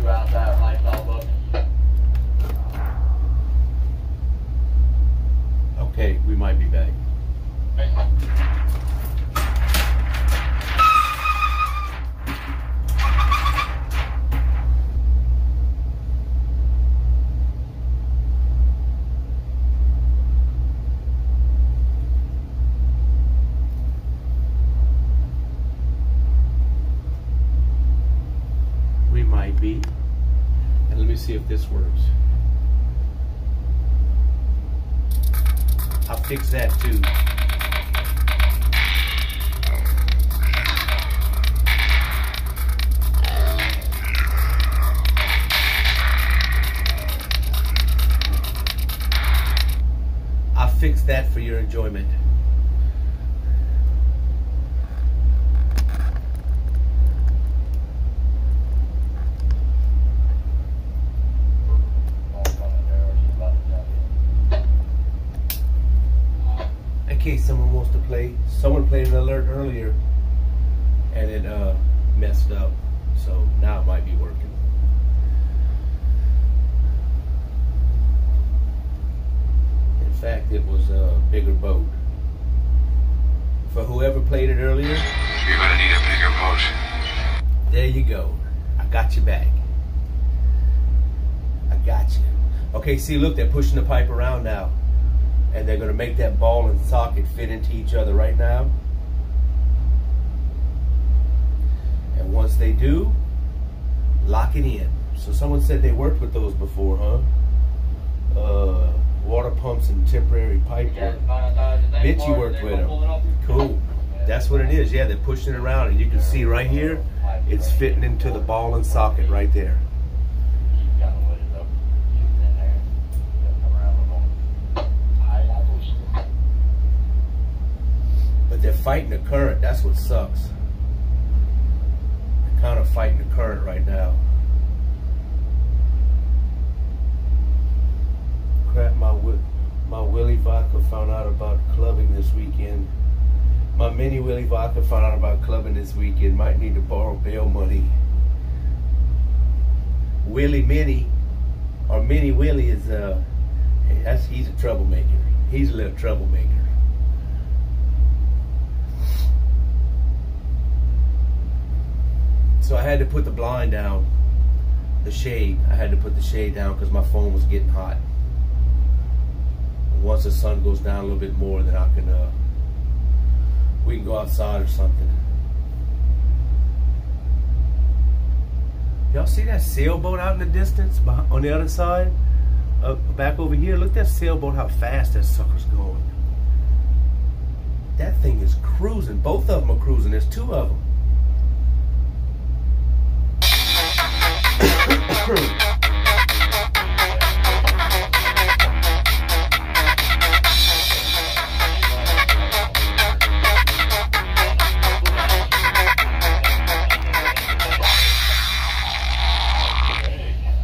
throughout that lifestyle book. Okay, we might be back. We might be. And let me see if this works. I'll fix that too. I'll fix that for your enjoyment. In case someone wants to play, someone played an alert earlier and it messed up, so now it might be working. In fact, it was a bigger boat. For whoever played it earlier, you're gonna need a bigger boat. There you go. I got you back. I got you. Okay, see, look, they're pushing the pipe around now. And they're going to make that ball and socket fit into each other right now. And once they do, lock it in. So someone said they worked with those before, huh? Water pumps and temporary pipe work. Bitch, you worked with them. Cool. That's what it is. Yeah, they're pushing it around, and you can see right here, it's fitting into the ball and socket right there. But they're fighting the current. That's what sucks. They're kind of fighting the current right now. Crap, my Willy Vodka found out about clubbing this weekend. My mini Willy Vodka found out about clubbing this weekend. Might need to borrow bail money. Willy Mini, or Mini Willy is he's a troublemaker. He's a little troublemaker. So I had to put the blind down, the shade. I had to put the shade down because my phone was getting hot. And once the sun goes down a little bit more, then I can, we can go outside or something. Y'all see that sailboat out in the distance on the other side? Back over here, look at that sailboat, how fast that sucker's going. That thing is cruising. Both of them are cruising. There's two of them.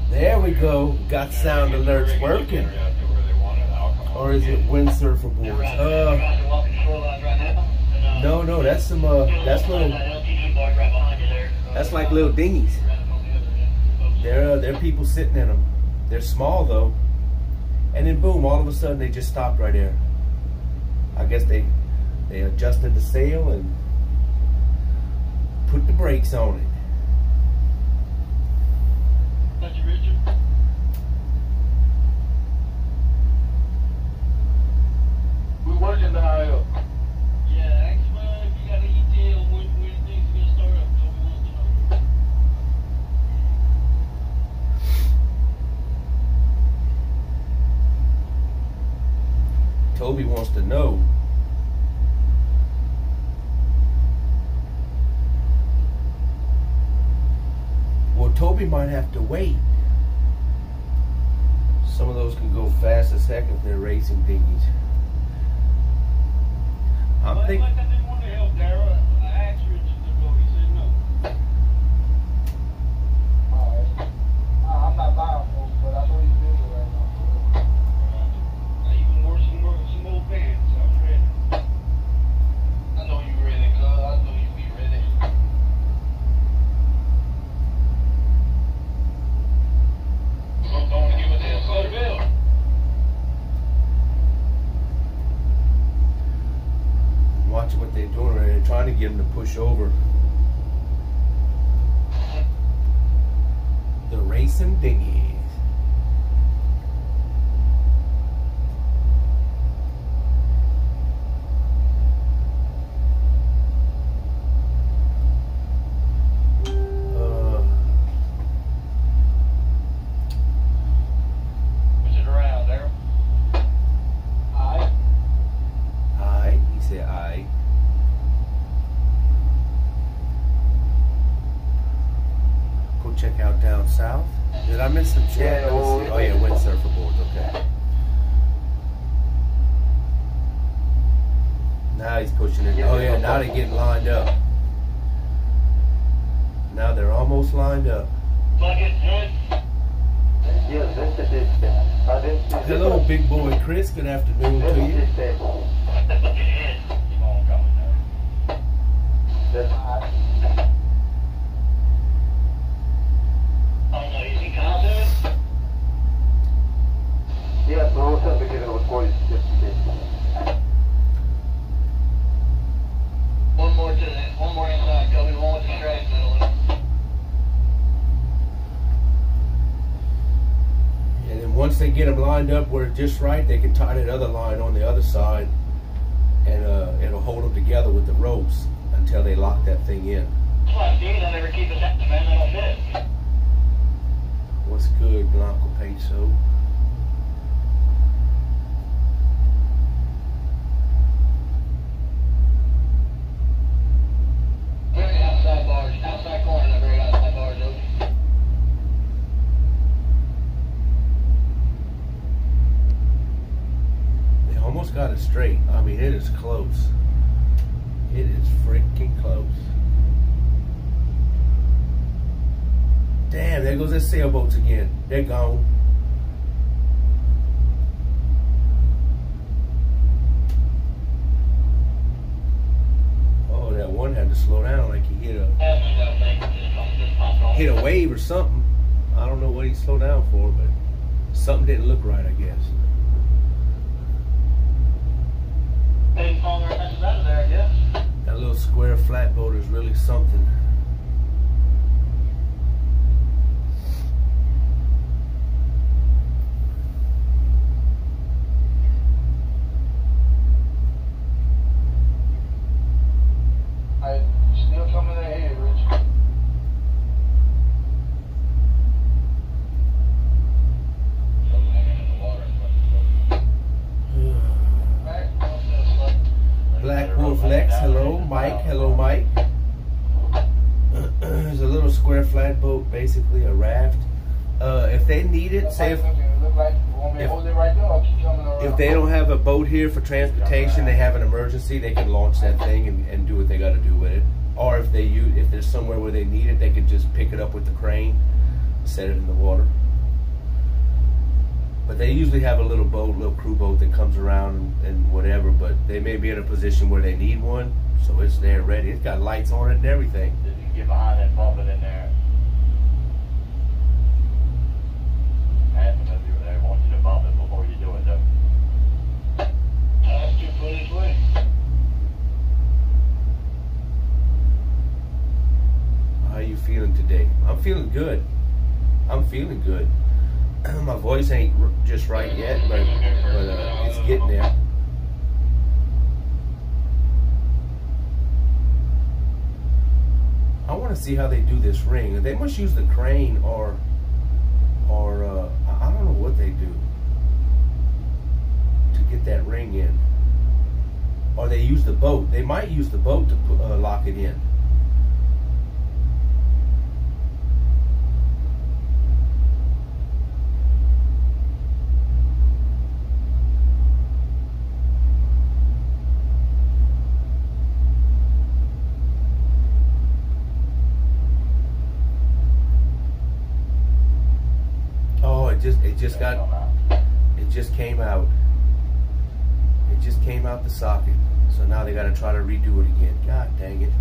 There we go. Got sound alerts working. Or is it windsurfer boards? No, that's some that's like little dinghies. There are people sitting in them. They're small though. And then boom, all of a sudden they just stopped right there. I guess they adjusted the sail and put the brakes on it. Thank you, Richard. We're working to high up. Yeah, actually, if you got any detail when things are gonna start up, Toby wants to know. Toby wants to know. Well, Toby might have to wait. Some of those can go fast as heck if they're racing dinghies. I'm thinking. I didn't want to help Dara. I asked Richard to go. He said no. Alright. I'm not buying folks, but I know he's busy right now. I even wore some old pants. I'm ready. I know you ready, cuz. I know you be ready. switch over. The racing dinghies. Check out down south. Did I miss some chat? Let me see. Oh yeah, windsurfer boards. Okay. Now he's pushing it. Oh yeah, now they're getting lined up. Now they're almost lined up. Hello, big boy Chris. Good afternoon to you. Yeah, so what's up because it was 46. One more inside, go. We want the straight middle. And then once they get them lined up where it's just right, they can tie that other line on the other side, and it'll hold them together with the ropes until they lock that thing in. They'll never keep us at the man, they don't fit. What's good, Blanco Peso? Very outside bars, outside corner, very outside bars open. They almost got it straight. I mean, it is close. It is freaking close. Damn, there goes the sailboats again. They're gone. Oh, that one had to slow down like he hit a wave or something. I don't know what he slowed down for, but something didn't look right, I guess. They all their messes out of there, I guess. That little square flatboat is really something. Still coming ahead, Rich. Black Wolf Lex, hello. Mike, hello Mike. There's a little square flatboat, basically a raft. If they need it, say if they don't have a boat here for transportation, they have an emergency, they can launch that thing and do what they got to do with it. Or if there's somewhere where they need it, they can just pick it up with the crane, set it in the water. But they usually have a little boat, little crew boat that comes around and whatever, but they may be in a position where they need one, so it's there ready. It's got lights on it and everything. Did you get behind that, bump it in there? Ask them if you were there. I want you to bump it before you do it, though. That's 2 foot each way. How you feeling today? I'm feeling good. I'm feeling good. My voice ain't just right yet, but it's getting there. I want to see how they do this ring. They must use the crane or I don't know what they do to get that ring in. Or they use the boat. They might use the boat to lock it in. It just came out. It just came out the socket. So now they got to try to redo it again. God dang it.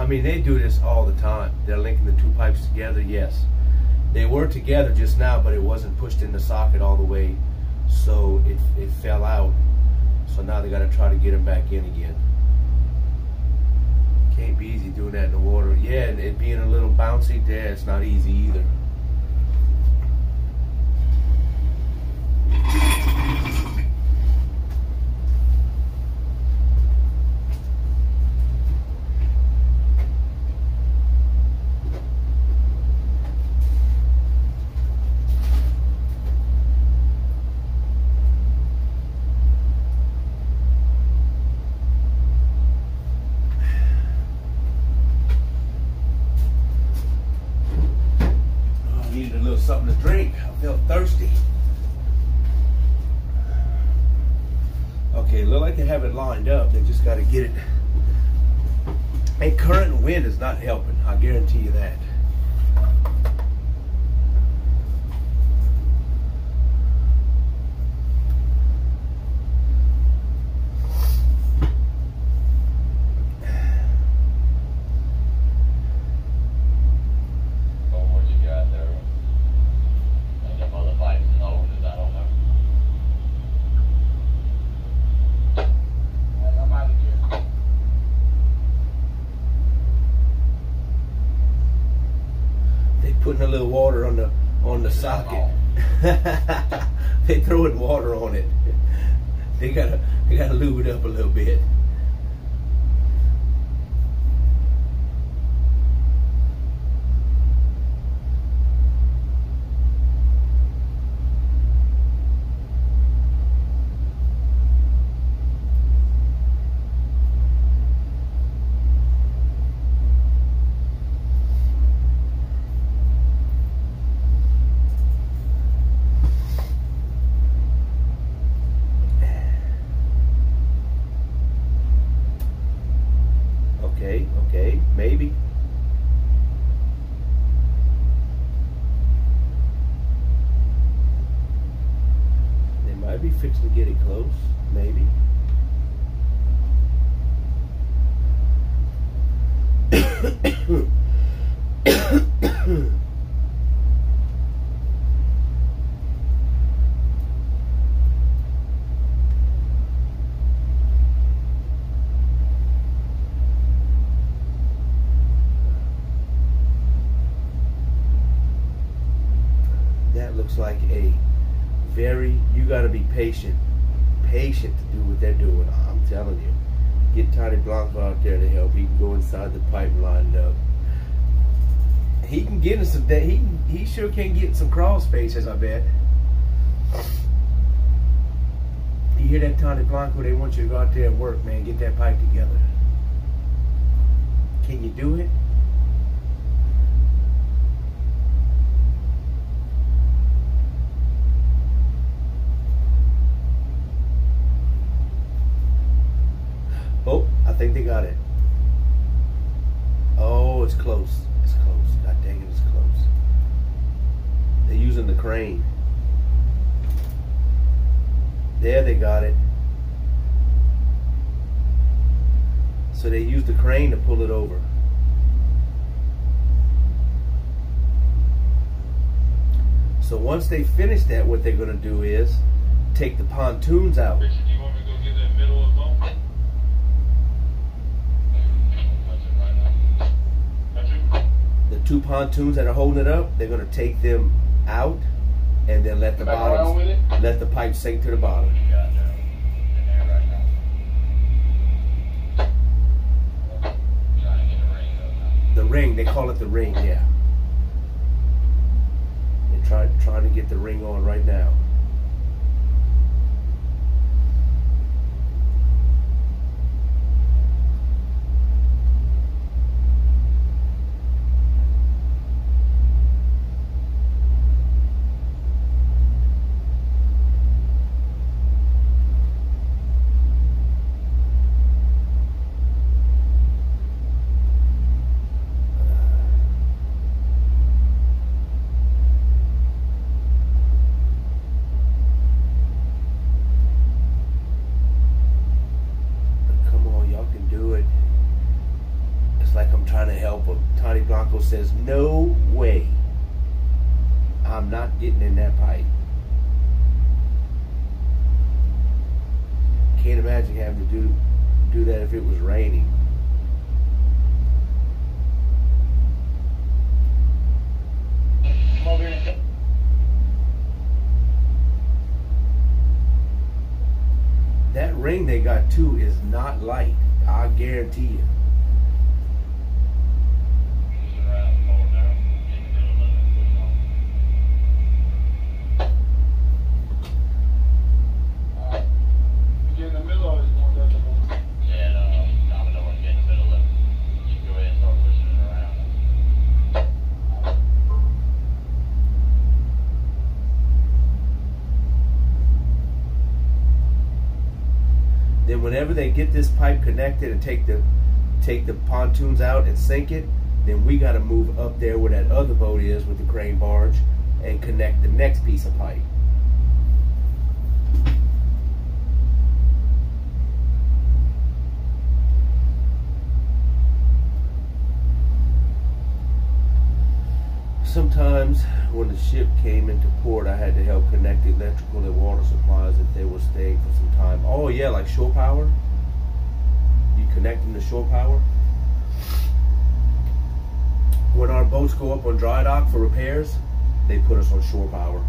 mean, they do this all the time. They're linking the two pipes together, yes. They were together just now, but it wasn't pushed in the socket all the way, so it fell out. So now they got to try to get them back in again. Can't be easy doing that in the water. Yeah, and it being a little bouncy, yeah, it's not easy either. Something to drink. I felt thirsty. Okay, look like they have it lined up. They just got to get it. And current and wind is not helping. I guarantee you that. Putting a little water on the socket. They throwing water on it. They gotta lube it up a little bit. Okay, maybe. They might be fixing to get it close, maybe. Looks like a very, you got to be patient to do what they're doing. I'm telling you, get Tony Blanco out there to help. He can go inside the pipe and line it up. He can get in some, he sure can get some crawl spaces, I bet. You hear that, Tony Blanco? They want you to go out there and work, man. Get that pipe together. Can you do it? Oh, I think they got it. Oh, it's close. It's close. God dang it, it's close. They're using the crane. There, they got it. So they used the crane to pull it over. So once they finish that, what they're going to do is take the pontoons out. Richard, do you want me to go get that middle of the boat? The two pontoons that are holding it up, they're going to take them out and then let the bottoms, let the pipe sink to the bottom. The ring, they call it the ring, yeah. They're trying to get the ring on right now. Bronco says, no way. I'm not getting in that pipe. Can't imagine having to do that if it was raining. That ring they got too is not light. I guarantee you. Get in the middle of it, you want that to move. Yeah, no, I don't want to get in the middle of it. You can go ahead and start pushing it around. Then whenever they get this pipe connected and take the pontoons out and sink it, then we got to move up there where that other boat is with the crane barge and connect the next piece of pipe. Sometimes when the ship came into port, I had to help connect the electrical and water supplies if they were staying for some time. Oh yeah, like shore power. You connect them to shore power. When our boats go up on dry dock for repairs, they put us on shore power.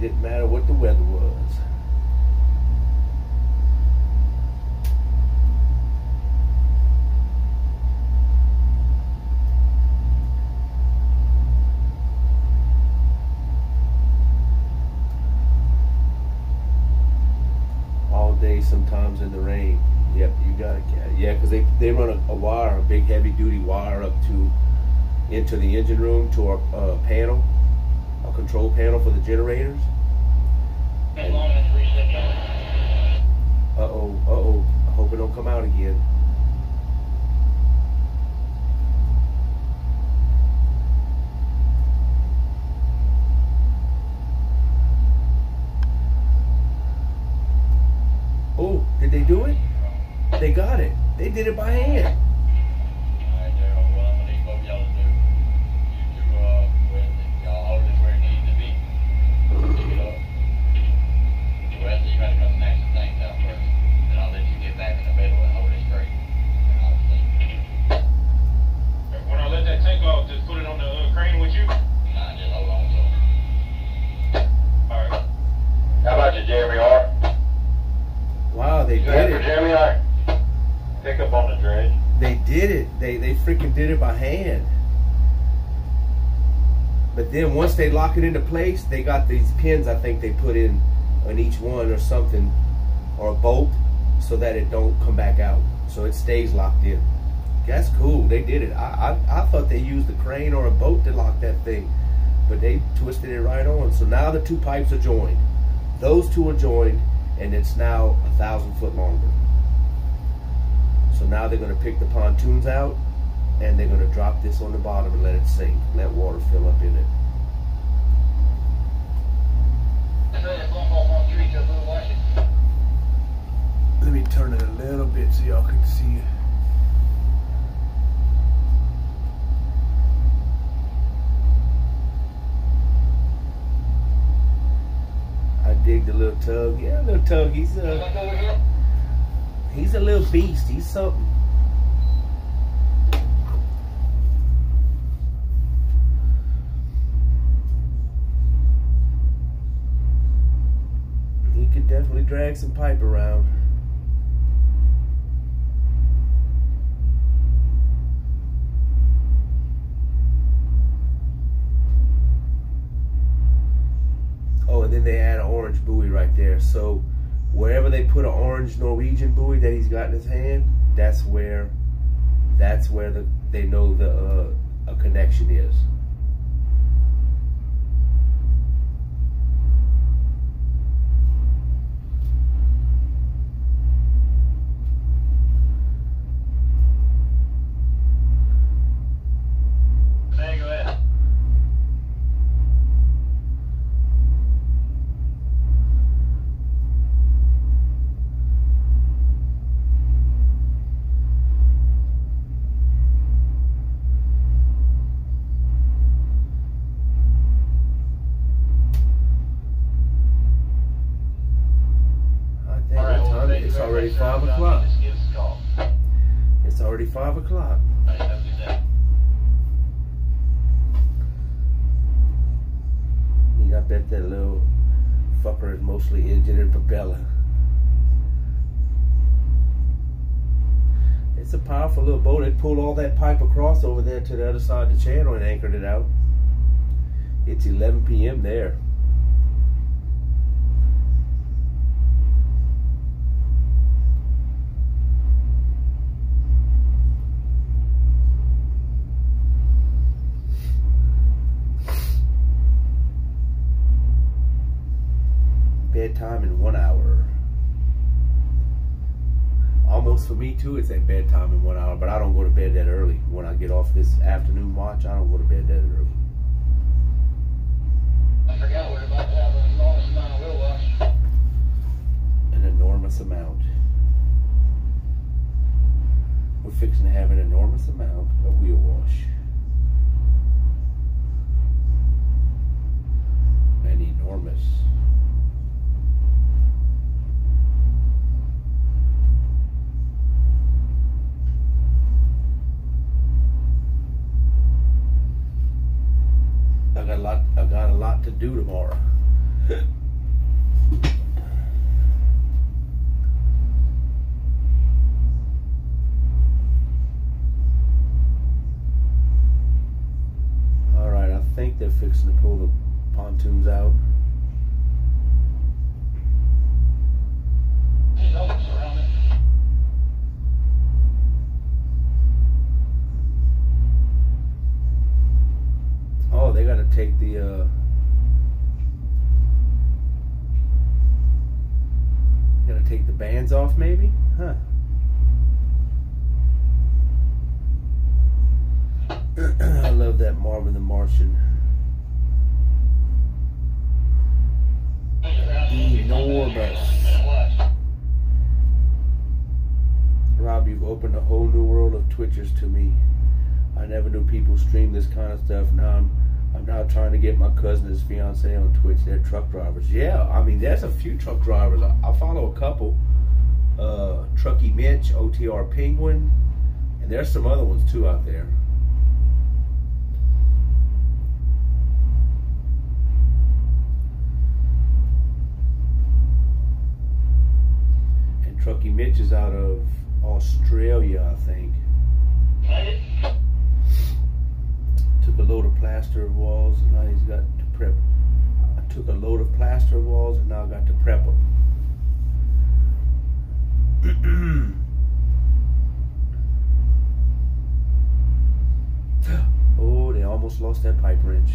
Didn't matter what the weather was. Sometimes in the rain. Yep, you got it. Yeah, because they run a wire, a big heavy duty wire up into the engine room to our panel, a control panel for the generators. Uh-oh, I hope it don't come out again. Oh, did they do it? They got it. They did it by hand. Alright, Daryl, what I'm going to need both of y'all to do, you two, y'all hold it where it needs to be. Pick it up. The rest of you got to come snatch the things out first. Then I'll let you get back in the middle and hold it straight. And I'll see. When I let that tank off, just put it on the crane with you. Nah, just hold on to it. Alright. How about you, Jeremy R? Wow, they You did ready for it. Jeremy R? Pick up on the dredge. They did it. They freaking did it by hand. But then once they lock it into place, they got these pins I think they put in on each one or something, or a bolt, so that it don't come back out. So it stays locked in. That's cool. They did it. I thought they used a crane or a boat to lock that thing, but they twisted it right on. So now the two pipes are joined. Those two are joined, and it's now 1,000 foot longer. So now they're going to pick the pontoons out, and they're going to drop this on the bottom and let it sink, let water fill up in it. Let me turn it a little bit so y'all can see it. I dig the little tug. Yeah, little tug. He's a little beast. He's something. He could definitely drag some pipe around. Oh, and then they add an orange buoy right there. So wherever they put an orange Norwegian buoy that he's got in his hand, that's where they know a connection is. There you go ahead. 5 o'clock. It's already 5 o'clock. Hey, have a good day. I bet that little fucker is mostly engine and propeller. It's a powerful little boat. It pulled all that pipe across over there to the other side of the channel and anchored it out. It's 11 p.m. there. Bedtime in 1 hour. Almost for me too, it's at bedtime in 1 hour, but I don't go to bed that early. When I get off this afternoon watch, I don't go to bed that early. I forgot we're about to have an enormous amount of wheel wash. An enormous amount. We're fixing to have an enormous amount of wheel wash. An enormous. I got a lot to do tomorrow. All right, I think they're fixing to pull the pontoons out. There's oaks around it. Oh, they got to take the bands off, maybe? Huh. I love that Marvin the Martian. Enormous. Rob, you've opened a whole new world of Twitchers to me. I never knew people stream this kind of stuff. Now I'm now trying to get my cousin and his fiance on Twitch. They're truck drivers. Yeah, I mean, there's a few truck drivers. I follow a couple. Trucky Mitch, OTR Penguin, and there's some other ones too out there. And Trucky Mitch is out of Australia, I think. Took a load of plaster of walls, and now he's got to prep. I took a load of plaster of walls, and now I got to prep them. Oh, they almost lost that pipe wrench.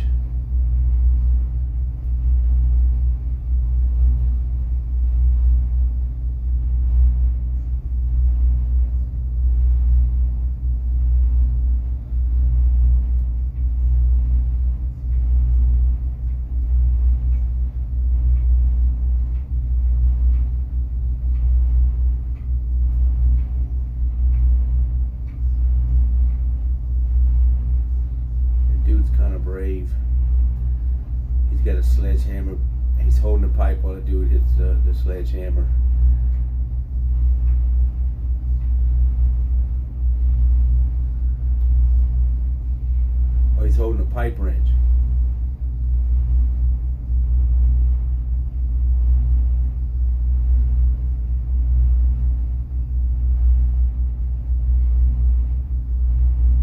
Brave. He's got a sledgehammer. He's holding the pipe while the dude hits the sledgehammer. Oh, he's holding a pipe wrench.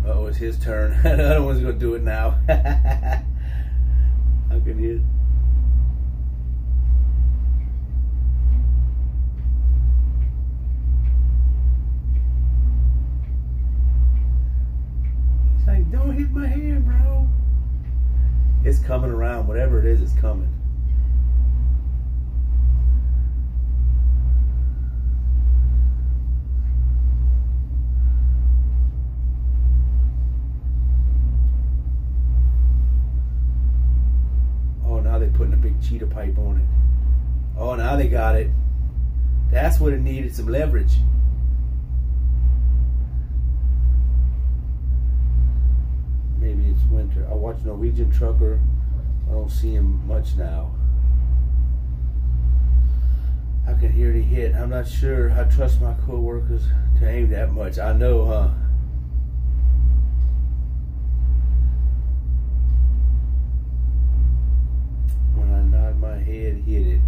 Oh, it's his turn. The other one's gonna do it now. I can hear. He's like, don't hit my hand, bro. It's coming around. Whatever it is, it's coming. Putting a big cheetah pipe on it. Oh, now they got it. That's what it needed, some leverage. Maybe it's winter. I watch Norwegian Trucker. I don't see him much now. I can hear the hit. I'm not sure I trust my co-workers to aim that much. I know, huh? When I nod my head, hit it.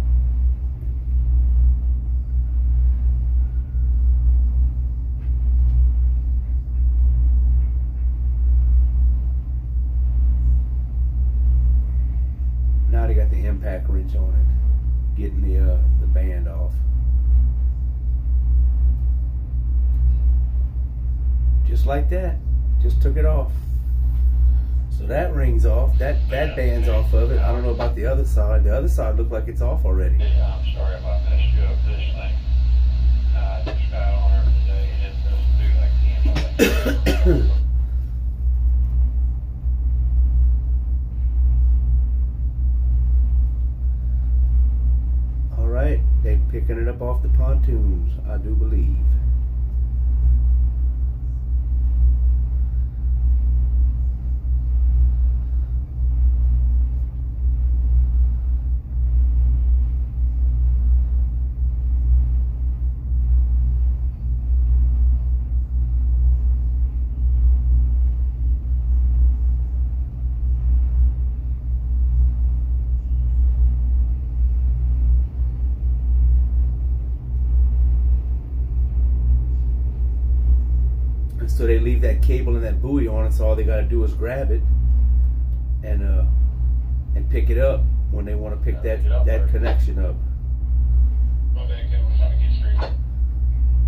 Now they got the impact wrench on it, getting the band off. Just like that, just took it off. So that ring's off. That band's off of it. I don't know about the other side. The other side looked like it's off already. Yeah, I'm sorry about that. Screw up this thing. I just got on her today and it doesn't do like the Alright, they're picking it up off the pontoons, I do believe. So they leave that cable and that buoy on it, so all they gotta do is grab it and pick it up when they want to pick that connection up.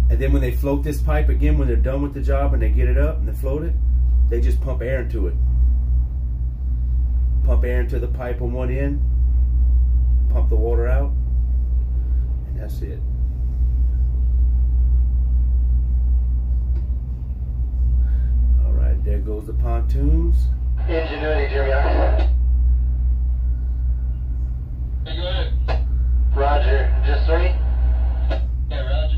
And then when they float this pipe again, when they're done with the job and they get it up and they float it, they just pump air into it. Pump air into the pipe on one end, pump the water out, and that's it. There goes the pontoons. Ingenuity, Jimmy. Hey, go ahead. Roger. Just 3? Yeah, Roger.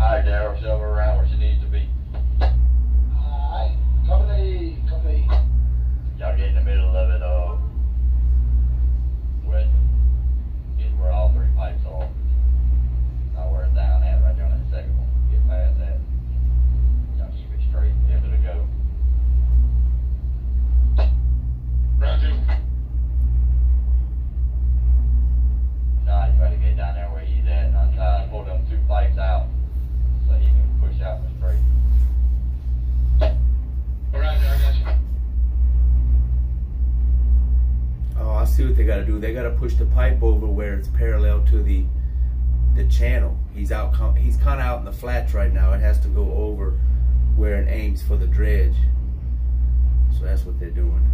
Alright, Daryl, shove her around where she needs to be. Alright. Company. Y'all get in the middle of it, where all 3 pipes are. Now where it's down at, right down that second one. Get past that. Y'all keep it straight into the go. Roger. Nah, you gotta get down there where he's at and untie and pull them 2 pipes out so he can push out the straight. Roger, I got you. Oh, I see what they gotta do. They gotta push the pipe over where it's parallel to the channel. He's kind of out in the flats right now. It has to go over where it aims for the dredge. So that's what they're doing.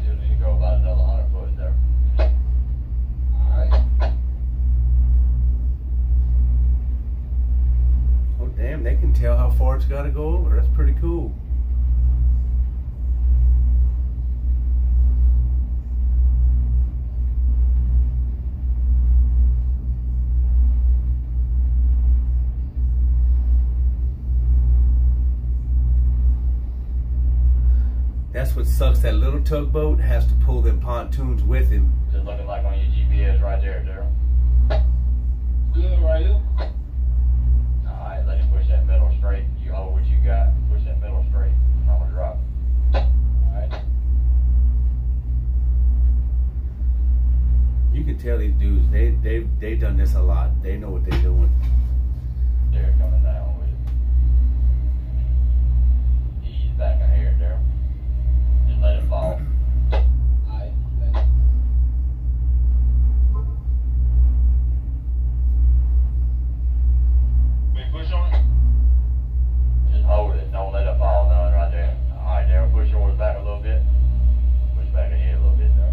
You'll need to go about another 100 foot there. Alright. Oh damn, they can tell how far it's gotta go over. That's pretty cool. That's what sucks. That little tugboat has to pull them pontoons with him. Just looking like on your GPS right there, Daryl. Good, right here. Alright, let him push that middle straight. You hold what you got, push that middle straight. I'm gonna drop. Alright. You can tell these dudes, they've done this a lot. They know what they're doing. They're coming down with it. Ease back a hair, Daryl. Just let it fall. Alright. Wait, push on it. Just hold it. Don't let it fall none right there. Alright, Daryl, push yours back a little bit. Push back ahead a little bit there.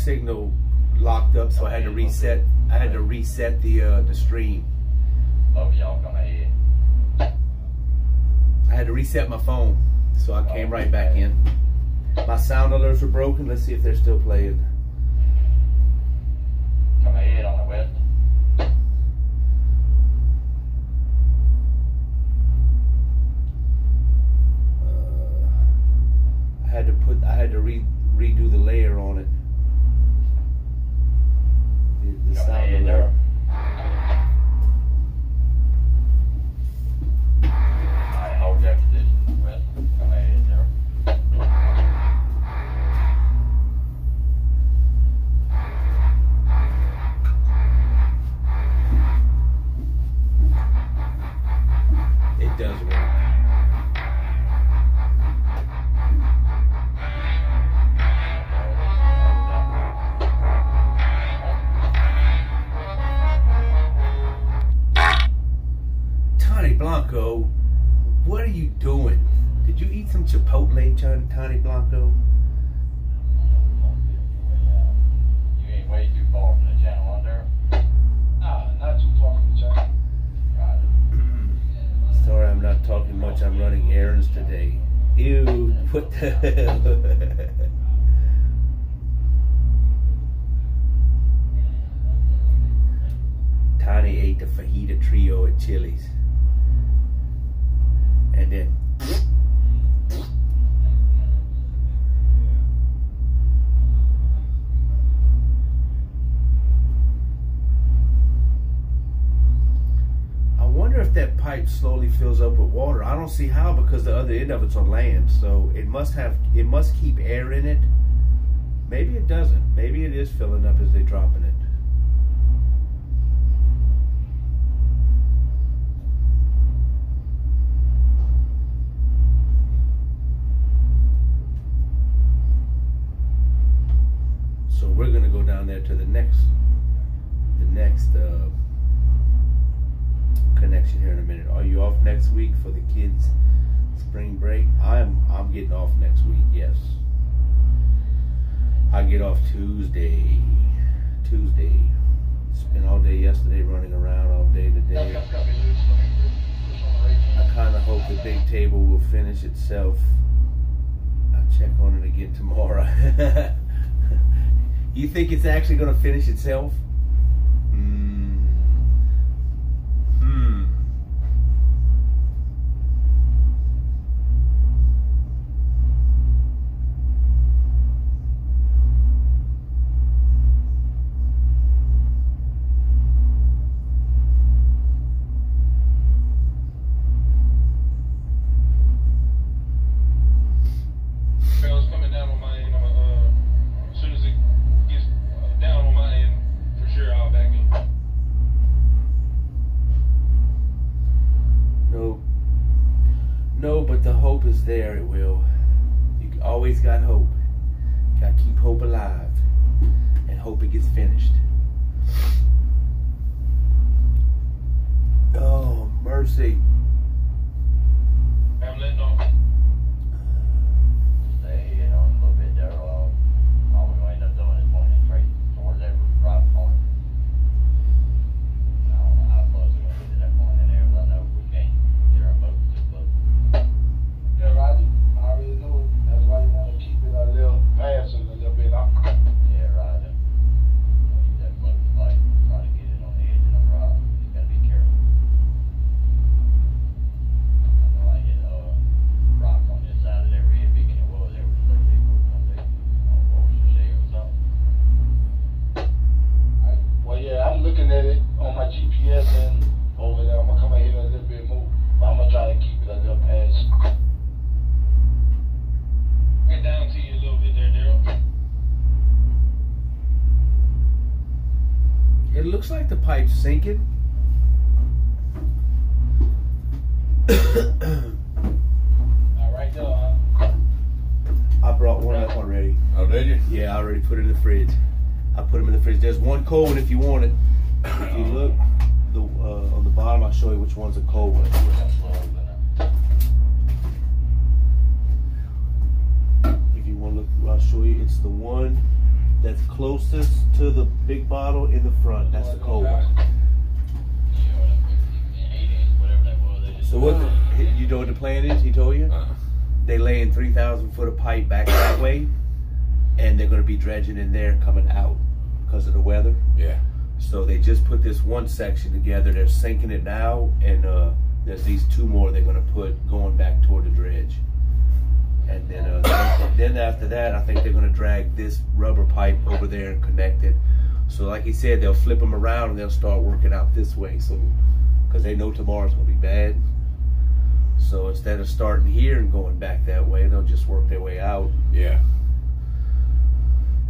signal locked up, so I had to reset. I had to reset the stream. Both of y'all come ahead. I had to reset my phone, so I came right back in. My sound alerts were broken. Let's see if they're still playing. Come ahead on the west. I had to redo the layer on it. The Come sound ahead, alert. Alright, hold your position. West. Come ahead, there. It does work. Tony Blanco, what are you doing? Did you eat some Chipotle, Tony Blanco? You ain't way too far from the channel on there. Nah, not too far from the channel. Right. Sorry, I'm not talking much. I'm running errands today. Ew, what the hell? Tony ate the fajita trio at Chili's. And then I wonder if that pipe slowly fills up with water. I don't see how, because the other end of it's on land, so it must keep air in it. Maybe it doesn't. Maybe it is filling up as they're dropping it. So we're gonna go down there to the next connection here in a minute. Are you off next week for the kids' spring break? I'm getting off next week. Yes, I get off Tuesday. Spent all day yesterday running around all day today. I kind of hope the big table will finish itself. I'll check on it again tomorrow. You think it's actually going to finish itself? Bell's coming down on my end. As soon as it gets down on my end, for sure I'll back in. No, but the hope is there. It will. You always got hope. Got to keep hope alive and hope it gets finished. Oh, mercy. I'm letting off. Stay ahead on a little bit there. All we're going to end up doing is pointing straight towards that right point. I don't know how close we're going to get to that point in there, but I know we can't get our boat too close. Yeah, Roger. I already know. That's why you want to keep it a little faster, a little bit up. Yeah, right. Keep that boat light. Try to get it on the edge of the rock. You got to be careful. I know I hit rock on this side of that red beacon. It was there was 30 people one day. Ocean Shade or something. Well, yeah, I'm looking at it on my GPS and over there. I'm going to come ahead a little bit more. But I'm going to try to keep it a little past. Get down to you a little bit there, Daryl. It looks like the pipe's sinking. All right, there, huh? I brought one up already. Oh, did you? Yeah, I already put it in the fridge. I put them in the fridge. There's one cold one if you want it. If you look on the bottom, I'll show you which one's a cold one. If you want to look, I'll show you. It's the one that's closest to the big bottle in the front. That's the cold one. So what? You know what the plan is? He told you. They laying 3,000 foot of pipe back that way, and they're going to be dredging in there coming out because of the weather. Yeah. So they just put this one section together. They're sinking it now, and there's these 2 more they're going to put going back toward the dredge. And then after that, I think they're going to drag this rubber pipe over there and connect it. So like he said, they'll flip them around and they'll start working out this way. So, because they know tomorrow's going to be bad. So instead of starting here and going back that way, they'll just work their way out. Yeah.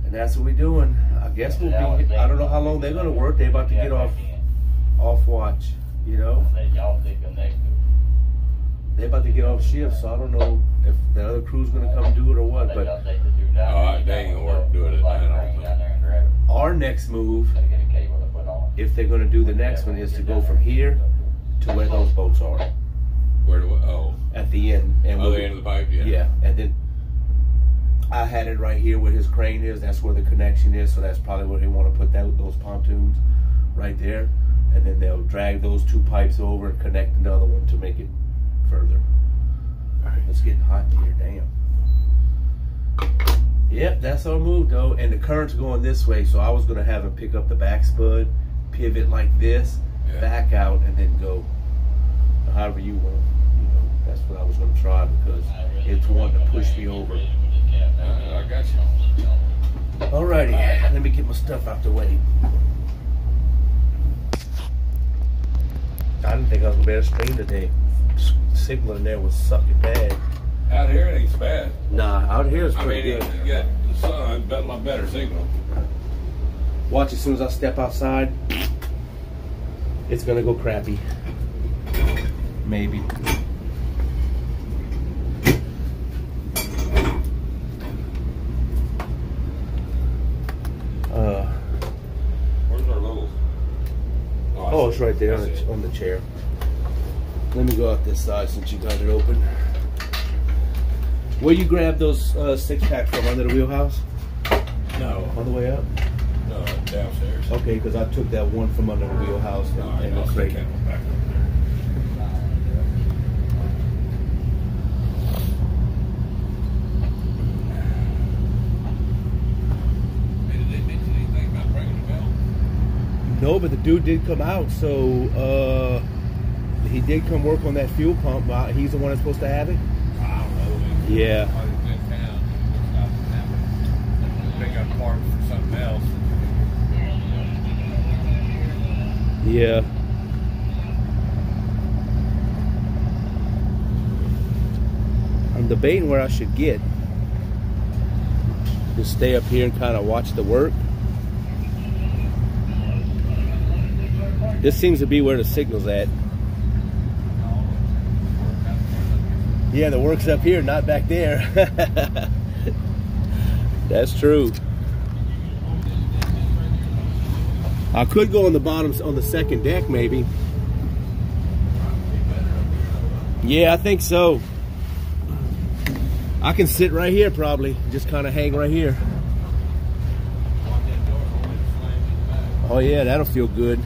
And that's what we're doing. I guess we'll be, I don't know how long they're going to work. They're about to get off watch, you know. They're about to get off shift, so I don't know if the other crew's going to come do it or what. But they ain't going to work do it at night. Our next move, if they're going to do the next one, is to go from here to where those boats are. Where do we, oh. At the end. And the end of the pipe, yeah. Yeah, and then I had it right here where his crane is. That's where the connection is, so that's probably where they want to put those pontoons right there. And then they'll drag those 2 pipes over and connect another one to make it further. All right, it's getting hot in here, damn. Yep, that's our move though, and the current's going this way, so I was gonna have him pick up the back spud, pivot like this, back out, and then go however you want. You know, that's what I was gonna try because it's wanting to push me over. I got you. Alrighty, let me get my stuff out the way. I didn't think I was gonna be able to stream today. Signal in there was sucking bad. Out here it ain't so bad. Nah, out here it's pretty good. You got the sun, but a lot better signal. Watch, as soon as I step outside, it's gonna go crappy. Maybe. Where's our little? Oh, it's right there on the chair. Let me go out this side since you got it open. Where you grab those 6-pack from, under the wheelhouse? No. On the way up? No, downstairs. Okay, because I took that one from under the wheelhouse and the crate. No, but the dude did come out, so he did come work on that fuel pump. He's the one that's supposed to have it? I don't know. Yeah. Pick up parts for something else. Yeah. I'm debating where I should get. Just stay up here and kind of watch the work. This seems to be where the signal's at. Yeah, the work's up here, not back there. That's true. I could go on the bottom, on the second deck, maybe. Yeah, I think so. I can sit right here, probably. Just kind of hang right here. Oh yeah, that'll feel good.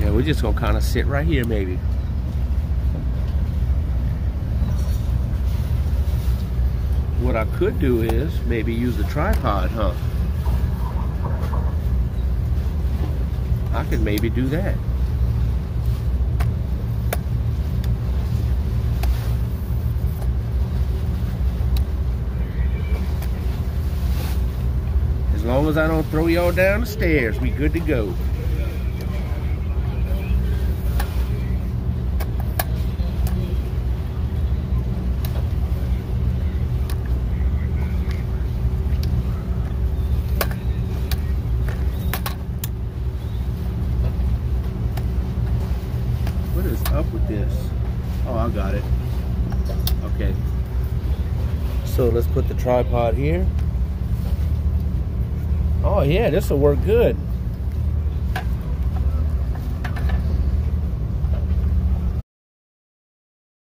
Yeah, we're just gonna kind of sit right here, maybe. What I could do is maybe use the tripod, huh? I could maybe do that. As long as I don't throw y'all down the stairs, we good to go. What is up with this? Oh, I got it. Okay. So let's put the tripod here. Oh yeah, this will work good.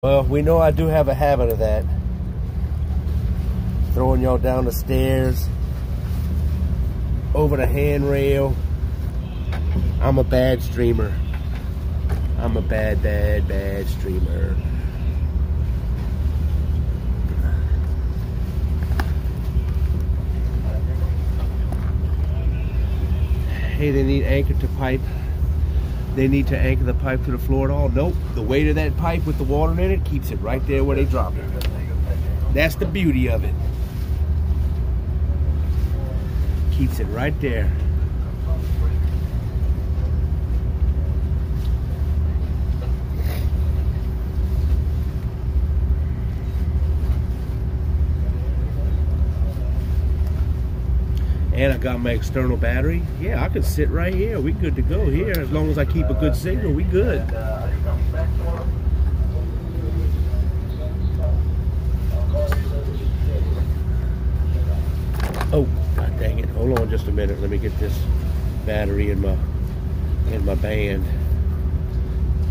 Well, we know I do have a habit of that. Throwing y'all down the stairs, over the handrail. I'm a bad streamer. I'm a bad streamer. Hey, they need anchor to pipe. They need to anchor the pipe to the floor at all. Nope. The weight of that pipe with the water in it keeps it right there where they drop it. That's the beauty of it. Keeps it right there. And I got my external battery. Yeah, I can sit right here. We good to go here. As long as I keep a good signal, we good. Oh, god dang it. Hold on just a minute. Let me get this battery in my band.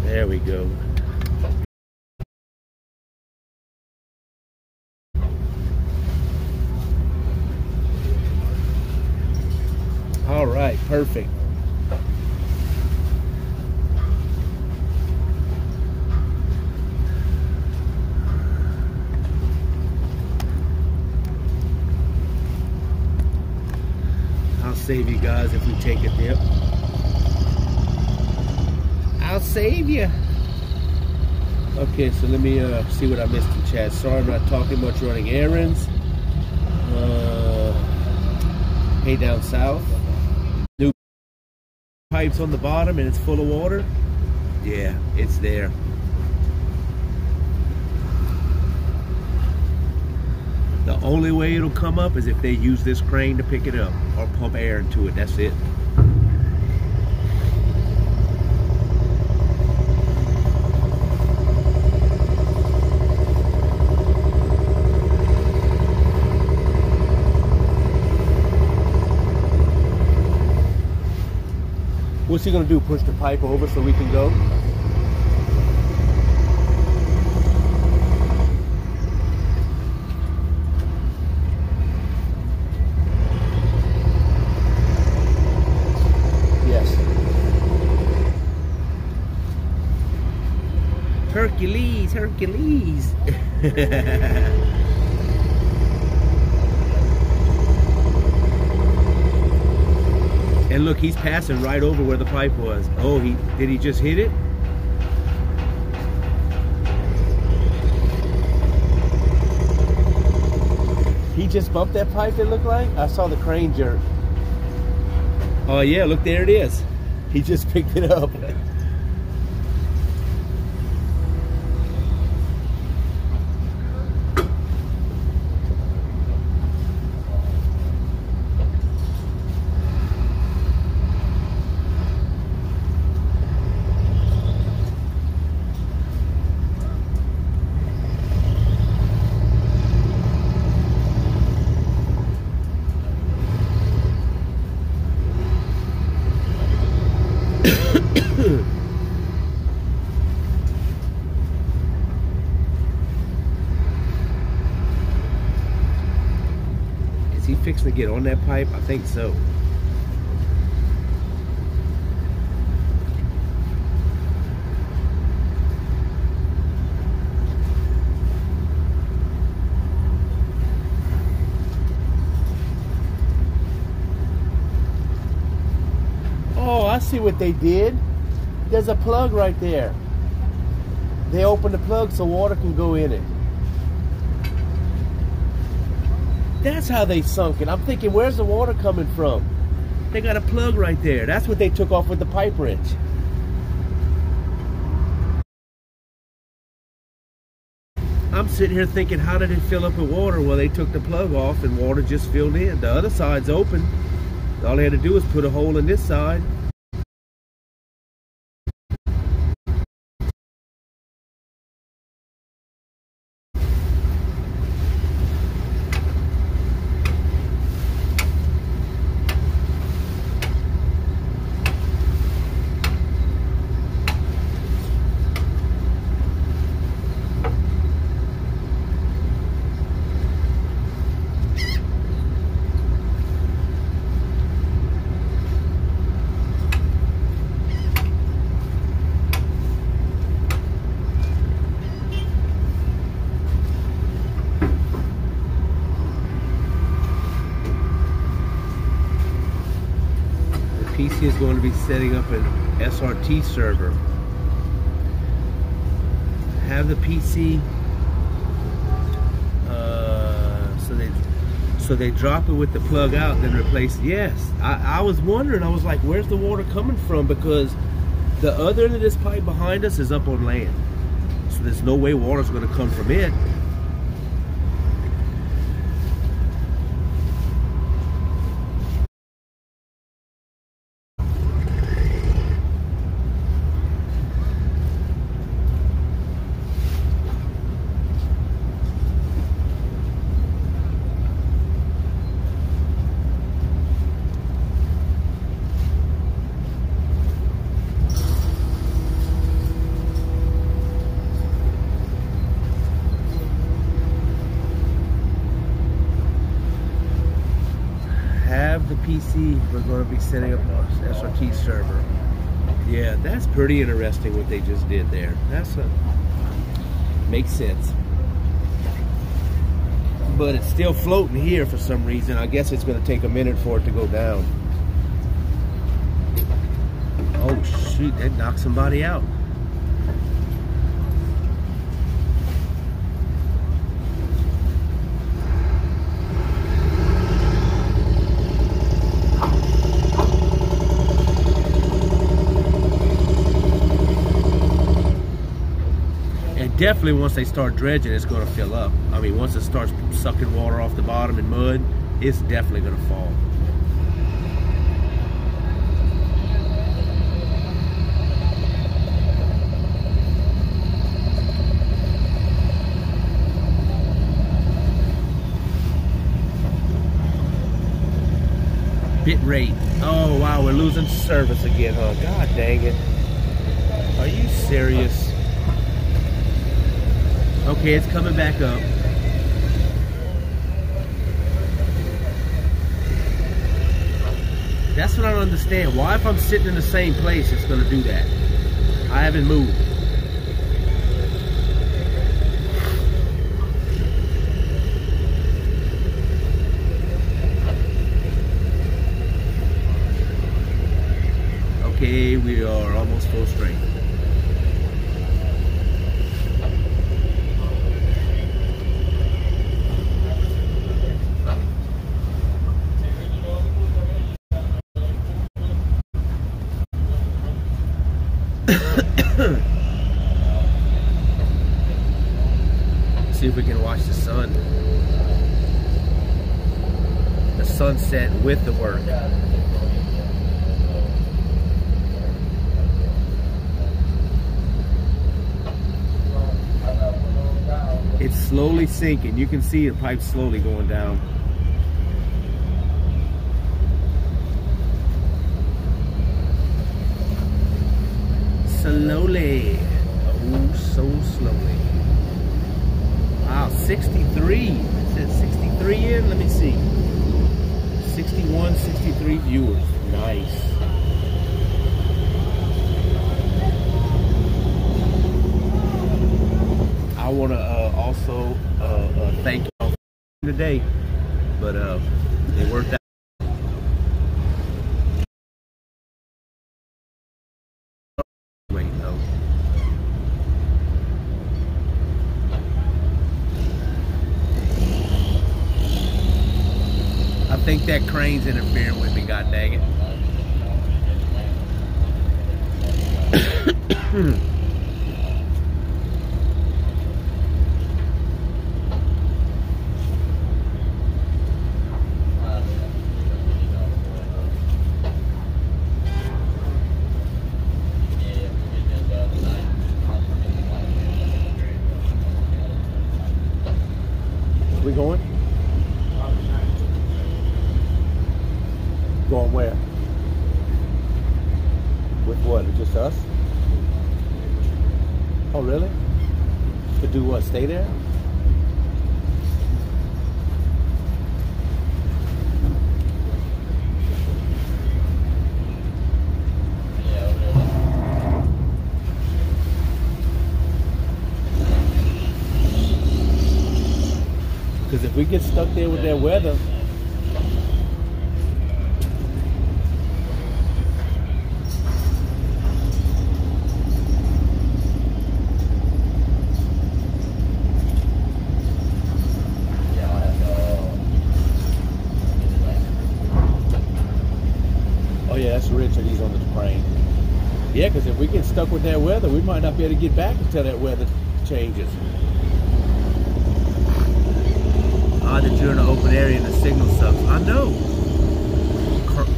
There we go. All right, perfect. I'll save you guys if we take a dip. I'll save you. Okay, so let me see what I missed in chat. Sorry I'm not talking much, running errands. Hey, down south. New pipes on the bottom and it's full of water. Yeah, it's there. The only way it'll come up is if they use this crane to pick it up or pump air into it. That's it. What's he gonna do? Push the pipe over so we can go? Yes. Hercules, Hercules. And look, he's passing right over where the pipe was. Oh, did he just hit it? He just bumped that pipe, it looked like? I saw the crane jerk. Oh yeah, look, there it is. He just picked it up. Is he fixing to get on that pipe? I think so. Oh, I see what they did. There's a plug right there. They opened the plug so water can go in it. That's how they sunk it. I'm thinking, where's the water coming from? They got a plug right there. That's what they took off with the pipe wrench. I'm sitting here thinking, how did it fill up with water? Well, they took the plug off and water just filled in. The other side's open. All they had to do was put a hole in this side. PC is going to be setting up an SRT server. Have the PC so they drop it with the plug out, then replace it. Yes, I was wondering. I was like, where's the water coming from? Because the other end of this pipe behind us is up on land, so there's no way water's going to come from it. The PC, we're going to be setting up our SRT server. Yeah, that's pretty interesting what they just did there. Makes sense. But it's still floating here for some reason. I guess it's going to take a minute for it to go down. Oh shoot, that knocked somebody out. Definitely once they start dredging, it's going to fill up. I mean, once it starts sucking water off the bottom and mud, it's definitely going to fall. Bit rate. Oh wow, we're losing service again, huh? God dang it. Are you serious? Okay, it's coming back up. That's what I don't understand. Why, if I'm sitting in the same place, it's going to do that? I haven't moved. Okay, we are almost full strength. See if we can watch the sun. The sunset with the work. It's slowly sinking. You can see the pipe slowly going down. Slowly. Oh, so slowly. Wow, 63. Is it 63 in? Let me see. 61, 63 viewers. Nice. I want to also thank you all for today, but it worked out. I think that crane's interfering with me, god dang it. We going? Going where? With what? Just us? Oh, really? To do what? Stay there? Because if we get stuck there with that weather, Yeah, because if we get stuck with that weather, we might not be able to get back until that weather changes. Odd that you're in an open area and the signal sucks. I know.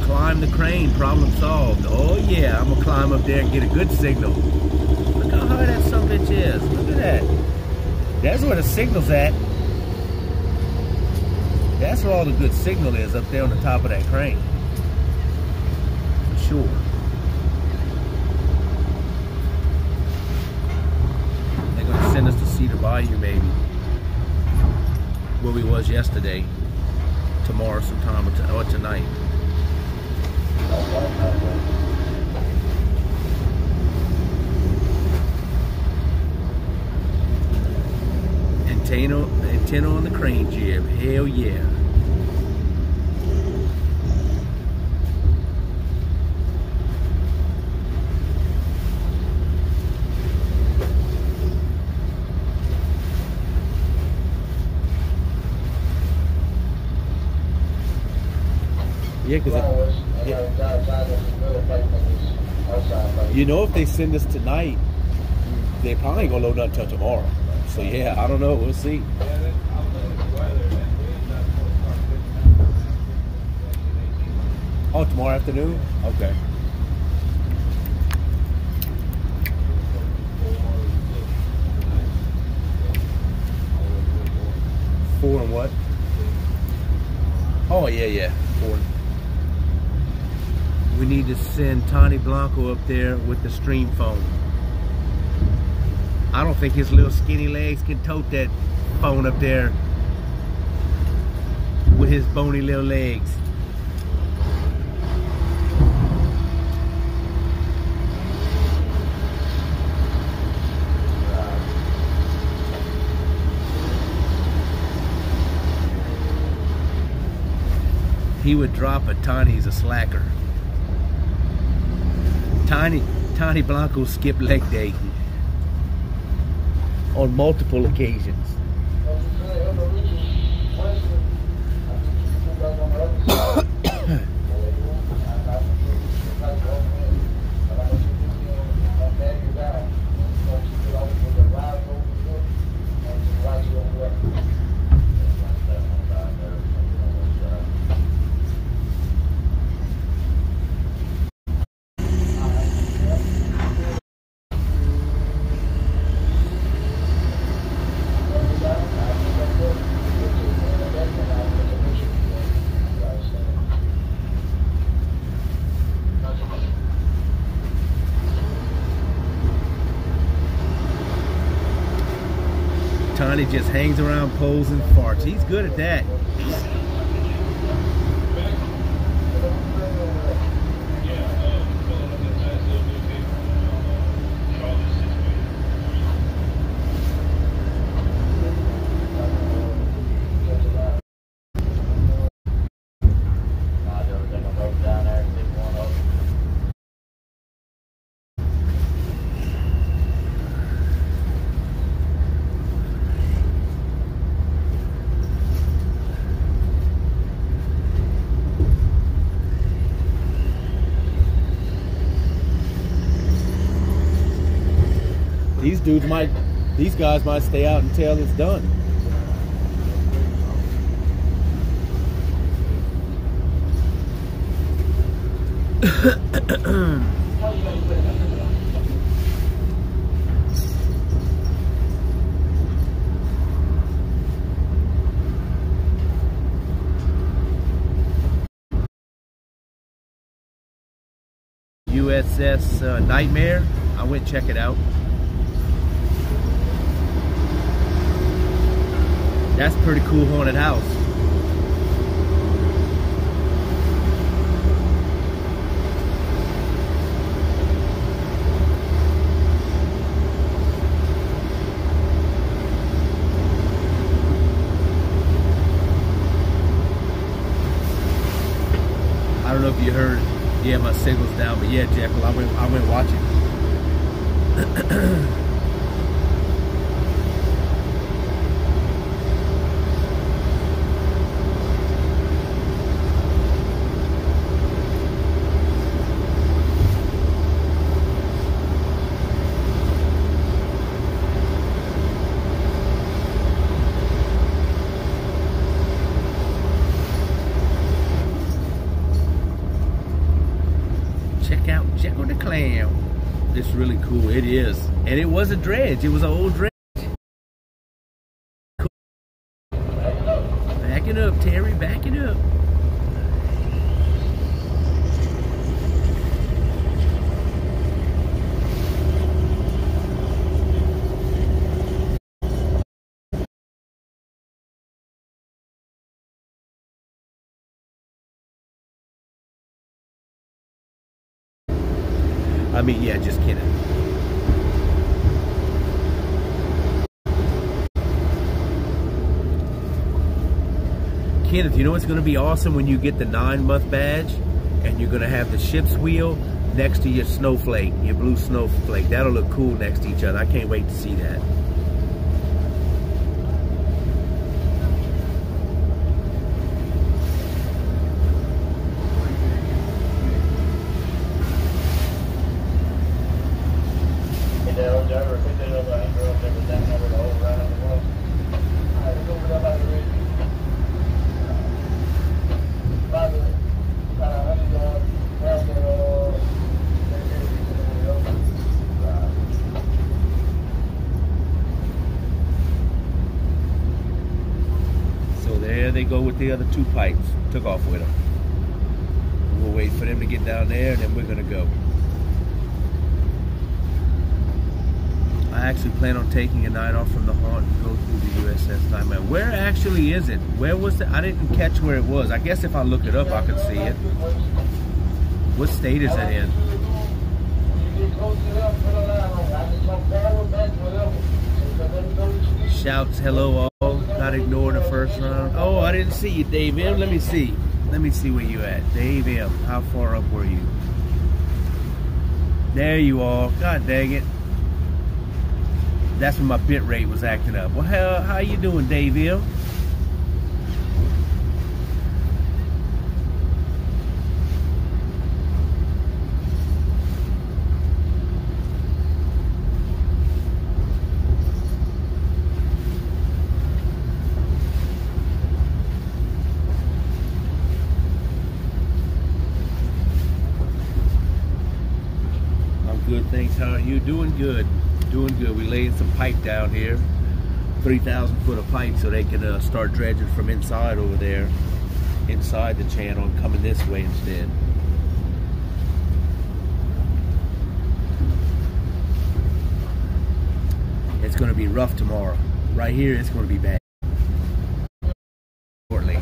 Climb the crane, problem solved. Oh yeah, I'm gonna climb up there and get a good signal. Look how high that sumbitch is. Look at that. That's where the signal's at. That's where all the good signal is, up there on the top of that crane. For sure. They're gonna send us to Cedar Bayou maybe. Where we was yesterday. Tomorrow sometime or tonight. Antenna on the crane jib. Hell yeah. Yeah, because you know, if they send us tonight, they probably ain't gonna load up until tomorrow. So yeah, I don't know. We'll see. Oh, tomorrow afternoon? Okay. Four and what? Oh yeah, 4. We need to send Tony Blanco up there with the stream phone. I don't think his little skinny legs can tote that phone up there with his bony little legs. He would drop a Tony's a slacker. Tony Blanco skipped leg day on multiple occasions. Tony just hangs around poles and farts. He's good at that. These guys might stay out until it's done. USS Nightmare. I went check it out. That's a pretty cool haunted house. I don't know if you heard, yeah, my signal's down, but yeah, Jekyll, I went watching. clam. It's really cool. It is. And it was a dredge. It was an old dredge. Cool. Backing up, Terry. Backing up. I mean, yeah, just kidding. Kenneth, you know what's going to be awesome when you get the 9-month badge and you're going to have the ship's wheel next to your snowflake, your blue snowflake. That'll look cool next to each other. I can't wait to see that. They go with the other 2 pipes. Took off with them. We'll wait for them to get down there and then we're gonna go. I actually plan on taking a night off from the haunt and go through the USS Nightmare. Where actually is it? Where was it? I didn't catch where it was. I guess if I look it up I could see it. What state is it in? Shouts hello all. Got ignored the first round. Oh, I didn't see you, Dave M. Let me see. Let me see where you at. Dave M. How far up were you? There you are. God dang it. That's when my bit rate was acting up. Well, how you doing, Dave M? Good, thanks. How are you? Doing good. Doing good. We laid some pipe down here, 3,000 foot of pipe, so they can start dredging from inside over there, inside the channel, and coming this way instead. It's going to be rough tomorrow. Right here, it's going to be bad. Shortly.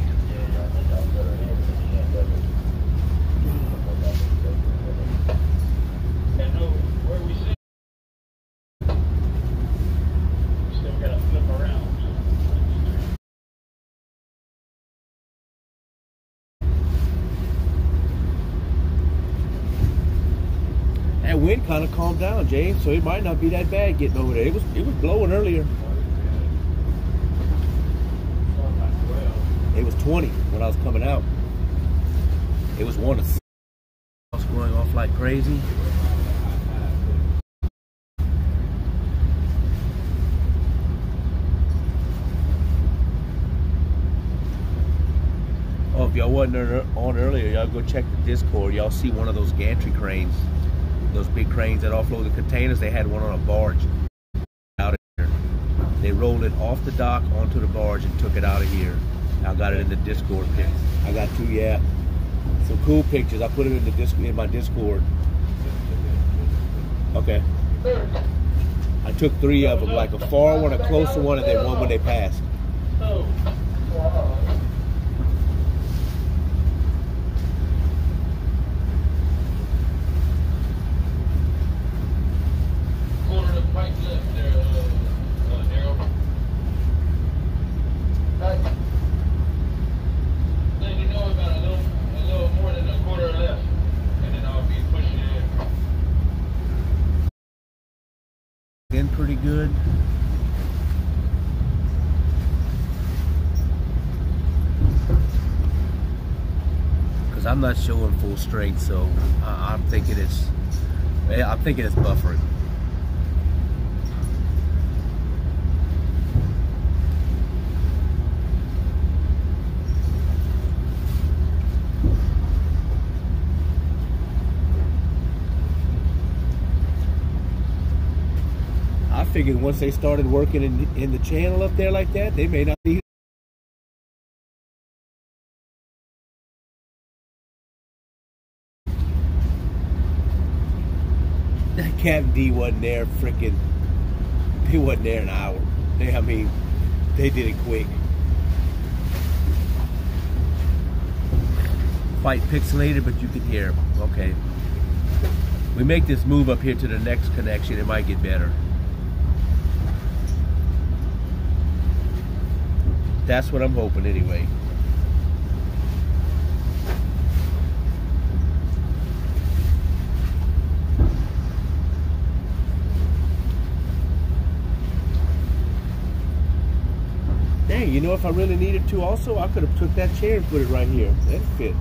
That wind kind of calmed down, James, so it might not be that bad getting over there. It was blowing earlier. It was 20 when I was coming out. It was 1 to 6. I was going off like crazy. Oh, if y'all wasn't on earlier, y'all go check the Discord. Y'all see one of those gantry cranes. Those big cranes that offload the containers. They had one on a barge out of here. They rolled it off the dock onto the barge and took it out of here. I got it in the Discord pic. I got 2, yeah. Some cool pictures. I put it in my Discord. Okay. I took 3 of them, like a far one, a closer one, and then one when they passed. Pretty good. Because I'm not showing full strength, so I'm thinking it's buffering. figured once they started working in the channel up there like that, they may not be. Captain D wasn't there freaking. He wasn't there an hour. They did it quick. Quite pixelated, but you can hear them. Okay. We make this move up here to the next connection, it might get better. That's what I'm hoping anyway. Dang, you know, if I really needed to also, I could have took that chair and put it right here. That'd fit.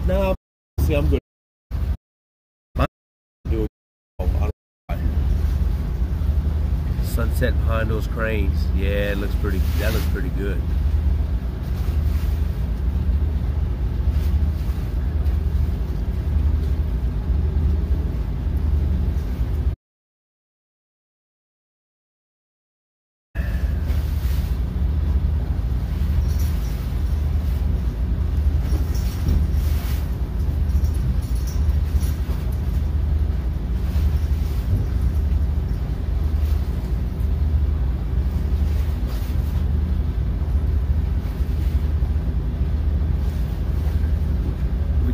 No, see, I'm good. Sunset behind those cranes. Yeah, it looks pretty. That looks pretty good.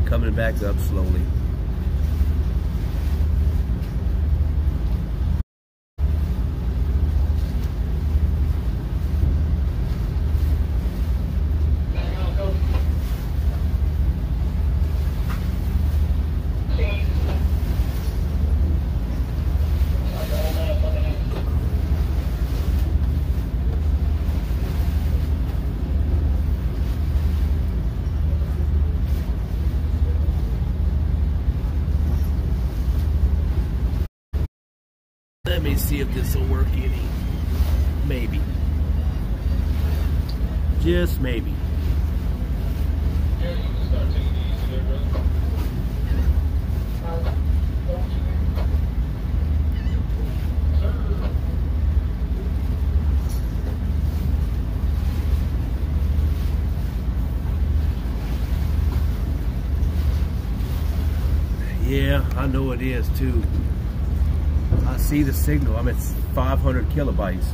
Coming back up slowly. Let me see if this will work any. Maybe. Just maybe. Yeah, you can start taking it easy there, brother. Yeah, I know it is too. I see the signal. I'm at 500 kilobytes.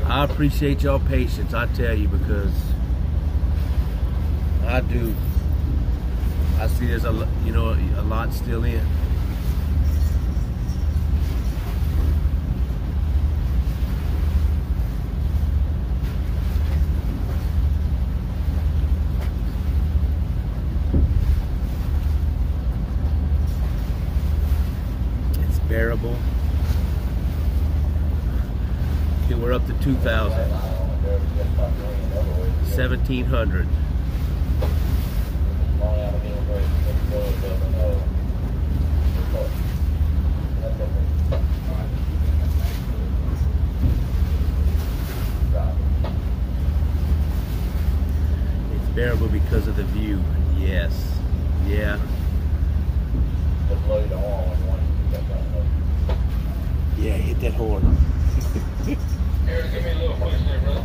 I appreciate y'all patience, I tell you, because I do. I see there's a lot still in. Bearable. Okay, we're up to 2,000. 1,700. It's bearable because of the view. Yes. Yeah. Yeah, hit that horn. Eric, give me a little push there, brother.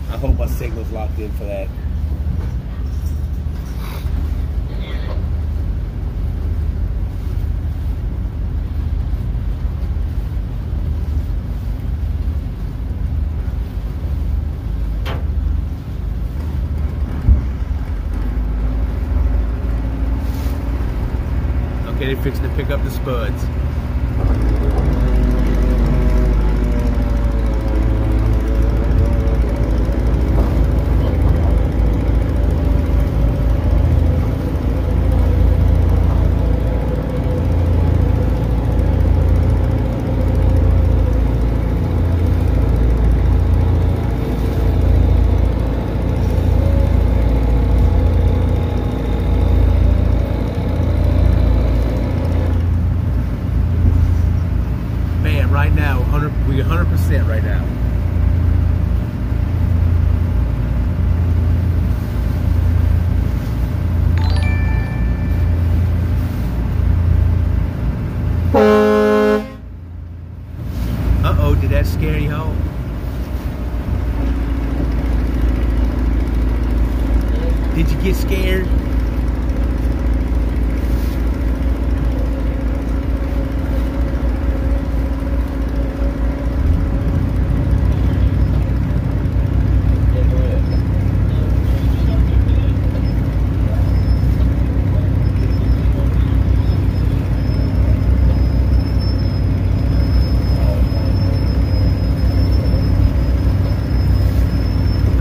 I hope my signal's locked in for that. Okay, they're fixing to pick up the spuds. right now. We're 100% right now. Uh-oh, did that scare you home? Did you get scared?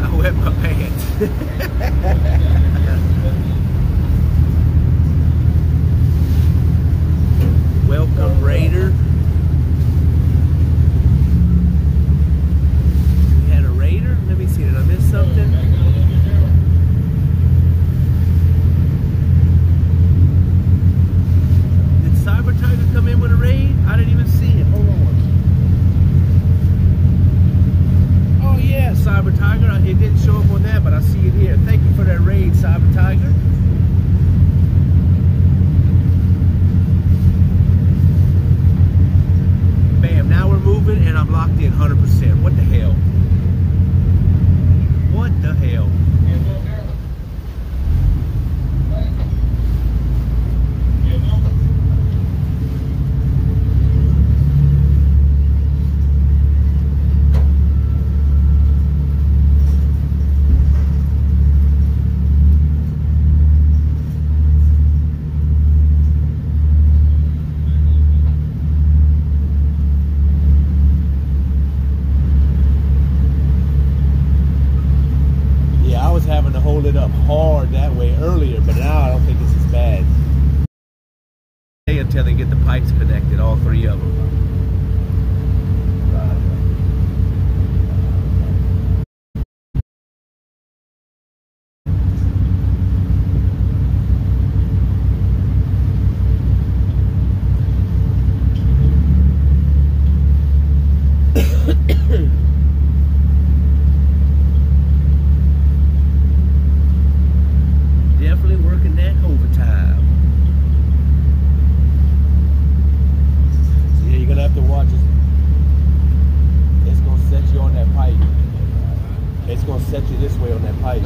I wet my pants. Welcome, Raider. We had a Raider? Let me see, did I miss something? Did Cyber Tiger come in with a raid? I didn't even see it. Hold on. Oh yeah, Cyber Tiger. It didn't show up on that, but I see it here. Thank you for that raid, Cyber Tiger. Bam, now we're moving and I'm locked in 100%. What the hell? What the hell? Having to hold it up hard that way earlier, but now I don't think it's as bad. Until they get the pipes connected, all three of them. Definitely working that overtime. So yeah, you're gonna have to watch it. It's gonna set you on that pipe. It's gonna set you this way on that pipe.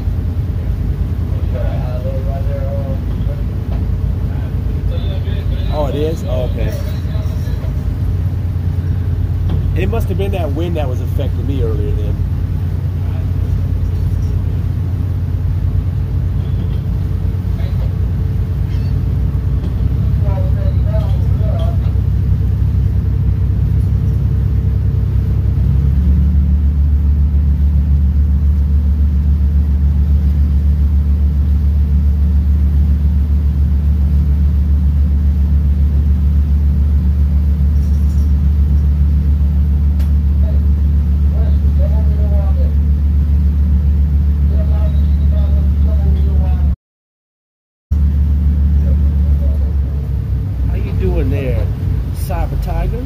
Oh, it is? Oh, okay. It must have been that wind that was affecting me earlier then. There, Cyber Tiger.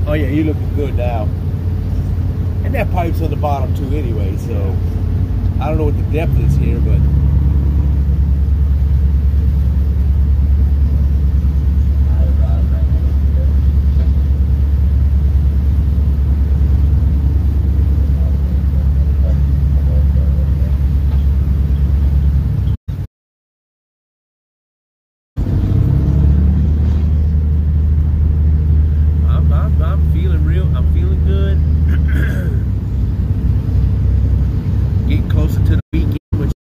Oh yeah, you looking good now. And that pipe's on the bottom too anyway, so I don't know what the depth is here, but I'm feeling good. Getting closer to the weekend, which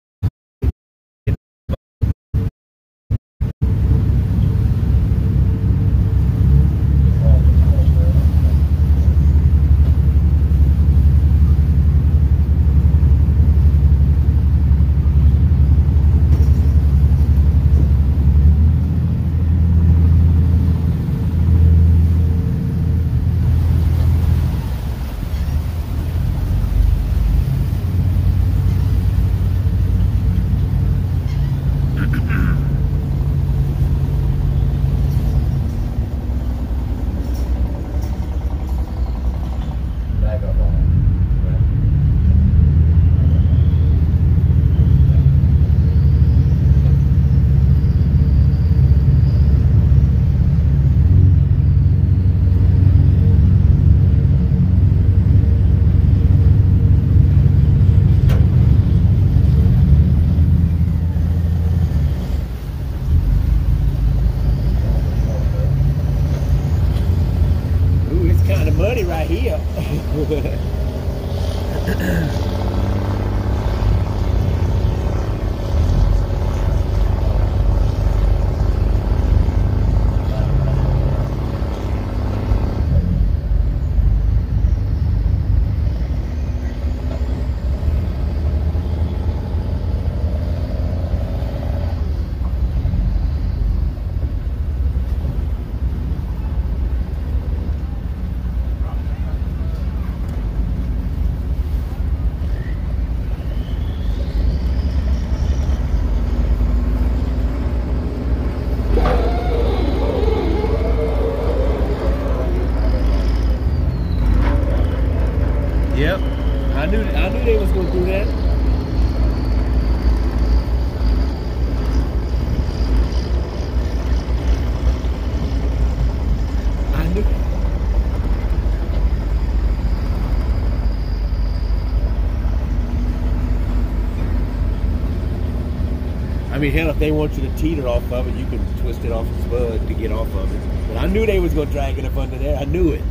I mean, hell, if they want you to teeter off of it, you can twist it off the spud to get off of it. But I knew they was going to drag it up under there. I knew it.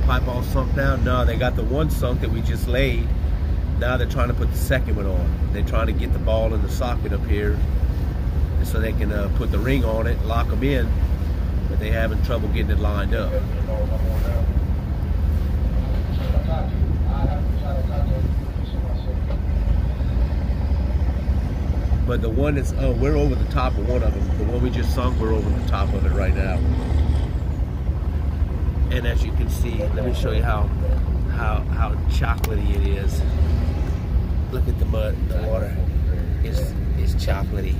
Pipe all sunk down. No, they got the one sunk that we just laid. Now they're trying to put the second one on. They're trying to get the ball in the socket up here so they can put the ring on it, lock them in, but they're having trouble getting it lined up. But the one that's, we're over the top of one of them. The one we just sunk, we're over the top of it right now. And as you can see, let me show you how chocolatey it is. Look at the mud, the water. It's chocolatey.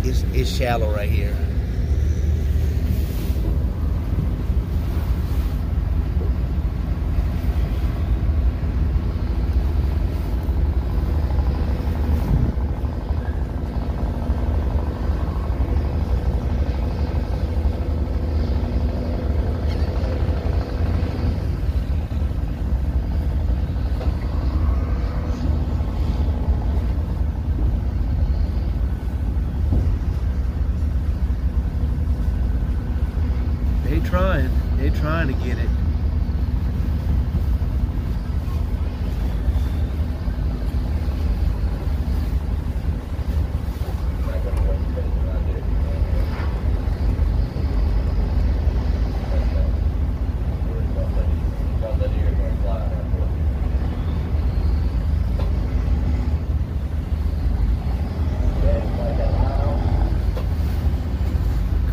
It's shallow right here. They're trying to get it.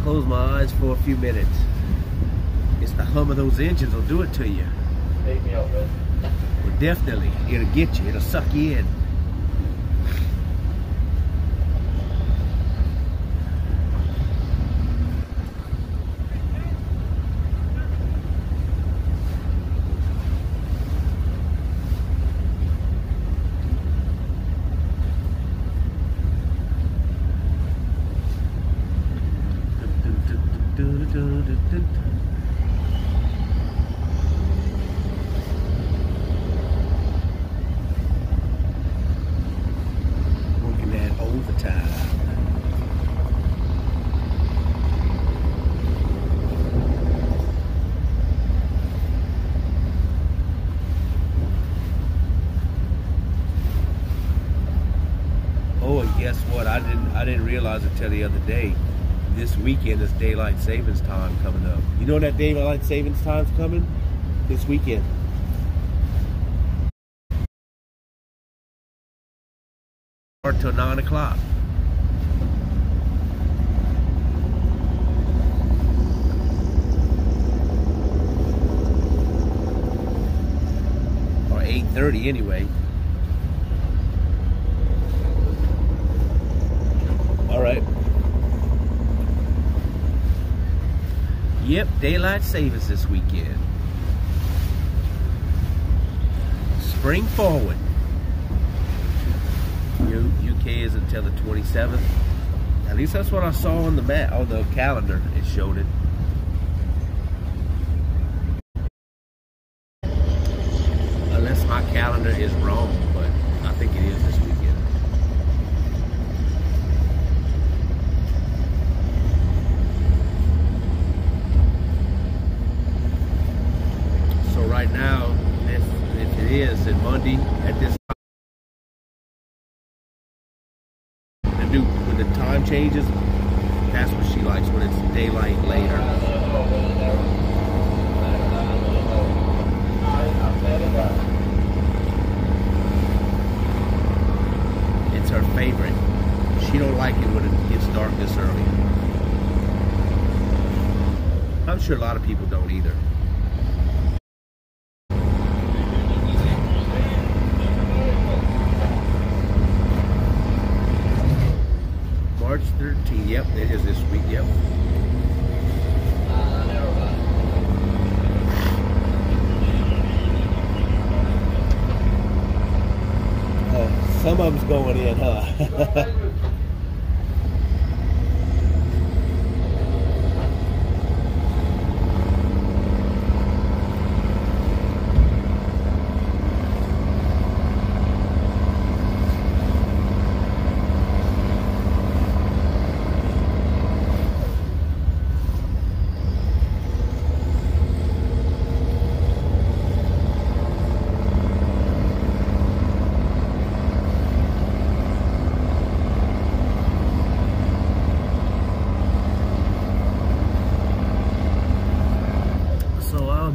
Close my eyes for a few minutes. It's the hum of those engines will do it to you. Take me out, bud. Well, definitely, it'll get you. It'll suck you in. Working that overtime. Oh, and guess what? I didn't realize until the other day. This weekend is daylight savings time coming up. You know that daylight savings time's coming? This weekend. Start till 9 o'clock. Or 8:30 anyway. All right. Yep, daylight savings this weekend. Spring forward. UK is until the 27th. At least that's what I saw on the map, on the calendar. It showed it. Unless my calendar is wrong, but I think it is this weekend. Right now, if it is, then Monday at this time, when the time changes, that's what she likes, when it's daylight later. It's her favorite. She don't like it when it gets dark this early. I'm sure a lot of people don't either. March 13th, yep, it is this week, yep. going in, huh?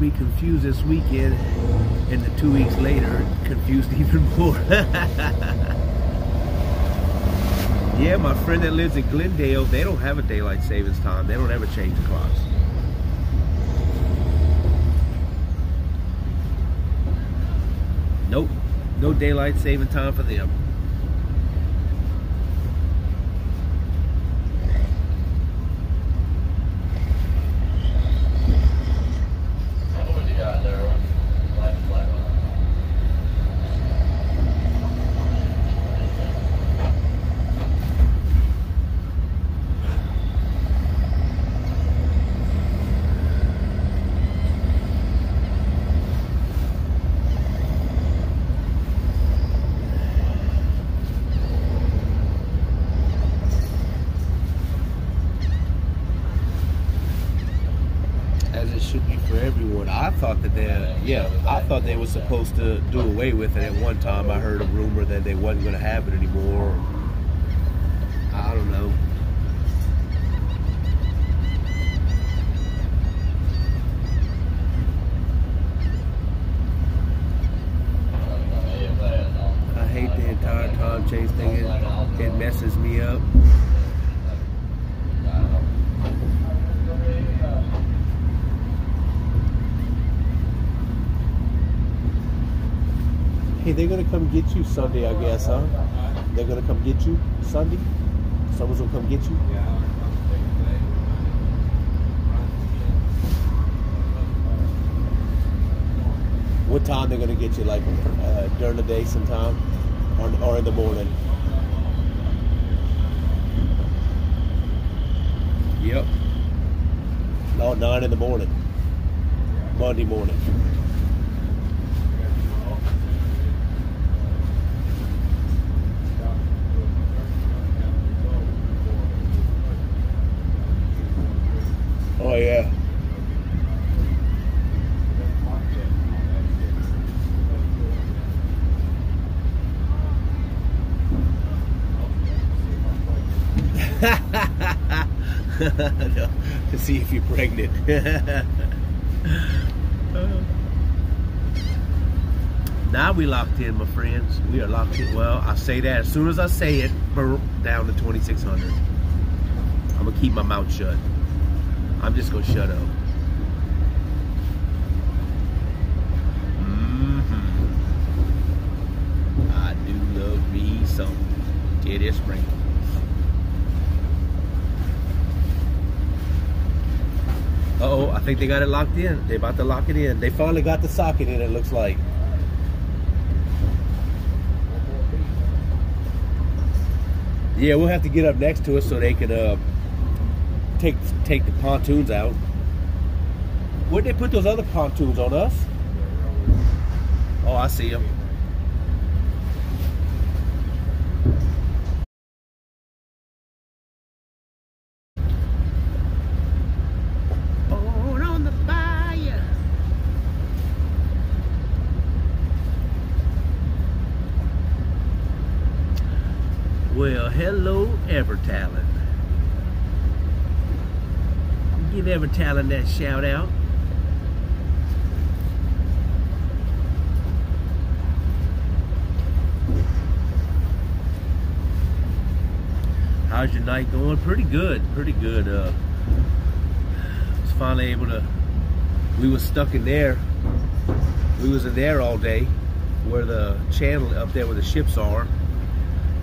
Be confused this weekend, and the 2 weeks later confused even more. Yeah, my friend that lives in Glendale, they don't have a daylight savings time. They don't ever change the clocks. Nope, no daylight saving time for them. Should be for everyone. I thought that I thought they were supposed to do away with it at one time. I heard a rumor that they wasn't going to have it anymore. I don't know. I hate the entire time change thing. It messes me up. Hey, they're gonna come get you Sunday, I guess, huh? They're gonna come get you Sunday? Someone's gonna come get you? What time they're gonna get you? Like during the day sometime? Or in the morning? Yep. No, 9 in the morning. Monday morning. Oh yeah. No, to see if you're pregnant. Now we locked in, my friends. We are locked in. Well, I say that as soon as I say it, down to 2,600. I'm gonna keep my mouth shut. I'm just gonna shut up. I do love me some Teddy Sprinkles. Uh-oh, I think they got it locked in. They're about to lock it in. They finally got the socket in, it looks like. Yeah, we'll have to get up next to it so they can take the pontoons out. Where'd they put those other pontoons, on us? Oh, I see them. On the fire. Well, hello, Evertalent. Give Evertalent that shout out. How's your night going? Pretty good, pretty good. Was finally able to. We was stuck in there. We was in there all day, where the channel up there where the ships are,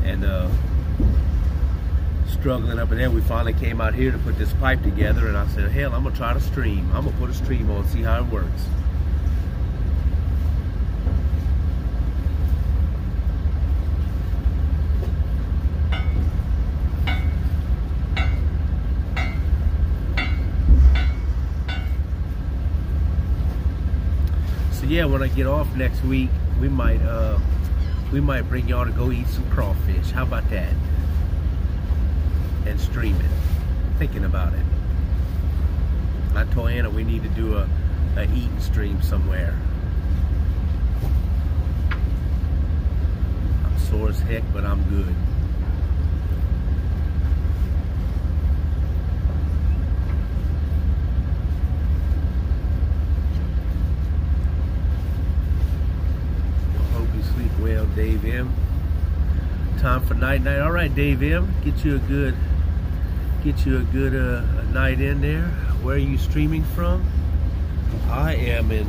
and struggling up in there. We finally came out here to put this pipe together, and I said, hell, I'm gonna try to stream. I'm gonna put a stream on, see how it works. So yeah, when I get off next week, we might bring y'all to go eat some crawfish. How about that? And stream it. Thinking about it. I told Anna we need to do a eat and stream somewhere. I'm sore as heck, but I'm good. Well, Dave M. Time for night. All right, Dave M. Get you a good night in there. Where are you streaming from? I am in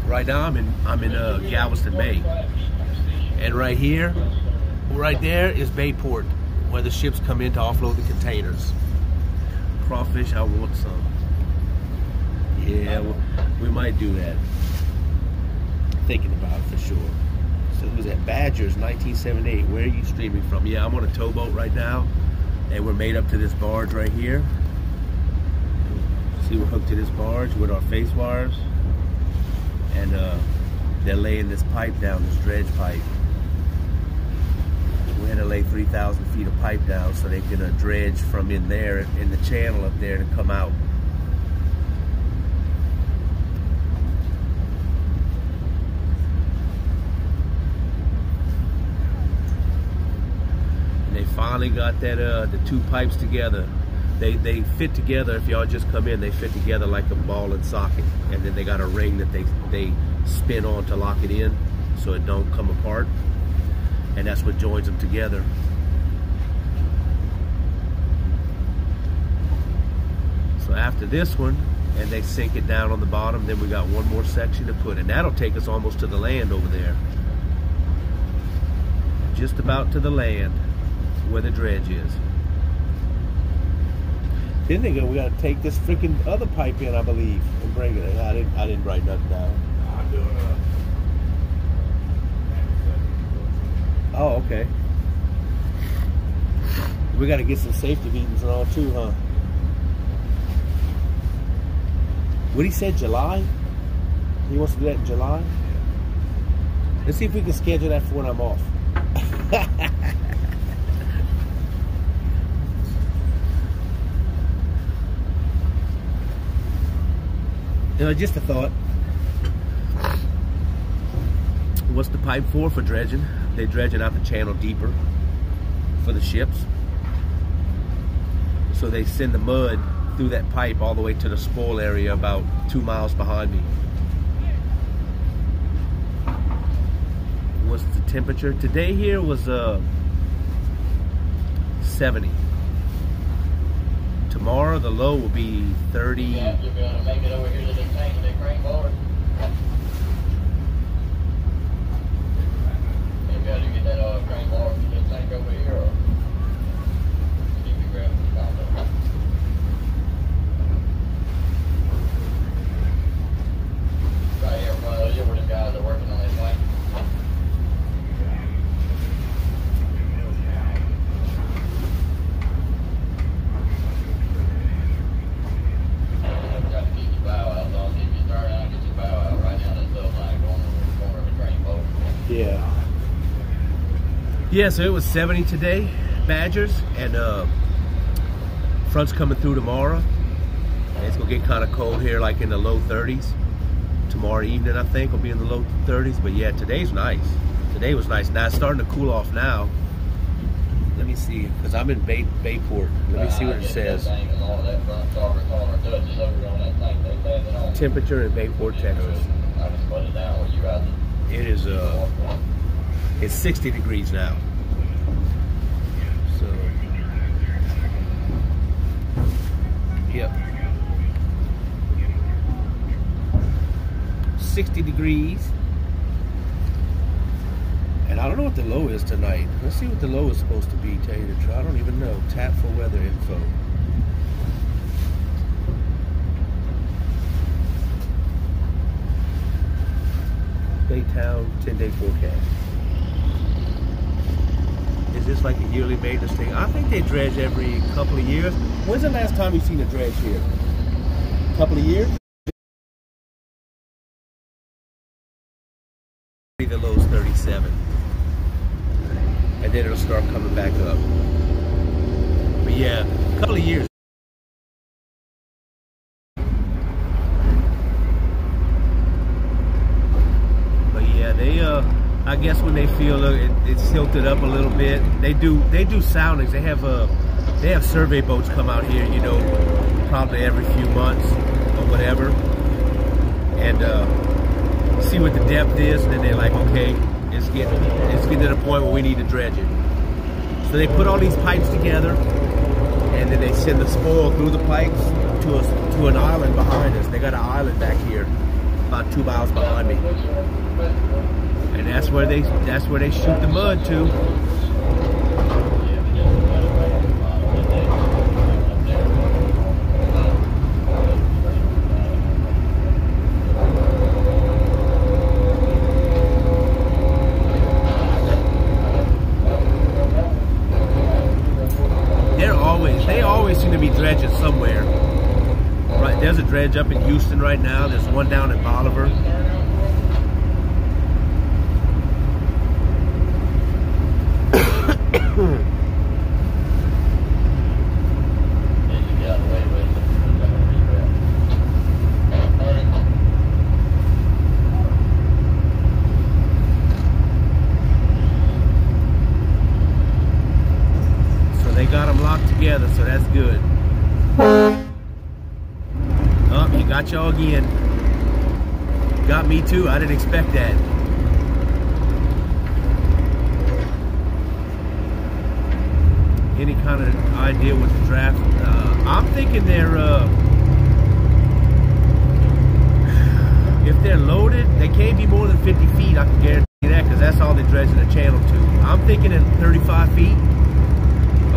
right now. I'm in Galveston Bay, and right here, right there is Bayport, where the ships come in to offload the containers. Crawfish, I want some. Yeah, we might do that. Thinking about it for sure. So who's that? Badgers 1978. Where are you streaming from? Yeah, I'm on a towboat right now, and we're made up to this barge right here. See, we're hooked to this barge with our face wires, and they're laying this pipe down, this dredge pipe. We had to lay 3,000 feet of pipe down so they can dredge from in there, in the channel up there, to come out. They finally got that the two pipes together. They fit together. If y'all just come in, they fit together like a ball and socket, and then they got a ring that they spin on to lock it in so it don't come apart, and that's what joins them together. So after this one, and they sink it down on the bottom, then we got one more section to put, and that'll take us almost to the land over there, just about to the land where the dredge is. Then they go, we gotta take this freaking other pipe in, I believe, and bring it. I didn't write nothing down. I'm doing Oh, okay. We gotta get some safety meetings and all too, huh? What he said, July? He wants to do that in July? Let's see if we can schedule that for when I'm off. You know, just a thought. What's the pipe for? For dredging. They're dredging out the channel deeper for the ships. So they send the mud through that pipe all the way to the spoil area about 2 miles behind me. What's the temperature? Today here was 70. Tomorrow the low will be 30. Yeah, you'll be able to make it over here to the tank and the crane board. Maybe I to get that crane board to the tank over here, or keep it grabbing the top of it. Right here, one of those, where the guys are working on this thing. Yeah. Yeah, so it was 70 today, Badgers, and front's coming through tomorrow. It's gonna get kind of cold here, like in the low 30s. Tomorrow evening, I think, will be in the low 30s. But yeah, today's nice. Today was nice. Now it's starting to cool off now. Let me see, because I'm in Bayport. Let me see what it says. Temperature in Bayport, Texas. It is it's 60 degrees now. So yep. 60 degrees. And I don't know what the low is tonight. Let's see what the low is supposed to be, tell you the truth. I don't even know. Tap for weather info. Baytown 10-day forecast. Is this like a yearly maintenance thing? I think they dredge every couple of years. When's the last time you've seen a dredge here? A couple of years? The low's 37. And then it'll start coming back up. But yeah, a couple of years. But yeah, they I guess when they feel it's tilted up a little bit, they do soundings. They have survey boats come out here, you know, probably every few months or whatever, and see what the depth is, and then they're like, okay, it's getting to the point where we need to dredge it. So they put all these pipes together, and then they send the spoil through the pipes to an island behind us. They got an island back here, about 2 miles behind me, and that's where they shoot the mud to. They always seem to be dredging somewhere. Right, there's a dredge up in Houston right now. There's one down in Bolivar. They got them locked together, so that's good. Oh, he got y'all again. Got me too. I didn't expect that. Any kind of idea what the draft? I'm thinking they're if they're loaded, they can't be more than 50 feet. I can guarantee that, because that's all they're dredging the channel to. I'm thinking at 35 feet.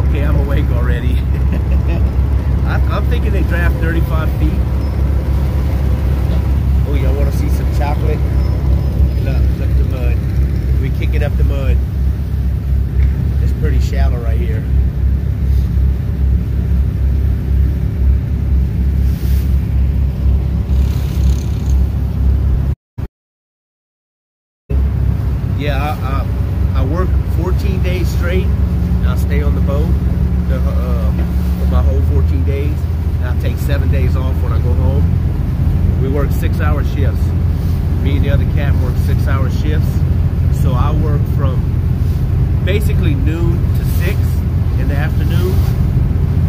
Okay, I'm awake already. I'm thinking they draft 35 feet. Oh, y'all want to see some chocolate? Look at the mud. We kicking up the mud. It's pretty shallow right here. Yeah, I work 14 days straight. I'll stay on the boat for my whole 14 days. And I'll take 7 days off when I go home. We work 6-hour shifts. Me and the other cat work 6-hour shifts. So I work from basically noon to 6 in the afternoon.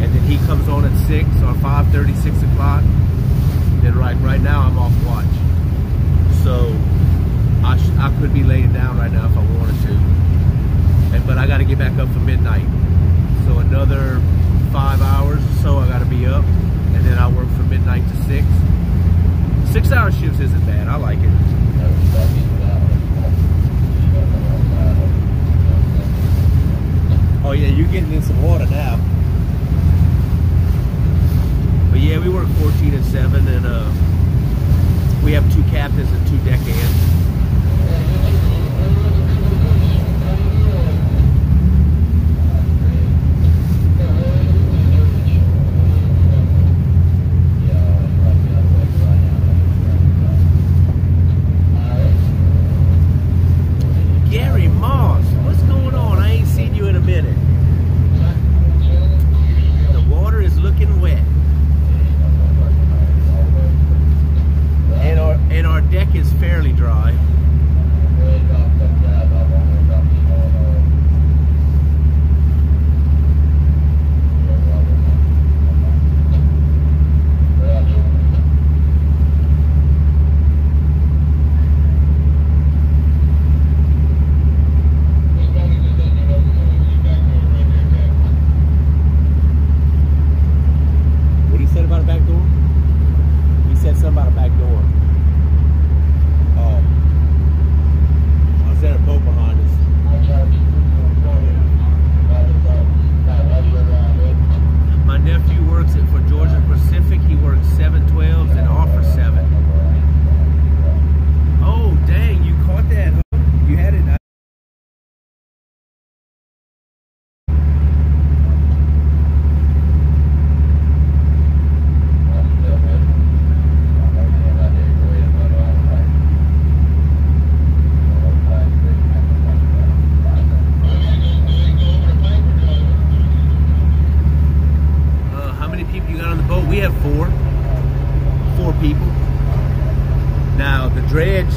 And then he comes on at 6 or 5:30, 6 o'clock. Then right now I'm off watch. So I could be laying down right now if I wanted to. But I got to get back up for midnight. So another 5 hours or so I got to be up. And then I work from midnight to 6. 6-hour shifts isn't bad. I like it. Oh yeah, you're getting in some water now. But yeah, we work 14 and 7, and we have 2 captains and 2 deckhands. Gary Moss, what's going on? I ain't seen you in a minute. The water is looking wet. And our deck is fairly dry. What he said about a back door? He said something about a back door. Oh. Now the dredge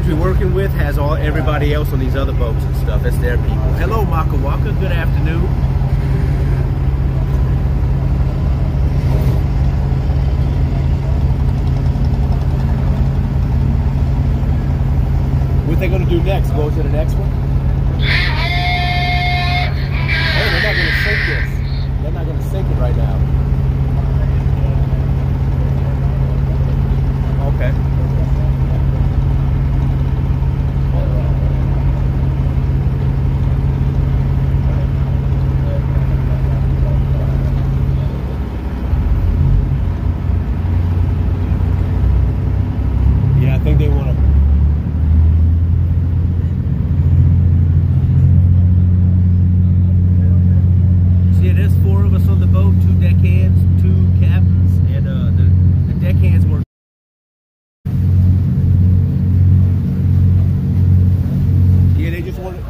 we're working with has everybody else on these other boats and stuff. That's their people. Hello, Makawaka. Good afternoon. What they gonna do next? Go to the next one? Oh, they're not gonna sink this. They're not gonna sink it right now. Okay. Yeah, I think they want to. See, there's 4 of us on the boat, 2 deckhands, 2 captains, and the deckhands were. Yeah, they just want to.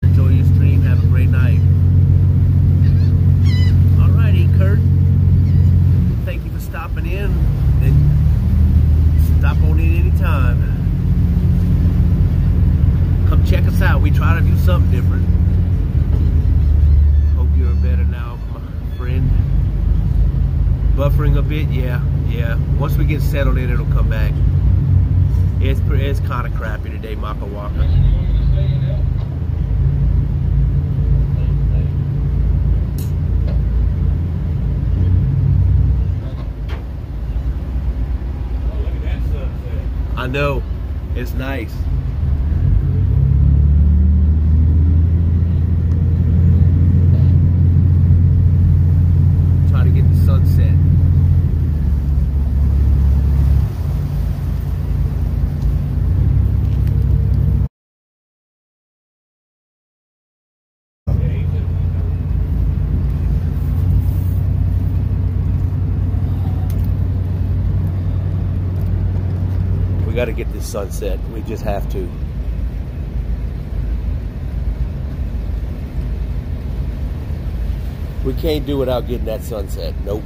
Enjoy your stream. Have a great night. Alrighty, Kurt. Thank you for stopping in. And stop on in anytime. Come check us out. We try to do something different. Hope you're better now, my friend. Buffering a bit, yeah. Once we get settled in, it'll come back. It's kind of crappy today, Makawaka. I know. It's nice. Try to get the sunset. We got to get this sunset. We just have to. We can't do without getting that sunset. Nope.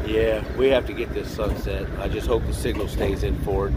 Yeah, we have to get this sunset. I just hope the signal stays in for it.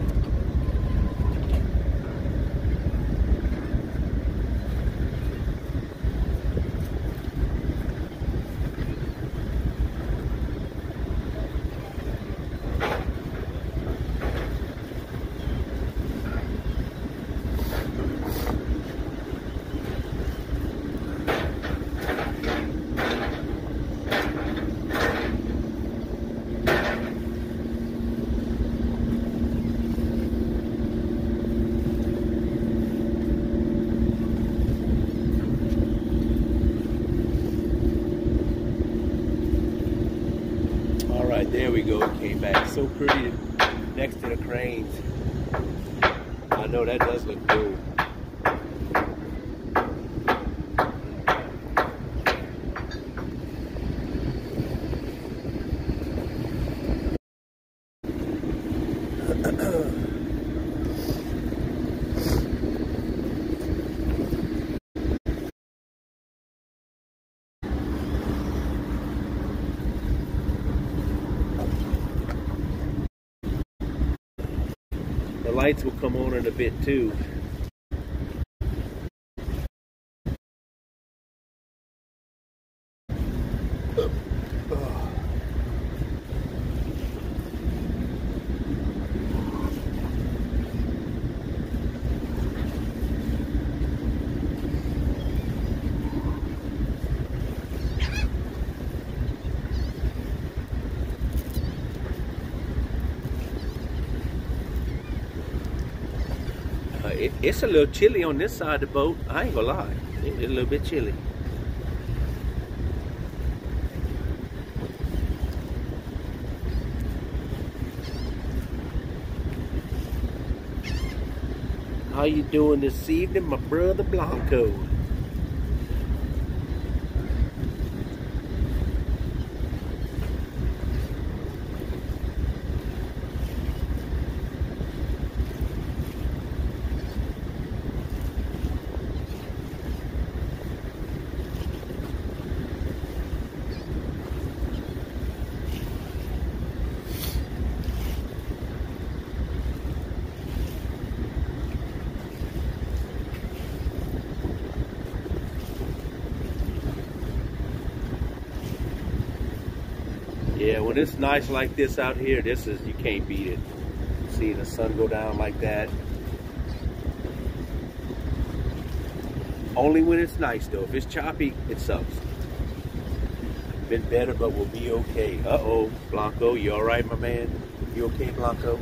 There we go, it came back so pretty next to the cranes. I know that does look cool. The lights will come on in a bit too. It's a little chilly on this side of the boat. I ain't gonna lie. It's a little bit chilly. How you doing this evening, my brother Blanco? Yeah, when it's nice like this out here, you can't beat it. See the sun go down like that. Only when it's nice though. If it's choppy, it sucks. Been better, but we'll be okay. Uh-oh, Blanco, you all right, my man? You okay, Blanco?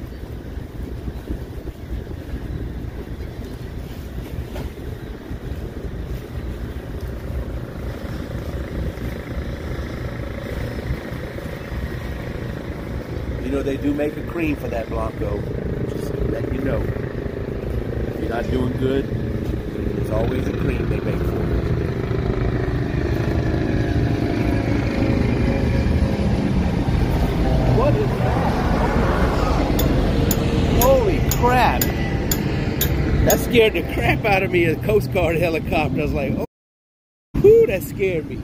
You know, they do make a cream for that, Blanco. Just to let you know. If you're not doing good, there's always a cream they make for you. What is that? Holy crap. That scared the crap out of me, a Coast Guard helicopter. I was like, oh, whew, that scared me.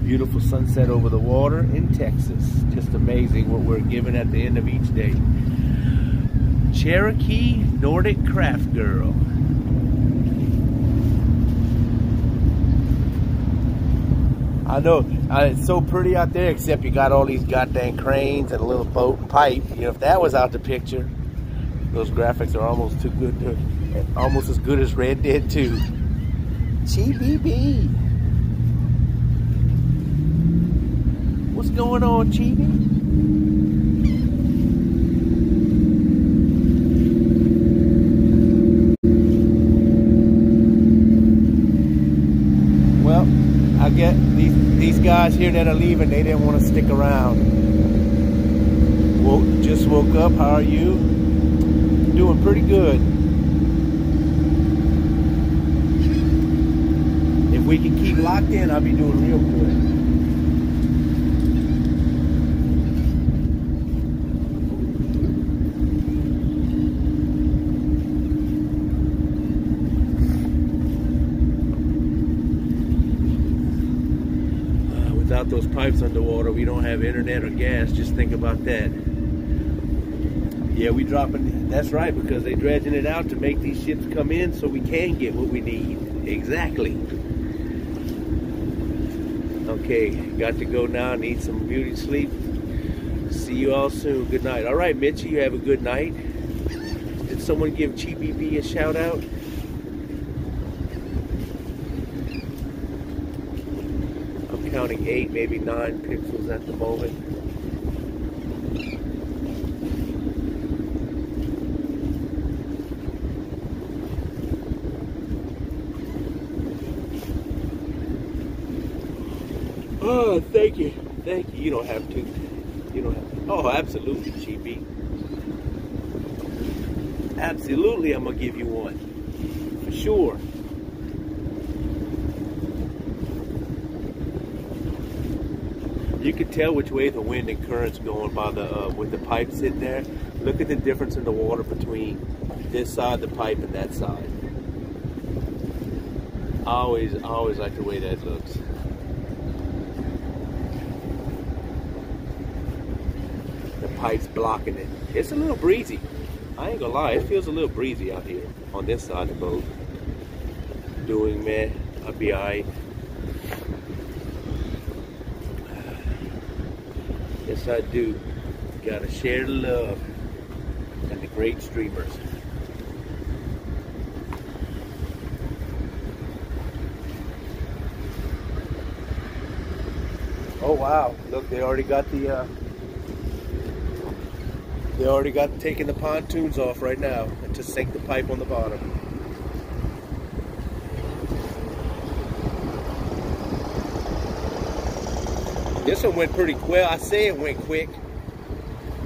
Beautiful sunset over the water in Texas. Just amazing what we're given at the end of each day. Cherokee Nordic Craft Girl. I know, it's so pretty out there, except you got all these goddamn cranes and a little boat and pipe. You know, if that was out the picture, those graphics are almost too good to, almost as good as Red Dead 2. GBB. What's going on, Chibi? Well, I get these guys here that are leaving, they didn't want to stick around. Just woke up, how are you? Doing pretty good. If we can keep locked in, I'll be doing real good. Without those pipes underwater, we don't have internet or gas. Just think about that. Yeah, we dropping, that's right, because they dredging it out to make these ships come in so we can get what we need. Exactly. Okay, got to go now, need some beauty sleep. See you all soon. Good night. All right, Mitchie, you have a good night. Did someone give GBB a shout out? Counting 8, maybe 9 pixels at the moment. Oh, thank you. Thank you. You don't have to. You don't have to. Oh, absolutely, GB. Absolutely, I'm going to give you one. For sure. You can tell which way the wind and current's going by the with the pipe sitting there. Look at the difference in the water between this side of the pipe and that side. I always like the way that looks. The pipe's blocking it. It's a little breezy. I ain't gonna lie, it feels a little breezy out here on this side of the boat. Doing, man, I'll be alright. Yes, I do. Gotta share the love and the great streamers. Oh wow! Look, they already got the. They already got taking the pontoons off right now to sink the pipe on the bottom. This one went pretty quick. I say it went quick.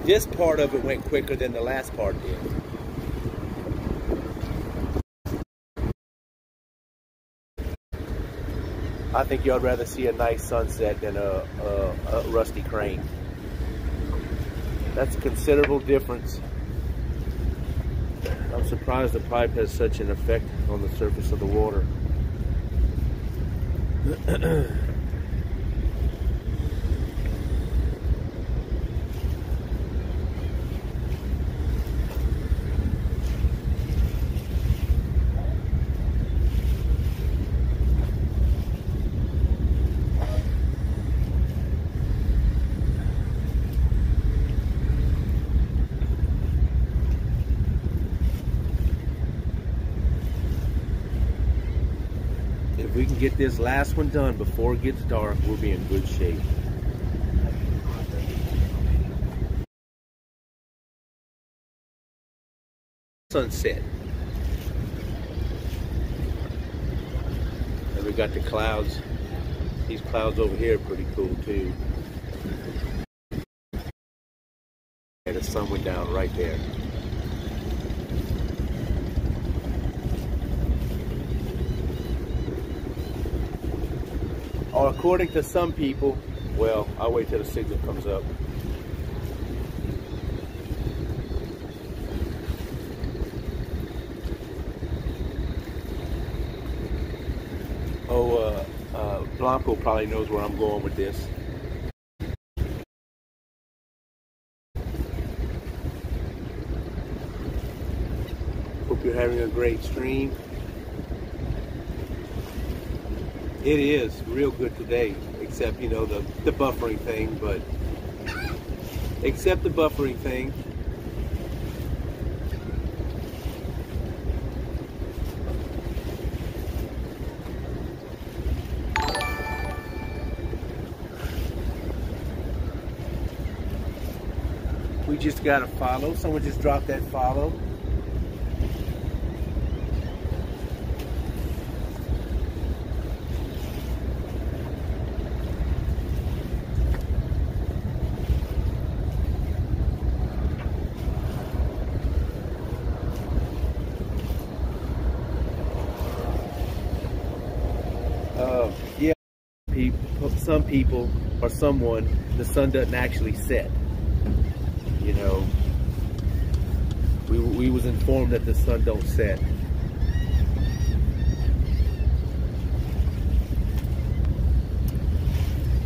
This part of it went quicker than the last part did. I think you'd rather see a nice sunset than a rusty crane. That's a considerable difference. I'm surprised the pipe has such an effect on the surface of the water. If we can get this last one done before it gets dark, we'll be in good shape. Sunset. And we got the clouds. These clouds over here are pretty cool too. And the sun went down right there. Or according to some people, well, I'll wait till the signal comes up. Blanco probably knows where I'm going with this. Hope you're having a great stream. It is real good today, except, you know, the buffering thing, but except the buffering thing. We just gotta follow. Someone just dropped that follow. Yeah, some people or someone, the sun doesn't actually set. You know, we was informed that the sun don't set.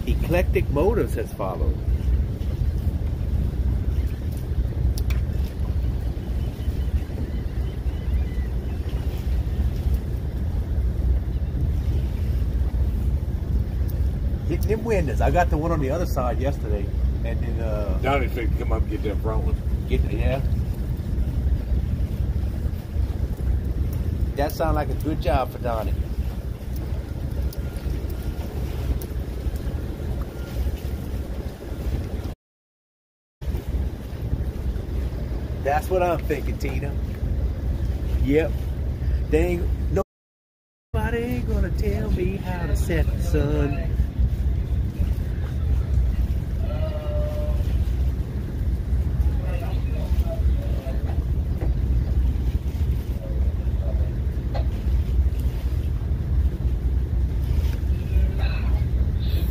Eclectic Motives has followed. Getting them windows. I got the one on the other side yesterday, and then Donnie figured come up and get that front one. yeah. That sounded like a good job for Donnie. That's what I'm thinking, Tina. Yep. They ain't, nobody ain't gonna tell me how to set the sun.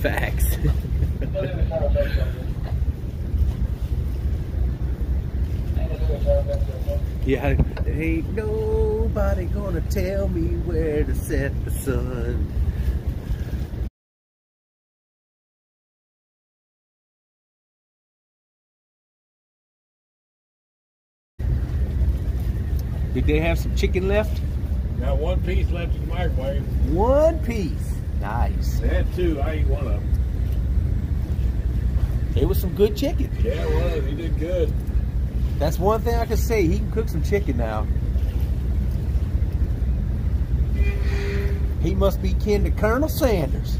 Facts. Yeah, ain't nobody gonna tell me where to set the sun. Did they have some chicken left? Got one piece left in the microwave. One piece. Nice. They had two. I ate one of them. It was some good chicken. Yeah, it was. He did good. That's one thing I can say. He can cook some chicken now. He must be kin to Colonel Sanders.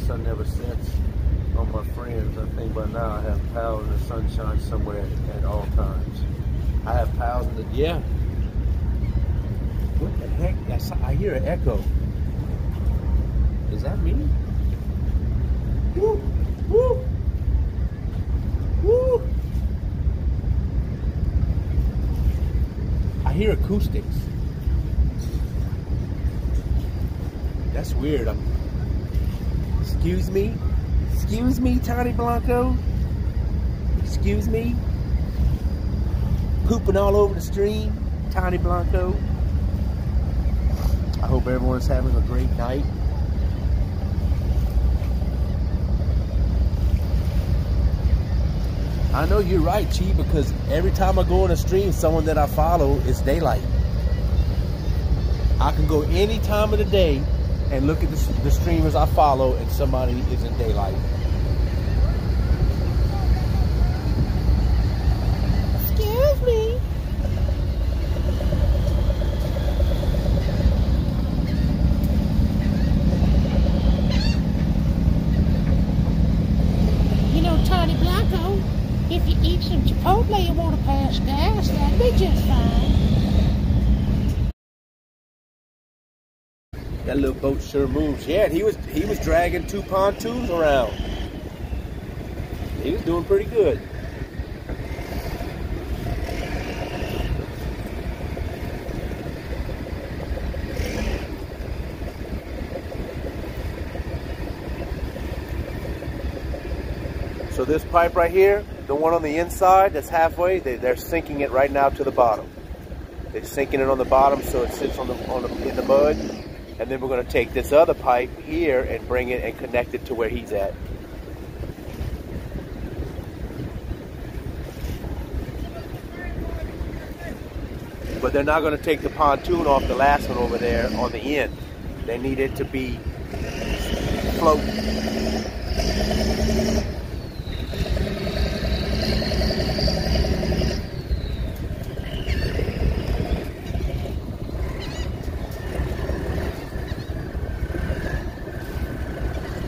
sun never sets on my friends. I think by now I have power in the sunshine somewhere at all times. I have pals in the, yeah. What the heck? I hear an echo. Is that me? Woo! Woo! Woo! I hear acoustics. That's weird. Excuse me? Excuse me, Tony Blanco? Excuse me? Pooping all over the stream, Tony Blanco. I hope everyone's having a great night. I know you're right, Chi, because every time I go on a stream, someone that I follow, it's daylight. I can go any time of the day and look at the streamers I follow, and somebody is in daylight. Excuse me. You know, Tony Blanco, if you eat some Chipotle and want to pass gas, that'd be just fine. That little boat sure moves. Yeah, he was dragging 2 pontoons around. He was doing pretty good. So this pipe right here, the one on the inside that's halfway, they're sinking it right now to the bottom. They're sinking it on the bottom so it sits in the mud. And then we're going to take this other pipe here and bring it and connect it to where he's at. But they're not going to take the pontoon off the last one over there on the end. They need it to be floating.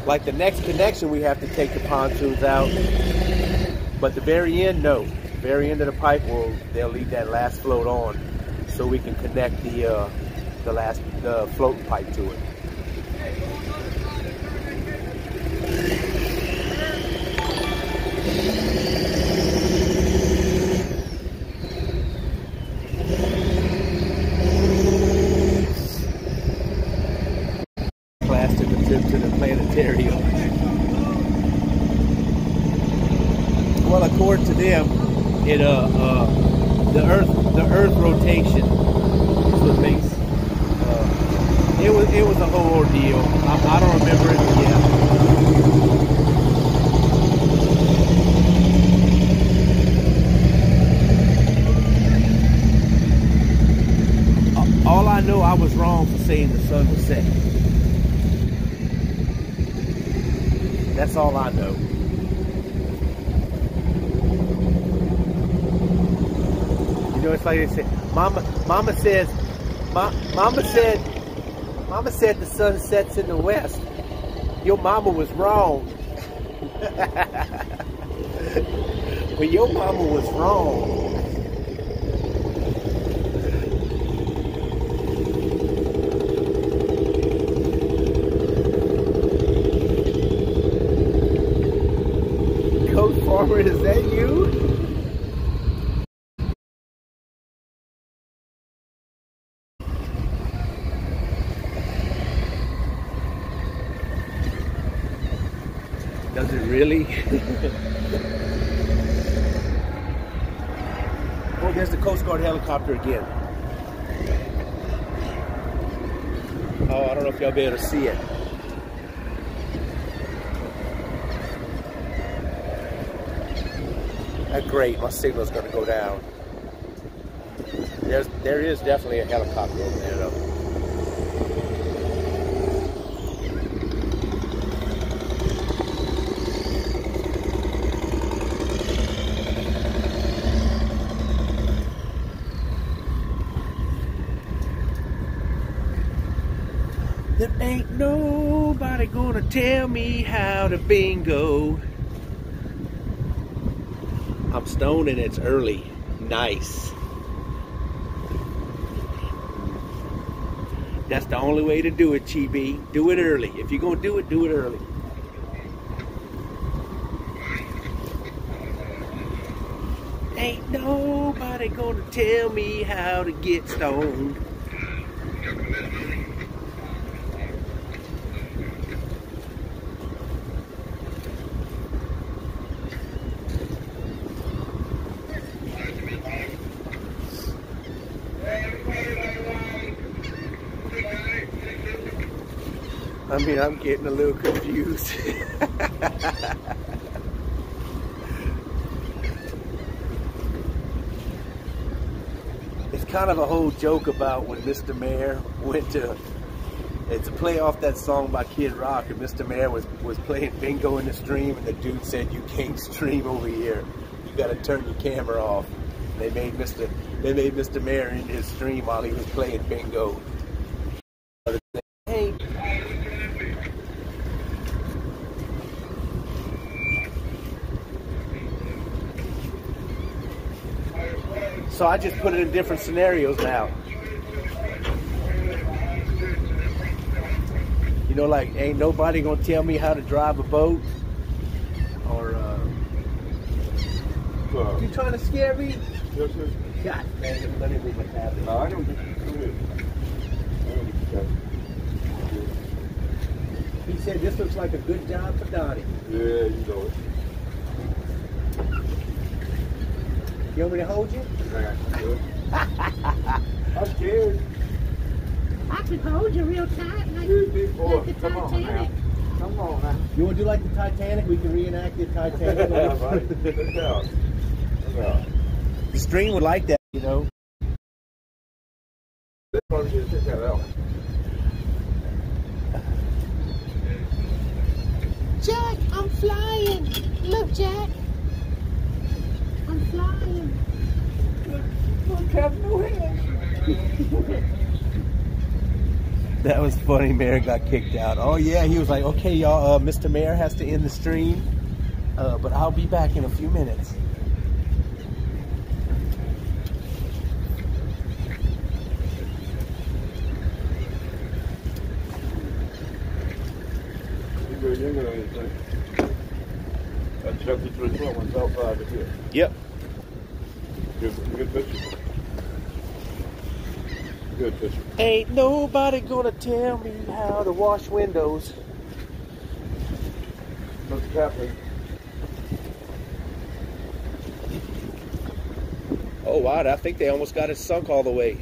Like the next connection, we have to take the pontoons out, but the very end, no. The very end of the pipe, they'll leave that last float on, so we can connect the floating pipe to it. To the planetarium. Well, according to them, the Earth rotation is what makes it was a whole ordeal. I don't remember it. Yeah. All I know, I was wrong for saying the sun was setting. That's all I know. You know, it's like they say, Mama said the sun sets in the west. Your mama was wrong. Well, your mama was wrong. Farmer, is that you? Does it really? Oh, there's the Coast Guard helicopter again. Oh, I don't know if y'all be able to see it. Great, my signal's going to go down. There is definitely a helicopter over there, though. There ain't no nobody gonna tell me how to bingo. I'm stoned and it's early. Nice. That's the only way to do it, Chibi. Do it early. If you're gonna do it early. Ain't nobody gonna tell me how to get stoned. I mean, I'm getting a little confused. It's kind of a whole joke about when Mr. Mayor went to, it's a play off that song by Kid Rock, and Mr. Mayor was playing bingo in the stream, and the dude said, "You can't stream over here. You gotta turn your camera off." And they made Mr. Mayor in his stream while he was playing bingo. Hey. So I just put it in different scenarios now. You know, like, ain't nobody gonna tell me how to drive a boat. Or, you trying to scare me? Yes, sir. God dang it, let me read my tablet. No, I don't get it. He said this looks like a good job for Donnie. Yeah, you know it. You want me to hold you? I'm scared. I can hold you real tight like the Come on now. Titanic. Come on now. You want to do like the Titanic? We can reenact the Titanic. Right. Look out. Look out. The stream would like that, you know. This one just check that out. Jack, I'm flying. Look, Jack. I'm flying. Look, have no hands. That was funny. Mayor got kicked out. Oh yeah, he was like, "Okay, y'all, Mr. Mayor has to end the stream, but I'll be back in a few minutes." That's Chucky 312 on South Side of here. Yep. Good picture. Good picture. Ain't nobody gonna tell me how to wash windows. Mr. Kaplan. Oh wow, I think they almost got it sunk all the way.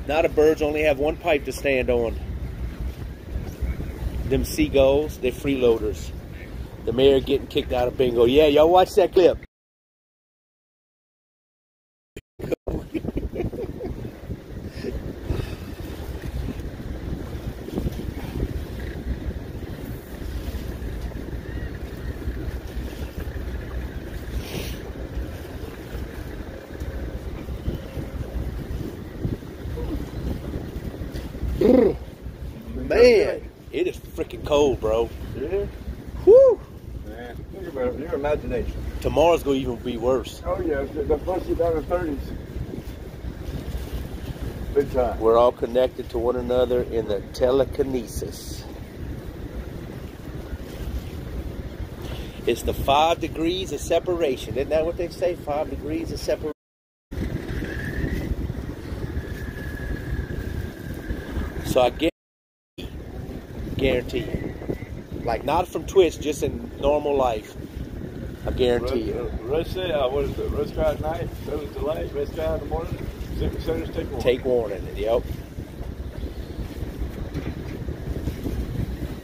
Now the birds only have one pipe to stand on. Them seagulls, they're freeloaders. The mayor getting kicked out of bingo. Yeah, y'all watch that clip. Man, it is freaking cold, bro. Yeah? Whew. Man, think about your imagination. Tomorrow's gonna even be worse. Oh yeah, the first you down in the 30s. Big time. We're all connected to one another in the telekinesis. It's the 5 degrees of separation. Isn't that what they say? 5 degrees of separation. So I guarantee you. Like, not from Twitch, just in normal life. I guarantee you. Rush say, what is it? Rush cry at night, service delay, rush cry in the morning, secret centers take warning. Take warning, yep.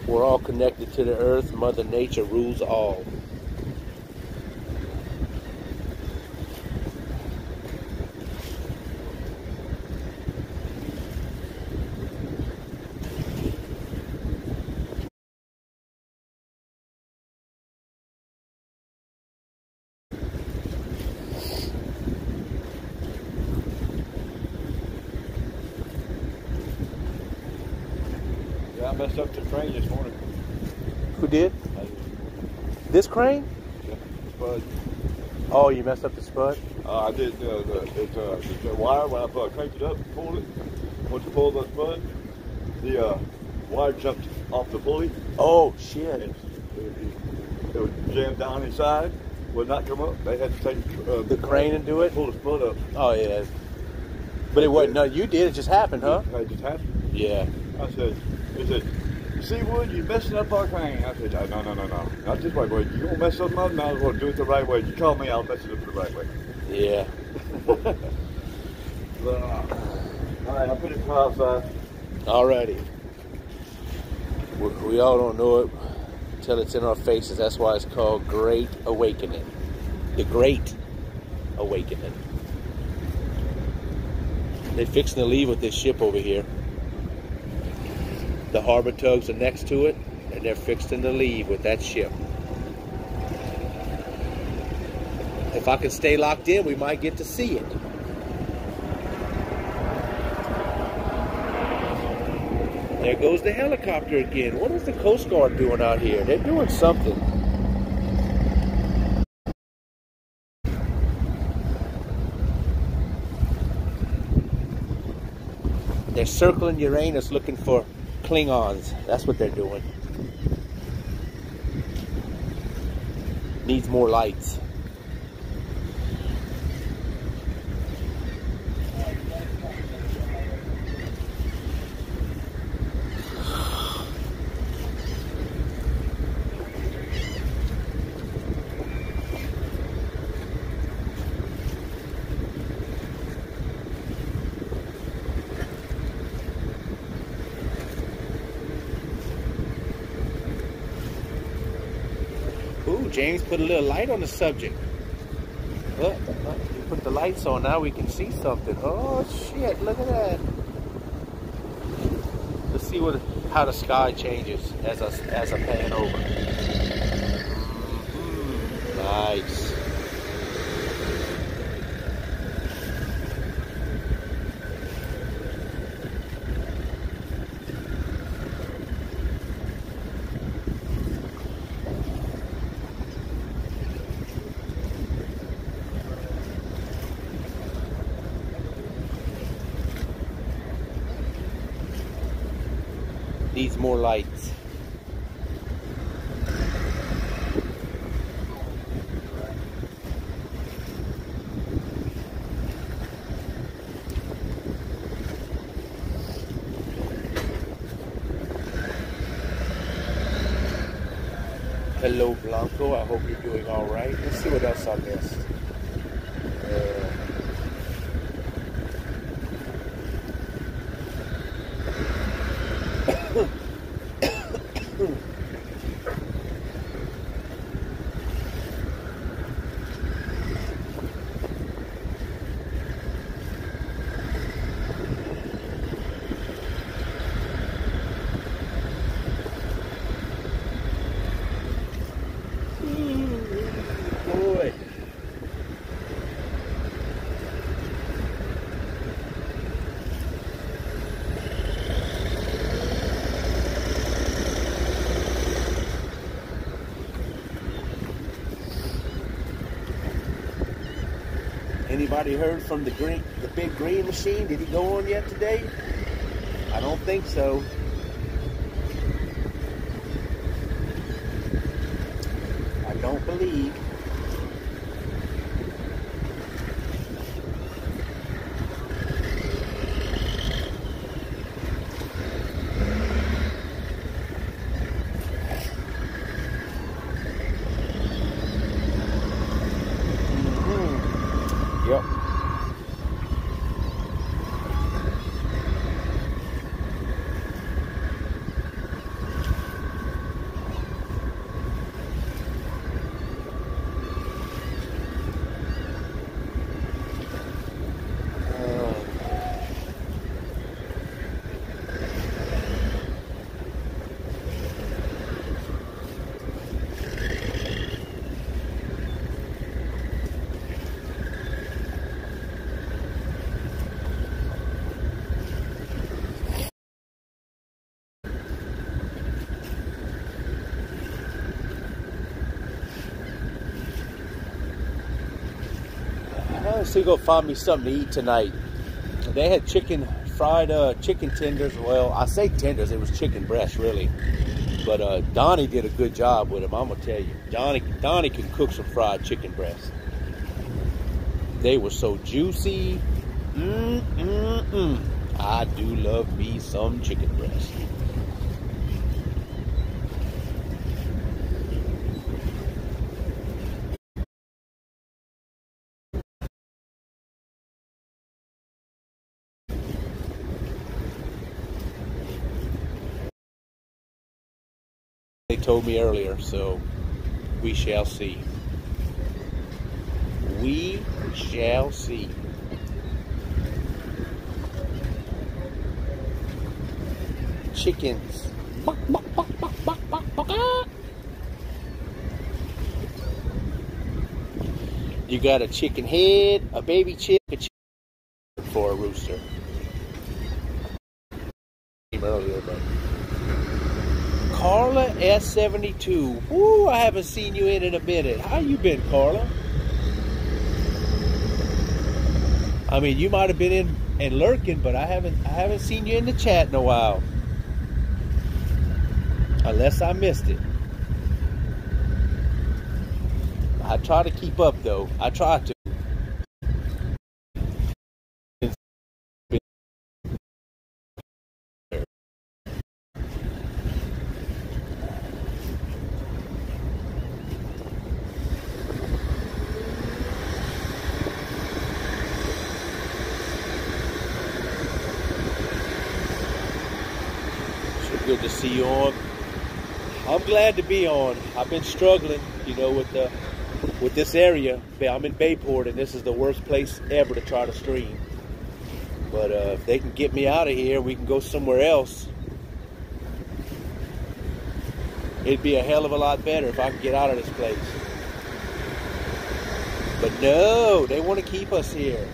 We're all connected to the earth. Mother Nature rules all. Yeah. messed up the crane this morning. Who did? This crane? Yeah, spud. Oh, you messed up the spud? I did the wire when I cranked it up, pulled it. Once you pull the spud, the wire jumped off the pulley. Oh, shit. It was jammed down inside, would not come up. They had to take The crane and do it? Pull the spud up. Oh, yeah. But it wasn't, no, you did, it just happened, huh? It just happened. Yeah. I said, Seawood, you're messing up our crane. I said, no. Not this way, boy. You're going to mess something up, might as well do it the right way. You call me, I'll mess it up the right way. Yeah. All right, I'll put it outside. Alrighty. We all don't know it until it's in our faces. That's why it's called Great Awakening. The Great Awakening. They're fixing to leave with this ship over here. The harbor tugs are next to it, and they're fixing to leave with that ship. If I can stay locked in, we might get to see it. There goes the helicopter again. What is the Coast Guard doing out here? They're doing something. They're circling Uranus looking for Klingons. That's what they're doing. Needs more lights. Ooh, James put a little light on the subject. Look, you put the lights on, now we can see something. Oh shit, look at that. Let's see how the sky changes as I pan over. Nice. Needs more lights. Hello, Blanco. I hope you're doing all right. Let's see what else I missed. Boy. Anybody heard from the big green machine? Did he go on yet today? I don't think so. I don't believe. Yep. Let's see, go find me something to eat tonight. They had fried chicken tenders. Well, I say tenders, it was chicken breast, really. But Donnie did a good job with them, I'm gonna tell you. Donnie can cook some fried chicken breasts. They were so juicy. I do love me some chicken breast. They told me earlier, so we shall see. We shall see. Chickens. You got a chicken head, a baby chick, a chicken for a rooster. Earlier, but Carla S72. Woo, I haven't seen you in a minute. How you been, Carla? I mean, you might have been in and lurking, but I haven't seen you in the chat in a while. Unless I missed it. I try to keep up though. I try to. Good to see you on. I'm glad to be on. I've been struggling, you know, with this area. I'm in Bayport, and this is the worst place ever to try to stream. But if they can get me out of here, we can go somewhere else. It'd be a hell of a lot better if I could get out of this place. But no, they want to keep us here.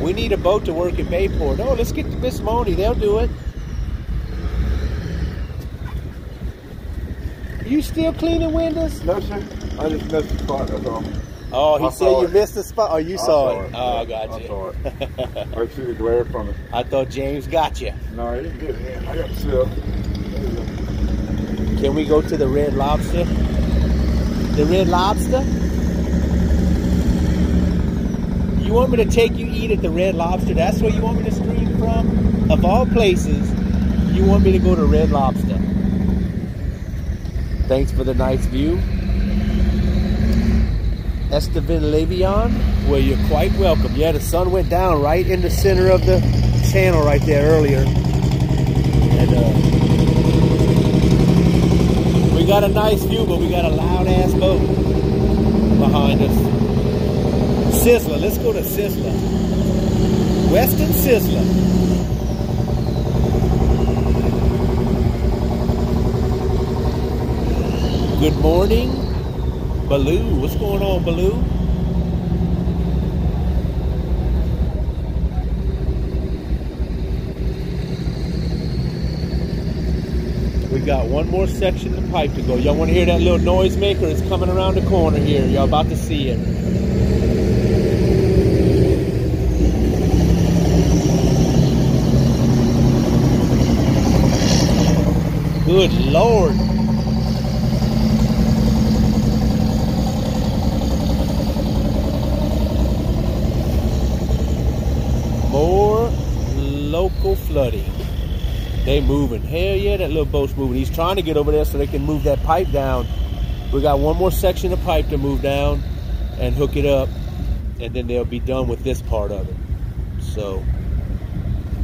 We need a boat to work in Bayport. Oh, let's get to Miss Moni. They'll do it. You still cleaning windows? No, sir. I just missed the spot, that's all. Oh, he said you missed the spot. Oh, you saw it. Oh, I got you. I saw it. I see the glare from it. I thought James got you. No, he didn't get it. I got to sit up. Can we go to the Red Lobster? The Red Lobster? You want me to take you eat at the Red Lobster? That's where you want me to stream from? Of all places, you want me to go to Red Lobster. Thanks for the nice view. Estevan Levion, well, you're quite welcome. Yeah, the sun went down right in the center of the channel right there earlier. And we got a nice view, but we got a loud-ass boat behind us. Sizzler, let's go to Sizzler. Weston Sizzler. Good morning, Baloo. What's going on, Baloo? We got one more section of pipe to go. Y'all want to hear that little noise maker? It's coming around the corner here. Y'all about to see it. Good Lord. More local flooding. They moving. Hell yeah, that little boat's moving. He's trying to get over there so they can move that pipe down. We got one more section of pipe to move down and hook it up, and then they'll be done with this part of it. So,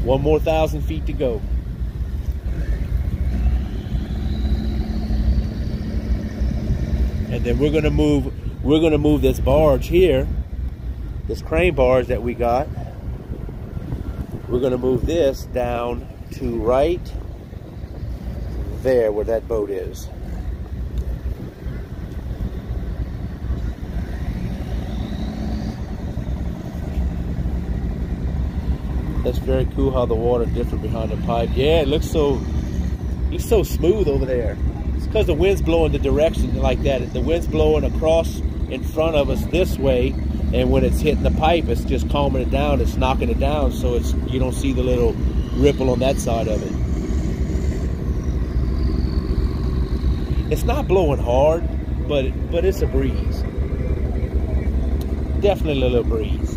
one more 1,000 feet to go. And then we're gonna move this barge here, this crane barge that we got. We're gonna move this down to right there where that boat is. That's very cool how the water different behind the pipe. Yeah, it looks so smooth over there. It's because the wind's blowing the direction like that. The wind's blowing across in front of us this way, and when it's hitting the pipe, it's just calming it down. It's knocking it down, so it's you don't see the little ripple on that side of it. It's not blowing hard, but it's a breeze. Definitely a little breeze.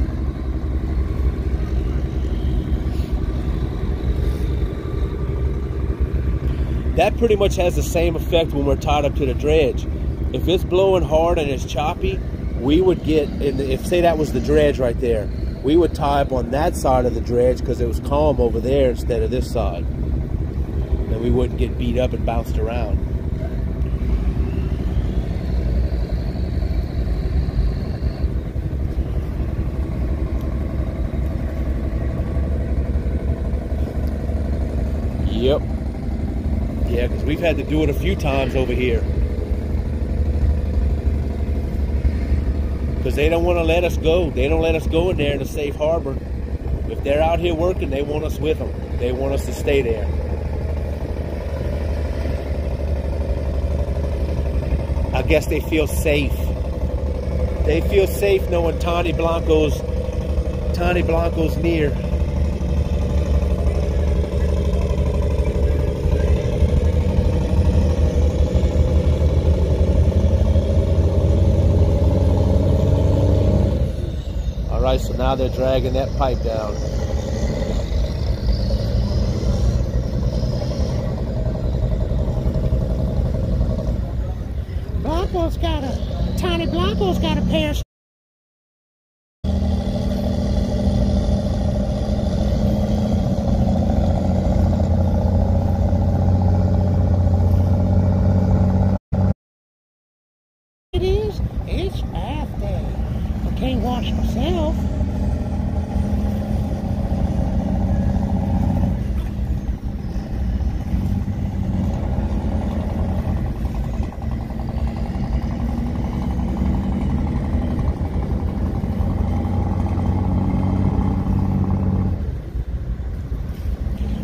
That pretty much has the same effect when we're tied up to the dredge. If it's blowing hard and it's choppy, we would get, if say that was the dredge right there, we would tie up on that side of the dredge because it was calm over there instead of this side. And we wouldn't get beat up and bounced around. Yep. Yeah, because we've had to do it a few times over here. Because they don't want to let us go. They don't let us go in there in a safe harbor. If they're out here working, they want us with them. They want us to stay there. I guess they feel safe. They feel safe knowing Tony Blanco's near. Alright, so now they're dragging that pipe down. Tony Blanco's got a pair of it's bath day. I can't wash myself.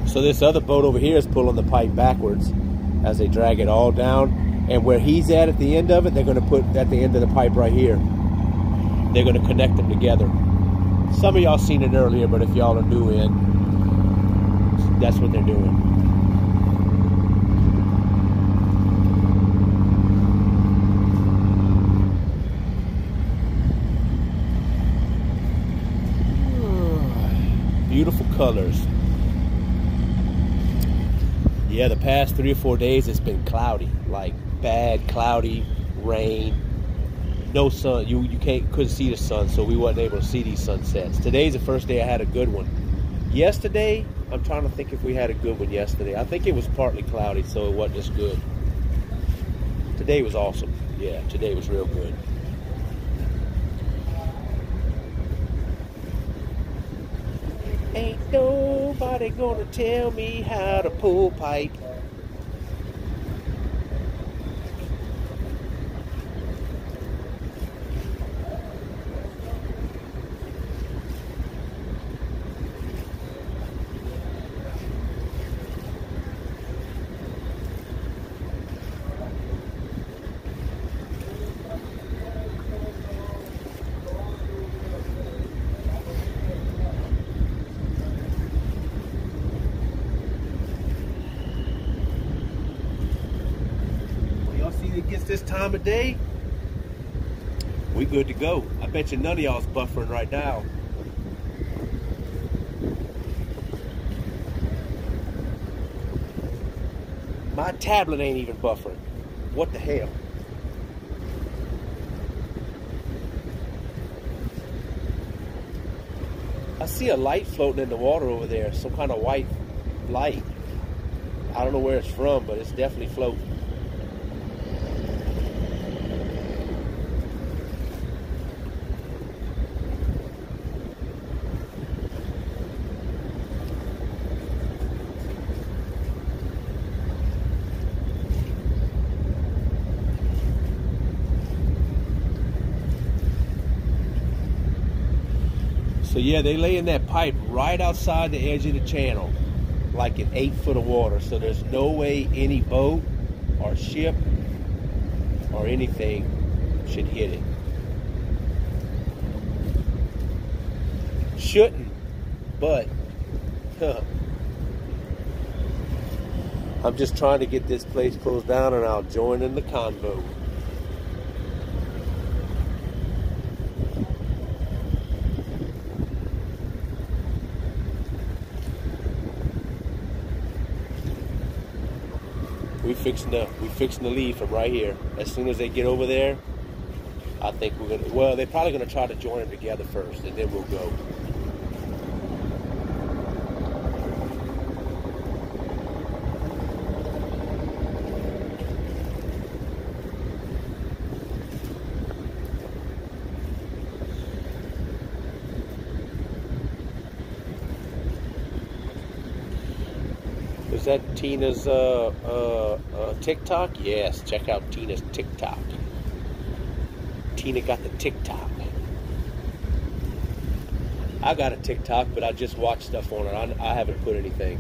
So this other boat over here is pulling the pipe backwards as they drag it all down. And where he's at the end of it, they're going to put at the end of the pipe right here. They're going to connect them together. Some of y'all seen it earlier, but if y'all are new in, that's what they're doing. Beautiful colors. Yeah, the past 3 or 4 days it's been cloudy, like bad cloudy, rain, no sun. You couldn't see the sun, so we wasn't able to see these sunsets. Today's the first day I had a good one. Yesterday, I'm trying to think if we had a good one yesterday. I think it was partly cloudy, so it wasn't as good. Today was awesome. Yeah, today was real good. Ain't nobody gonna tell me how to pull pipe. It gets this time of day, we good to go. I bet you none of y'all's buffering right now. My tablet ain't even buffering. What the hell? I see a light floating in the water over there, some kind of white light. I don't know where it's from, but it's definitely floating. So yeah, they lay in that pipe right outside the edge of the channel, like in 8 foot of water. So there's no way any boat or ship or anything should hit it. shouldn't, but I'm just trying to get this place closed down, and I'll join in the convo. We fixing to leave from right here. As soon as they get over there, I think we're gonna. Well, they're probably gonna try to join them together first, and then we'll go. Is that Tina's TikTok? Yes, check out Tina's TikTok. Tina got the TikTok. I got a TikTok, but I just watch stuff on it. I haven't put anything.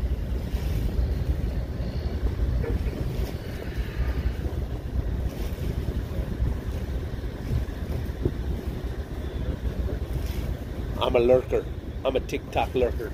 I'm a lurker. I'm a TikTok lurker.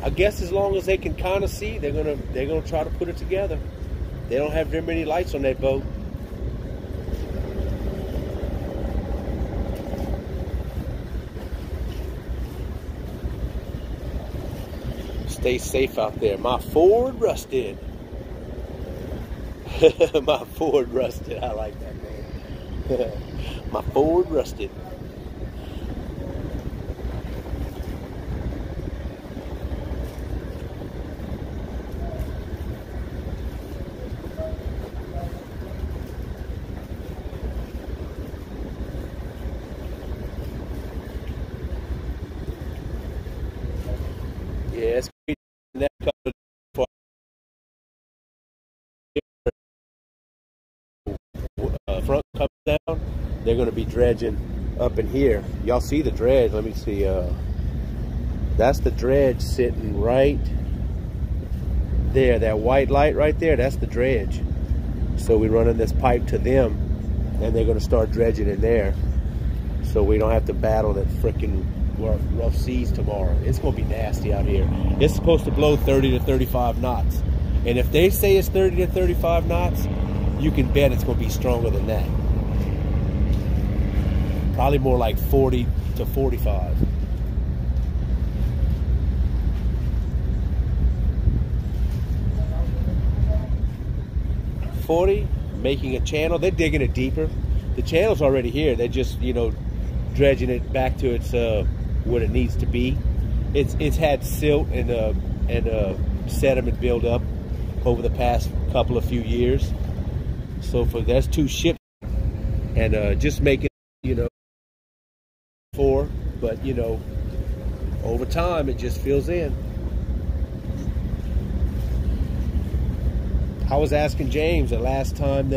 I guess as long as they can kind of see, they're gonna try to put it together. They don't have very many lights on that boat. Stay safe out there. My Ford rusted. My Ford rusted. I like that, man. My Ford rusted. Yeah, it's that front comes down, they're going to be dredging up in here. Y'all see the dredge? Let me see. That's the dredge sitting right there. That white light right there, that's the dredge. So we're running this pipe to them, and they're going to start dredging in there. So we don't have to battle that freaking rough seas tomorrow. It's going to be nasty out here. It's supposed to blow 30 to 35 knots. And if they say it's 30 to 35 knots, you can bet it's going to be stronger than that. Probably more like 40 to 45. Making a channel. They're digging it deeper. The channel's already here. They're just, you know, dredging it back to its what it needs to be. It's had silt and sediment build up over the past few years. So there's 2 ships, and just making, you know, 4, but you know, over time it just fills in. I was asking James the last time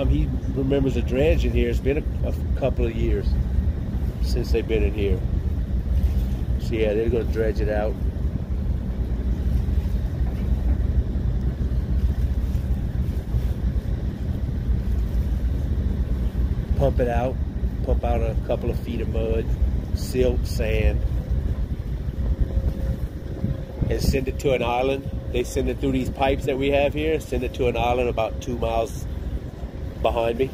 he remembers a dredge in here. It's been a couple of years since they've been in here. So yeah, they're going to dredge it out. Pump it out. Pump out a couple of feet of mud, silt, sand, and send it to an island. They send it through these pipes that we have here, send it to an island about 2 miles behind me.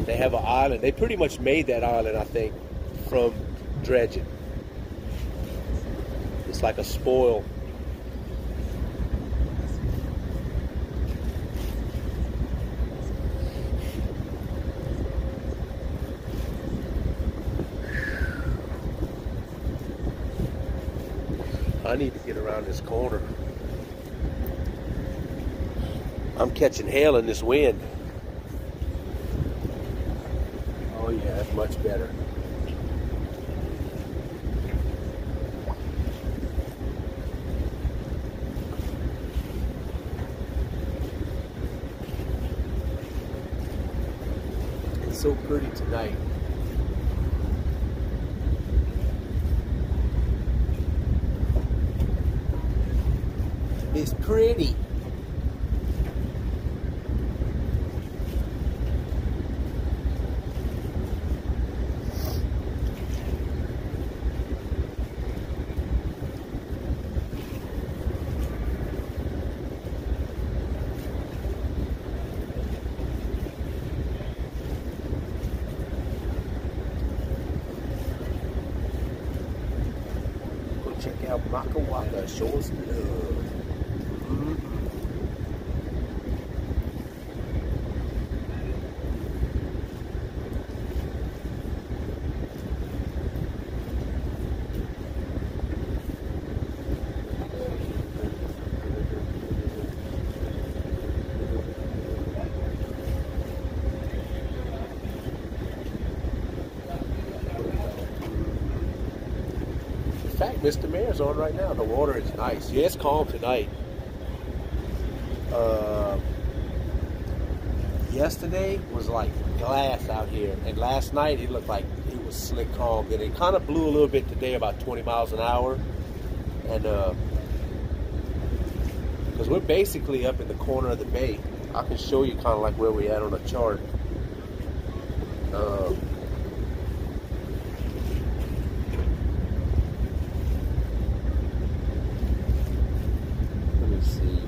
They have an island. They pretty much made that island, I think, from dredging. It's like a spoil. I need to get around this corner. I'm catching hell in this wind. Oh yeah, that's much better. It's so pretty tonight. It's pretty. Go check out Maka Waka, show us love. In fact, Mr. Mayor's on right now. The water is nice. Yeah, it's calm tonight. Yesterday was like glass out here, and last night it looked like it was slick calm. And it kind of blew a little bit today, about 20 miles an hour. And because we're basically up in the corner of the bay, I can show you kind of like where we're at on a chart. Let me see.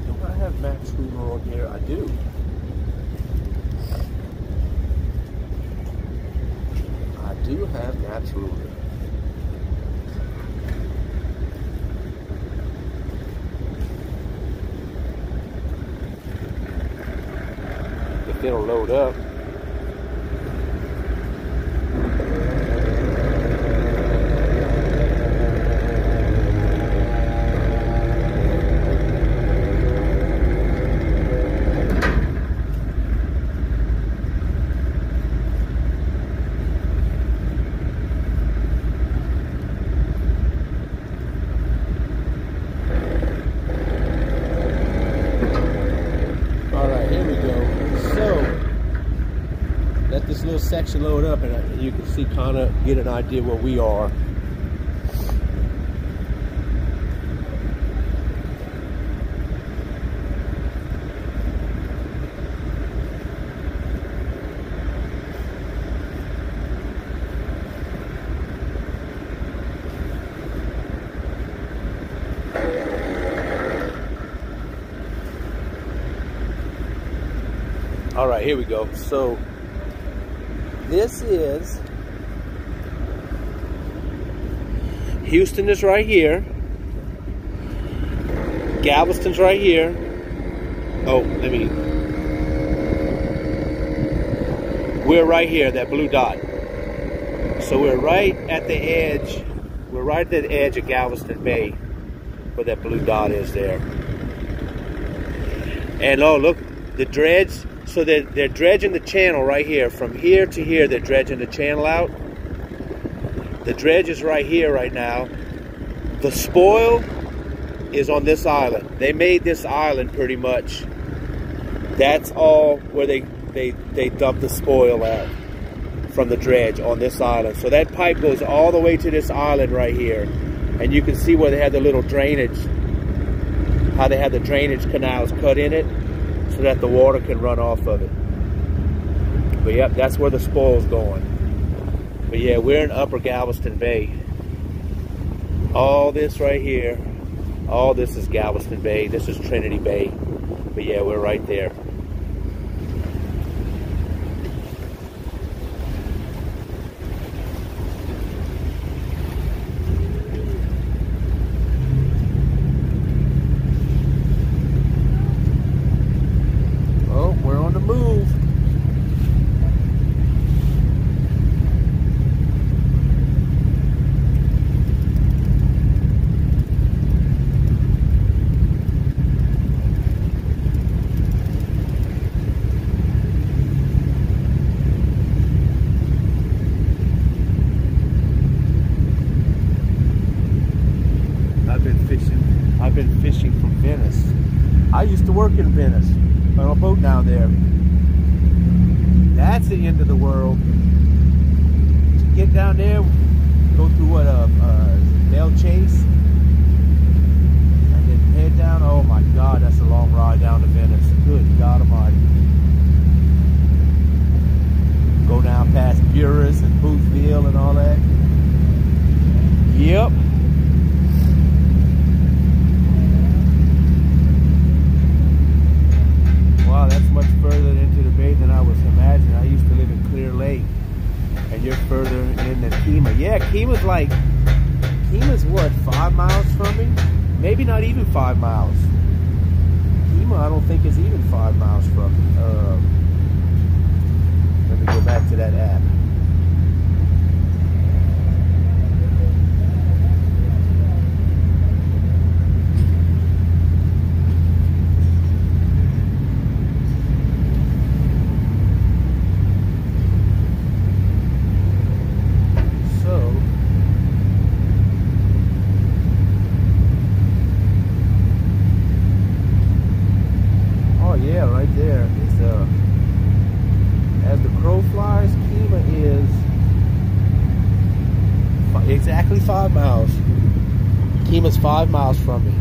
Do I have Maps Ruler on here? I do. I do have Maps Ruler. If it'll load up. This little section load up, and you can see, kind of get an idea where we are. All right, here we go. So this is Houston is right here. Galveston's right here. Oh, we're right here, that blue dot. So we're right at the edge. We're right at the edge of Galveston Bay, where that blue dot is there. And oh, look, the dredge. So they're dredging the channel right here. From here to here, they're dredging the channel out. The dredge is right here right now. The spoil is on this island. They made this island pretty much. That's all where they dump the spoil out from the dredge on this island. So that pipe goes all the way to this island right here. And you can see where they have the little drainage, how they have the drainage canals cut in it, so that the water can run off of it. But yep, that's where the spoil's going. But yeah, we're in Upper Galveston Bay. All this right here, all this is Galveston Bay. This is Trinity Bay. But yeah, we're right there. in Venice on a boat down there. That's the end of the world. To get down there, go through what Belle Chase, and then head down. Oh my God, that's a long ride down to Venice. Good God Almighty. Go down past Buras and Boothville and all that. Yep. Wow, that's much further into the bay than I was imagining. I used to live in Clear Lake, and you're further in than Kemah. Yeah, Kemah's what, 5 miles from me? Maybe not even 5 miles. Kemah, I don't think is even 5 miles from me. Let me go back to that app. Exactly 5 miles. Kemah's 5 miles from me.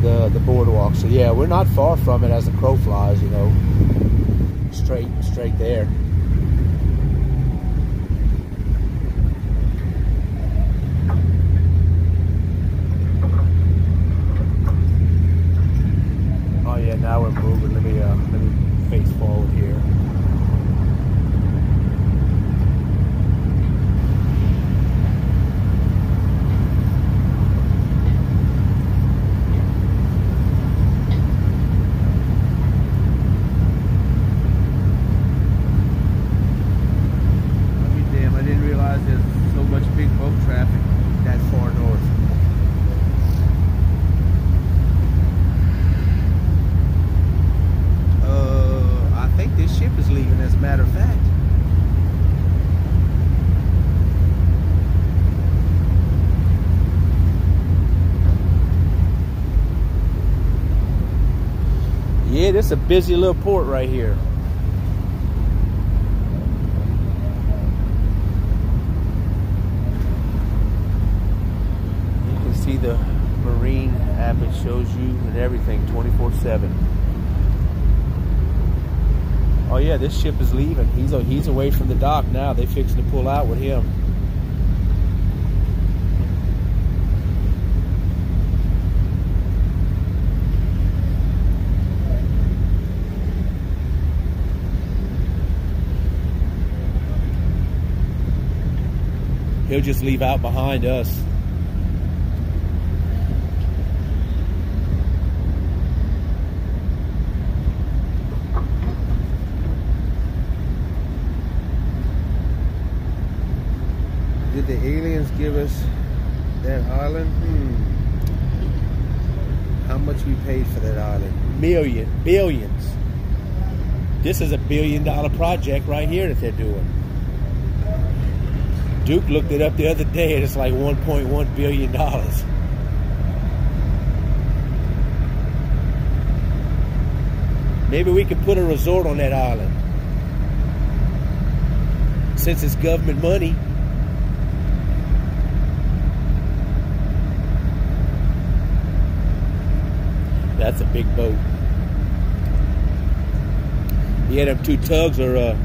The boardwalk. So yeah, we're not far from it as the crow flies, you know. Straight there. Oh yeah, now we're moving. Let me face forward here. Yeah, this is a busy little port right here. You can see the marine app. It shows you and everything 24/7. Oh yeah, this ship is leaving. He's away from the dock now. They fixing to pull out with him. He'll just leave out behind us. Did the aliens give us that island? How much we paid for that island? Billions. This is $1 billion project right here that they're doing. Duke looked it up the other day and it's like $1.1 billion. Maybe we could put a resort on that island. Since it's government money. That's a big boat. Yeah, them two tugs are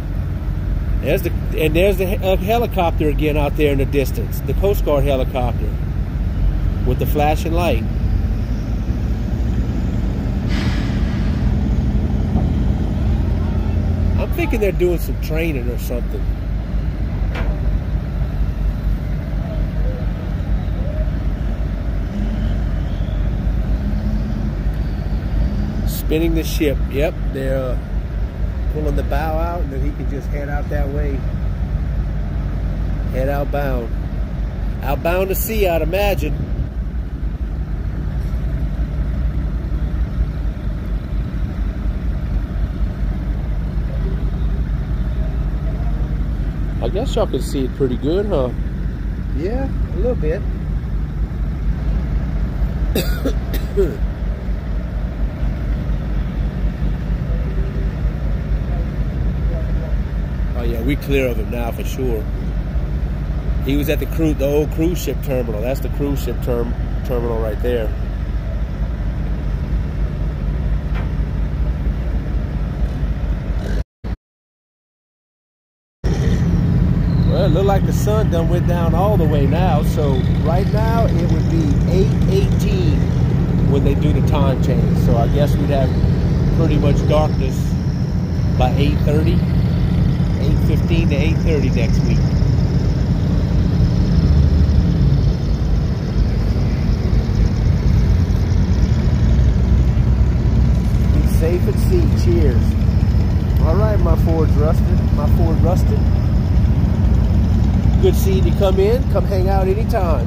there's the helicopter again out there in the distance. The Coast Guard helicopter with the flashing light. I'm thinking they're doing some training or something. Spinning the ship. Yep, they're pulling the bow out, and then he can just head out that way. Head outbound. Outbound to sea, I'd imagine. I guess y'all can see it pretty good, huh? Yeah, a little bit. Yeah, we clear of him now for sure. He was at the old cruise ship terminal. That's the cruise ship terminal right there. Well, it looked like the sun done went down all the way now. So right now it would be 8:18 when they do the time change. So I guess we'd have pretty much darkness by 8:30, 8:15 to 8:30 next week. Be safe at sea. Cheers. All right, my Ford Rusted. Good seeing you come in. Come hang out anytime.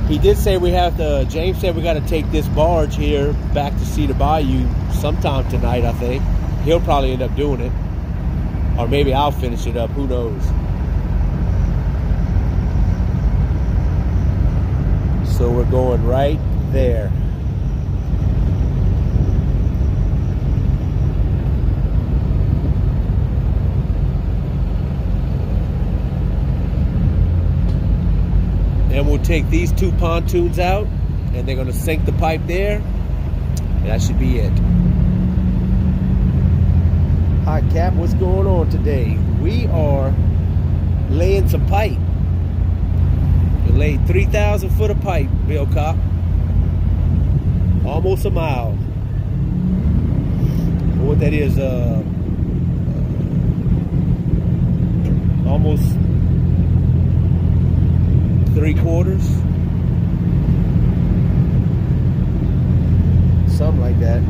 He did say we have to, James said we got to take this barge here back to Cedar Bayou sometime tonight, I think. He'll probably end up doing it. Or maybe I'll finish it up, who knows. So we're going right there. And we'll take these two pontoons out, and they're gonna sink the pipe there, and that should be it. Hi Cap, what's going on today? We are laying some pipe. We laid 3,000 foot of pipe, Bill Cop. Almost a mile. What that is, almost 3/4, something like that.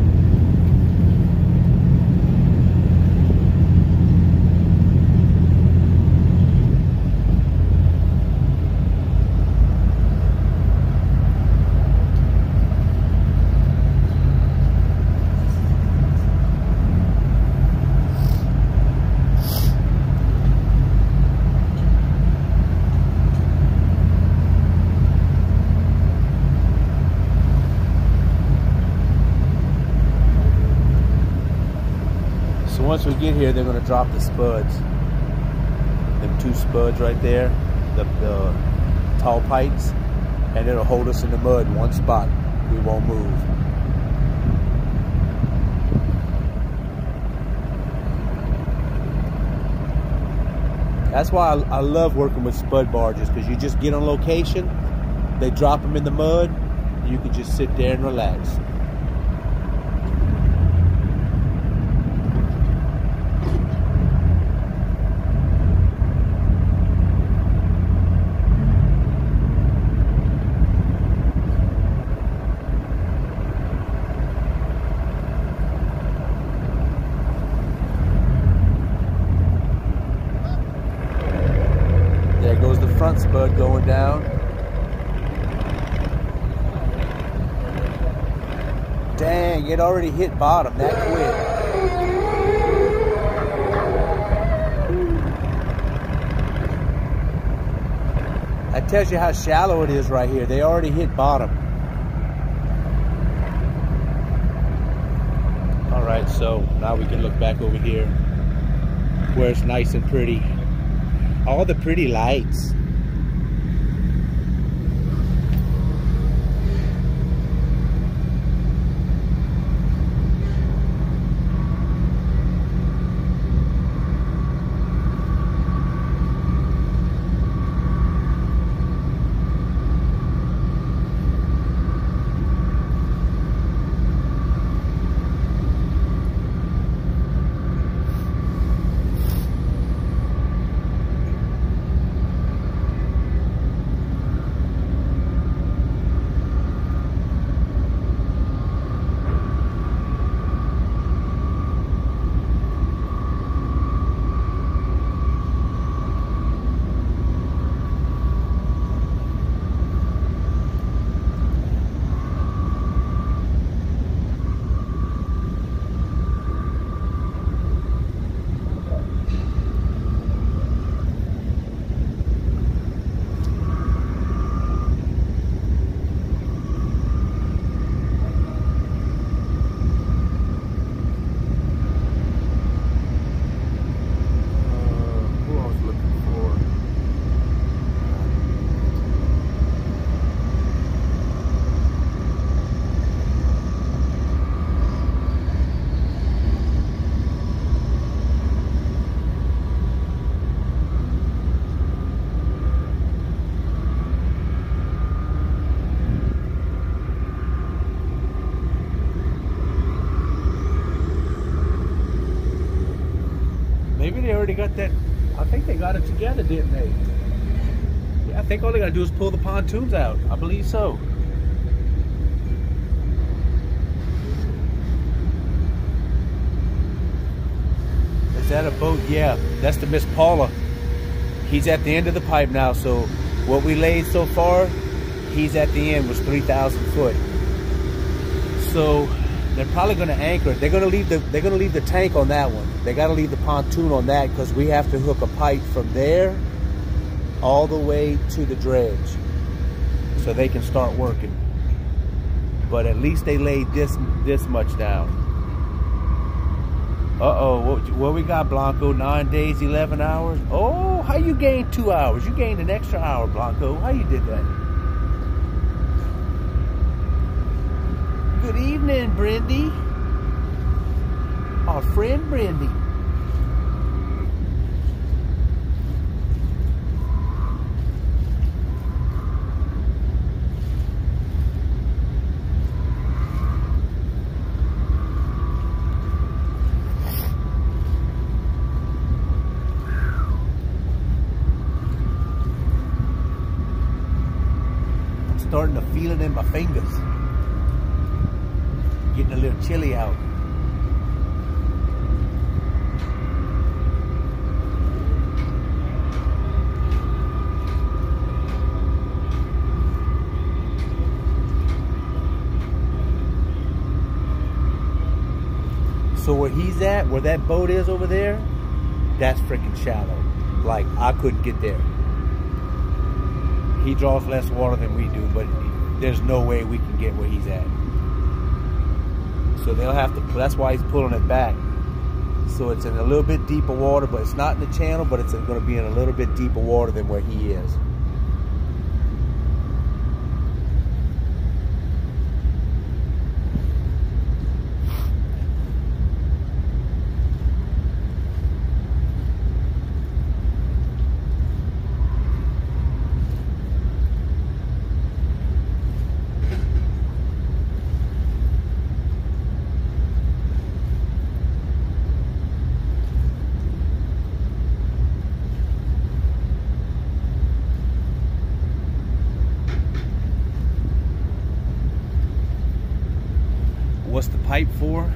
Once we get here, they're going to drop the spuds. Them two spuds right there, the tall pipes, and it'll hold us in the mud in one spot. We won't move. That's why I love working with spud barges, because you just get on location, they drop them in the mud, and you can just sit there and relax. Front spud going down. Dang, it already hit bottom that quick. That tells you how shallow it is right here. They already hit bottom. All right, so now we can look back over here where it's nice and pretty. All the pretty lights. Maybe they already got that. I think they got it together, didn't they? Yeah, I think all they got to do is pull the pontoons out. I believe so. Is that a boat? Yeah, that's the Miss Paula. He's at the end of the pipe now, so what we laid so far, he's at the end, was 3,000 foot. So they're probably going to anchor it. They're going to leave the tank on that one. They got to leave the pontoon on that because we have to hook a pipe from there all the way to the dredge so they can start working. But at least they laid this much down. Uh-oh, what we got, Blanco? 9 days, 11 hours? Oh, how you gained 2 hours? You gained an extra hour, Blanco. How you did that? Good evening, Brindy. Our friend Brindy. Starting to feel it in my fingers. Getting a little chilly out. So where he's at, where that boat is over there, that's freaking shallow. Like, I couldn't get there. He draws less water than we do, but there's no way we can get where he's at. So they'll have to, that's why he's pulling it back. So it's in a little bit deeper water, but it's not in the channel, but it's going to be in a little bit deeper water than where he is. What's the pipe for?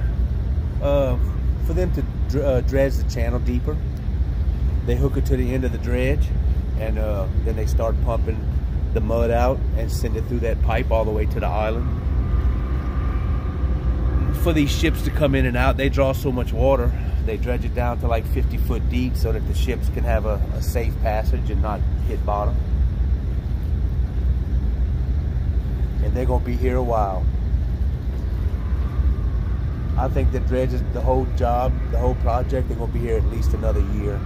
For them to dredge the channel deeper. They hook it to the end of the dredge, and then they start pumping the mud out and send it through that pipe all the way to the island. For these ships to come in and out, they draw so much water. They dredge it down to like 50 foot deep so that the ships can have a safe passage and not hit bottom. And they're gonna be here a while. I think the dredges, the whole job, the whole project, they're going to be here at least another year.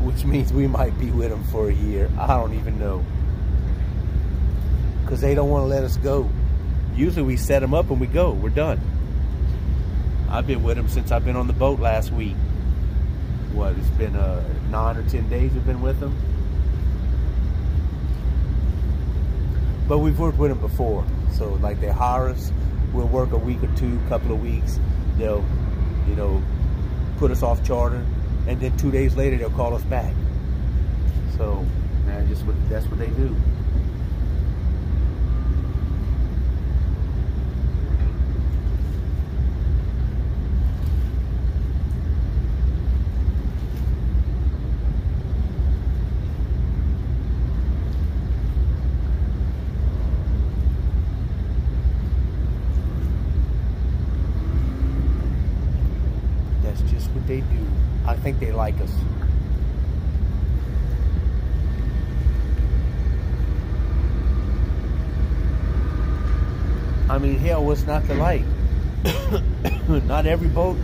Which means we might be with them for a year. I don't even know. Because they don't want to let us go. Usually we set them up and we go. We're done. I've been with them since I've been on the boat last week. What, it's been 9 or 10 days we've been with them. But we've worked with them before. So like they hire us, we'll work a week or two, couple of weeks. They'll, you know, put us off charter, and then 2 days later they'll call us back. So that's what they do. They do. I think they like us. I mean, hell, what's not to like? Not every boat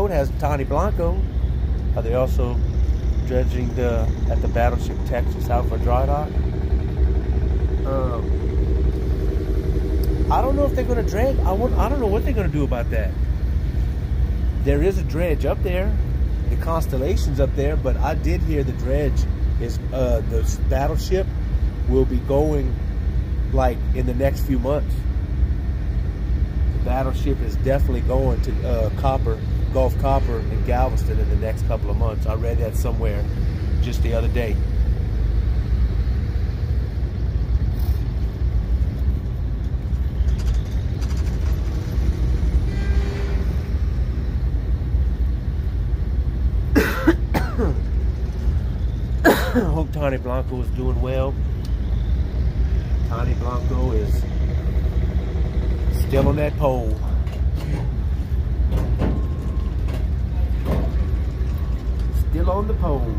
has Tony Blanco. Are they also dredging at the Battleship Texas out for dry dock? I don't know if they're going to dredge. I don't know what they're going to do about that. There is a dredge up there, the Constellation's up there, but I did hear the dredge is the Battleship will be going like in the next few months. Battleship is definitely going to Gulf Copper in Galveston in the next couple of months. I read that somewhere just the other day. Hope Tony Blanco is doing well. Tony Blanco is still on that pole. Still on the pole.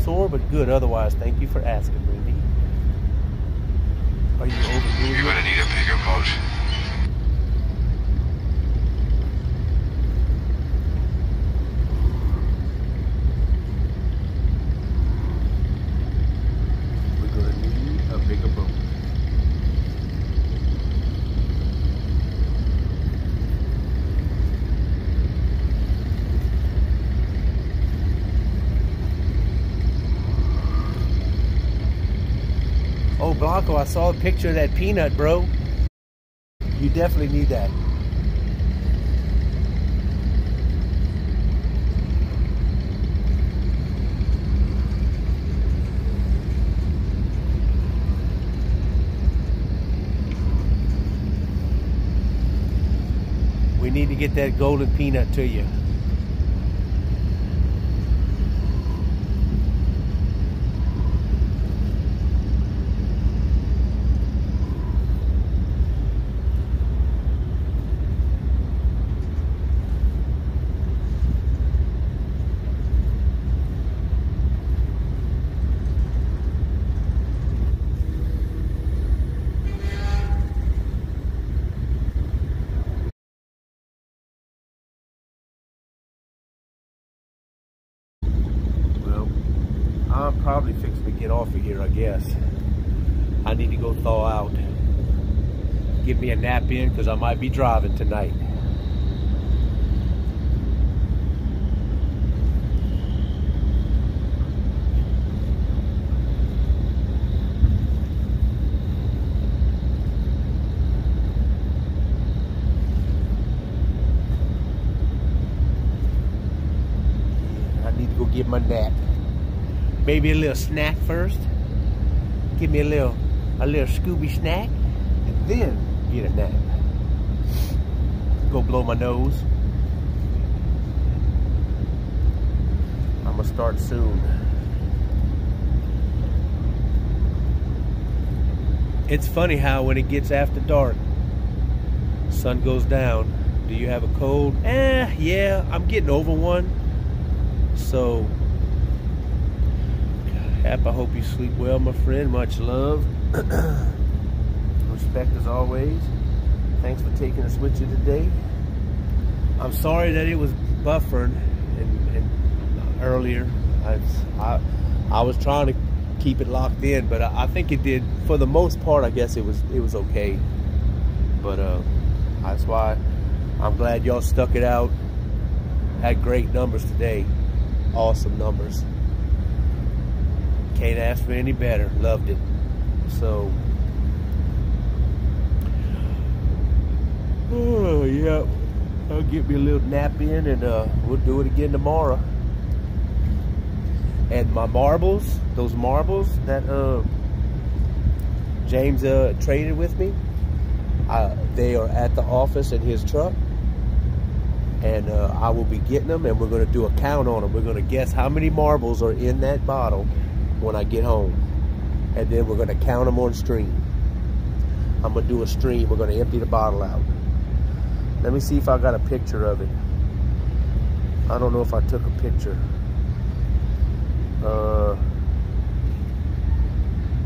Sore but good otherwise. Thank you for asking, Brandy. Are you overdoing it? You're gonna need a bigger boat. We're gonna need a bigger boat. Oh, Blanco, I saw a picture of that peanut, bro. You definitely need that. We need to get that golden peanut to you. I'm probably fixing to get off of here, I guess. I need to go thaw out. Give me a nap in because I might be driving tonight. I need to go get my nap. Maybe a little snack first. Give me a little Scooby snack, and then get a nap. Go blow my nose. I'm gonna start soon. It's funny how when it gets after dark, sun goes down. Do you have a cold? Yeah, I'm getting over one. So Hap, I hope you sleep well, my friend. Much love. Respect as always. Thanks for taking us with you today. I'm sorry that it was buffering and earlier. I was trying to keep it locked in, but I think it did for the most part. I guess it was okay. But that's why I'm glad y'all stuck it out. Had great numbers today. Awesome numbers. Can't ask for any better. Loved it. So, oh yeah, I'll get me a little nap in, and we'll do it again tomorrow. And my marbles, those marbles that James traded with me, they are at the office in his truck, and I will be getting them, and we're going to do a count on them. We're going to guess how many marbles are in that bottle when I get home, and then we're going to count them on stream. I'm going to do a stream. We're going to empty the bottle out. Let me see if I got a picture of it. I don't know if I took a picture.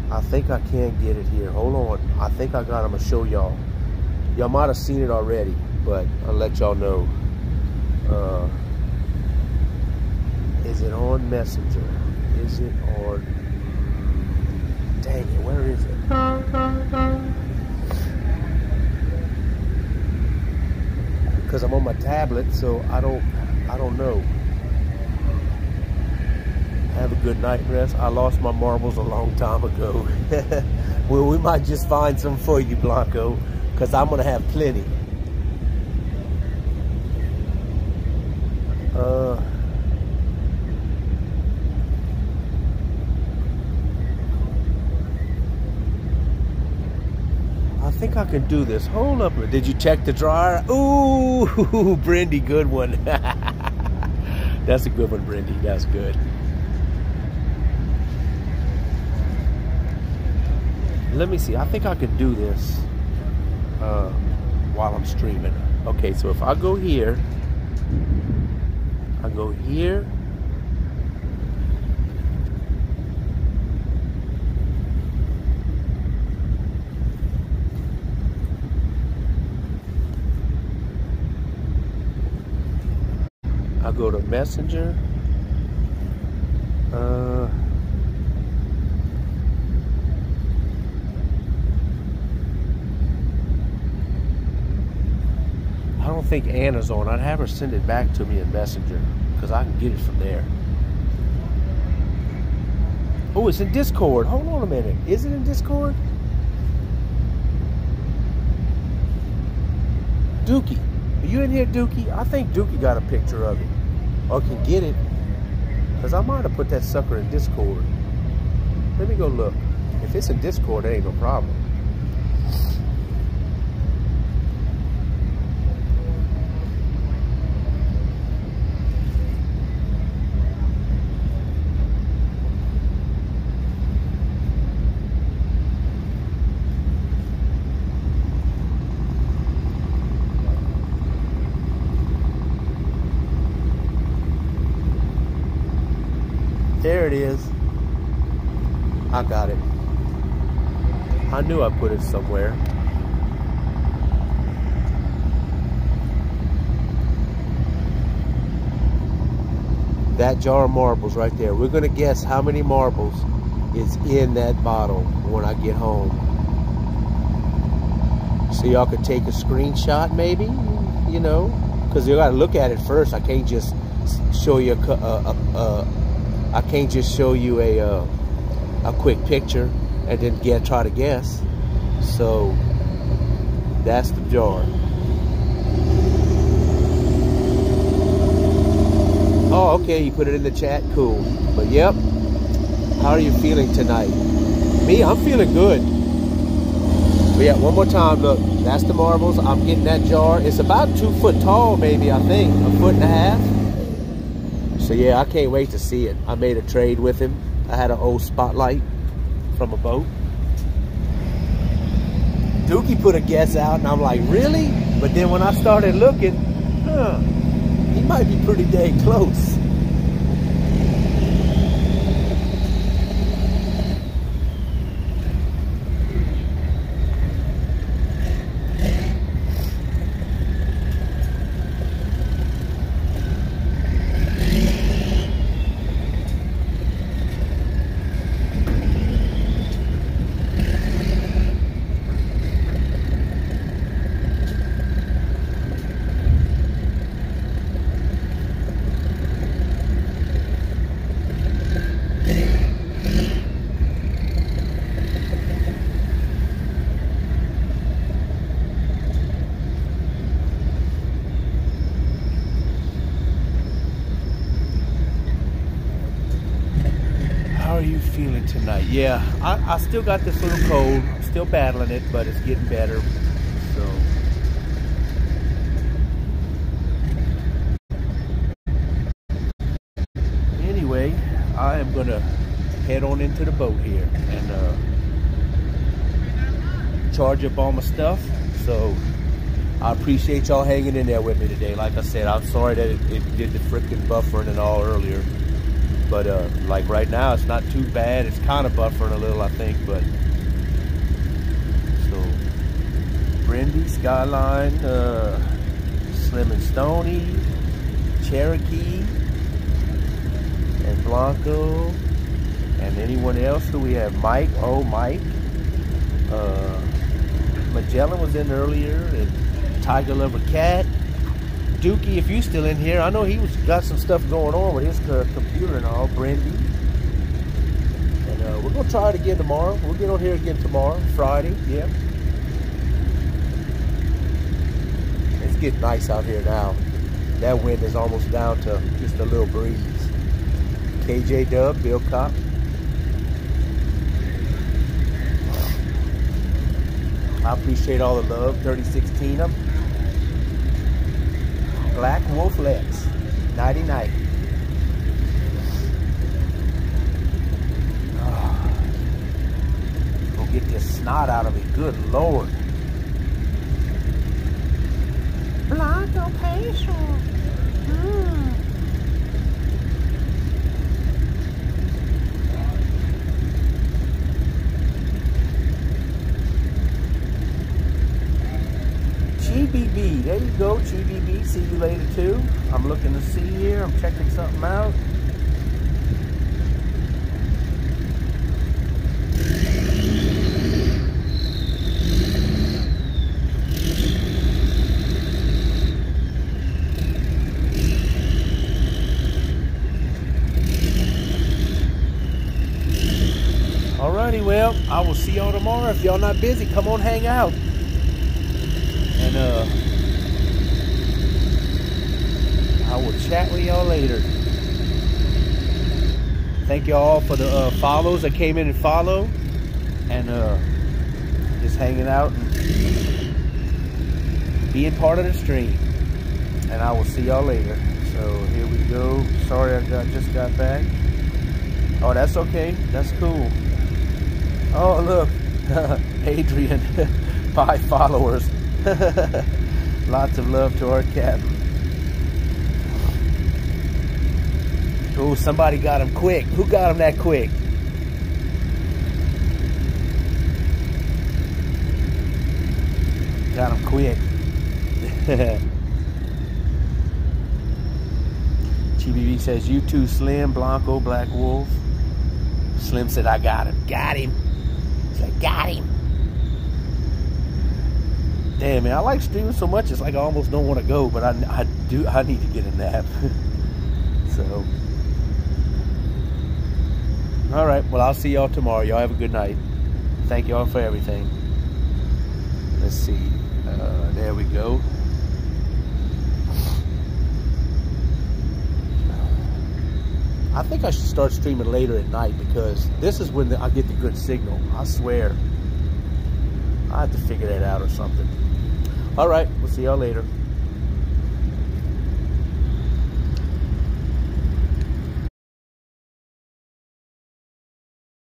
I think I can get it here. Hold on. I think I got them. I'm going to show y'all. Y'all might have seen it already, but I'll let y'all know. Is it on Messenger? Is it or... Dang it, where is it? Because I'm on my tablet, so I don't know. Have a good night rest. I lost my marbles a long time ago. Well, we might just find some for you, Blanco, because I'm going to have plenty. I think I can do this. Hold up. Did you check the dryer? Ooh, Brendy, good one. That's a good one, Brendy. That's good. Let me see. I think I can do this while I'm streaming. Okay, so if I go here, I go here. I go to Messenger. I don't think Anna's on. I'd have her send it back to me in Messenger because I can get it from there. Oh, it's in Discord. Hold on a minute. Is it in Discord? Dookie. Are you in here, Dookie? I think Dookie got a picture of it. Or can get it. Because I might have put that sucker in Discord. Let me go look. If it's in Discord, it ain't no problem. There it is. I got it. I knew I put it somewhere. That jar of marbles right there. We're gonna guess how many marbles is in that bottle when I get home. So y'all could take a screenshot maybe, you know, because you gotta look at it first. I can't just show you I can't just show you a quick picture and then try to guess. So that's the jar. Oh, okay, you put it in the chat, cool. But yep, how are you feeling tonight? Me, I'm feeling good. But yeah, one more time, look, that's the marbles. I'm getting that jar. It's about 2 foot tall, maybe, I think, 1.5 foot. So yeah, I can't wait to see it. I made a trade with him. I had an old Spotlight from a boat. Dookie put a guess out and I'm like, really? But then when I started looking, he might be pretty dang close. How are you feeling tonight? Yeah, I still got this little cold. I'm still battling it, but it's getting better. So anyway, I am gonna head on into the boat here and charge up all my stuff. So I appreciate y'all hanging in there with me today. Like I said, I'm sorry that it did the freaking buffering and all earlier. But like right now, it's not too bad. It's kind of buffering a little, I think. But so, Brendy, Skyline, Slim and Stony, Cherokee, and Blanco, And anyone else? Who we have? Mike. Oh, Mike. Magellan was in earlier, and Tiger Lover Cat. Dookie, if you still in here, I know he got some stuff going on with his computer and all. Brendy. And we're gonna try it again tomorrow. We'll get on here again tomorrow, Friday. Yeah. It's getting nice out here now. That wind is almost down to just a little breeze. KJ Dub, Bill Cop. I appreciate all the love. 3016 of Black Wolf Lex. Nighty night. Go get this snot out of me. Good Lord. Blanco Peso. GBB, there you go, GBB. See you later too. I'm looking to see here. I'm checking something out. Alrighty, well, I will see y'all tomorrow. If y'all not busy, come on hang out. And I will chat with y'all later. Thank y'all for the follows that came in and followed. And just hanging out and being part of the stream. And I will see y'all later. So here we go. Sorry I just got back. Oh, that's okay. That's cool. Oh, look. Adrian. 5 followers. Lots of love to our captain. Oh, somebody got him quick. Who got him that quick? Got him quick. GBB says, you too, Slim, Blanco, Black Wolf. Slim said, I got him. Got him. He's like, got him. Damn, man, I like streaming so much, it's like I almost don't want to go, but I need to get a nap. So, all right, well, I'll see y'all tomorrow. Y'all have a good night. Thank y'all for everything. Let's see. There we go. I think I should start streaming later at night because this is when I get the good signal. I swear. I have to figure that out or something. All right, we'll see y'all later.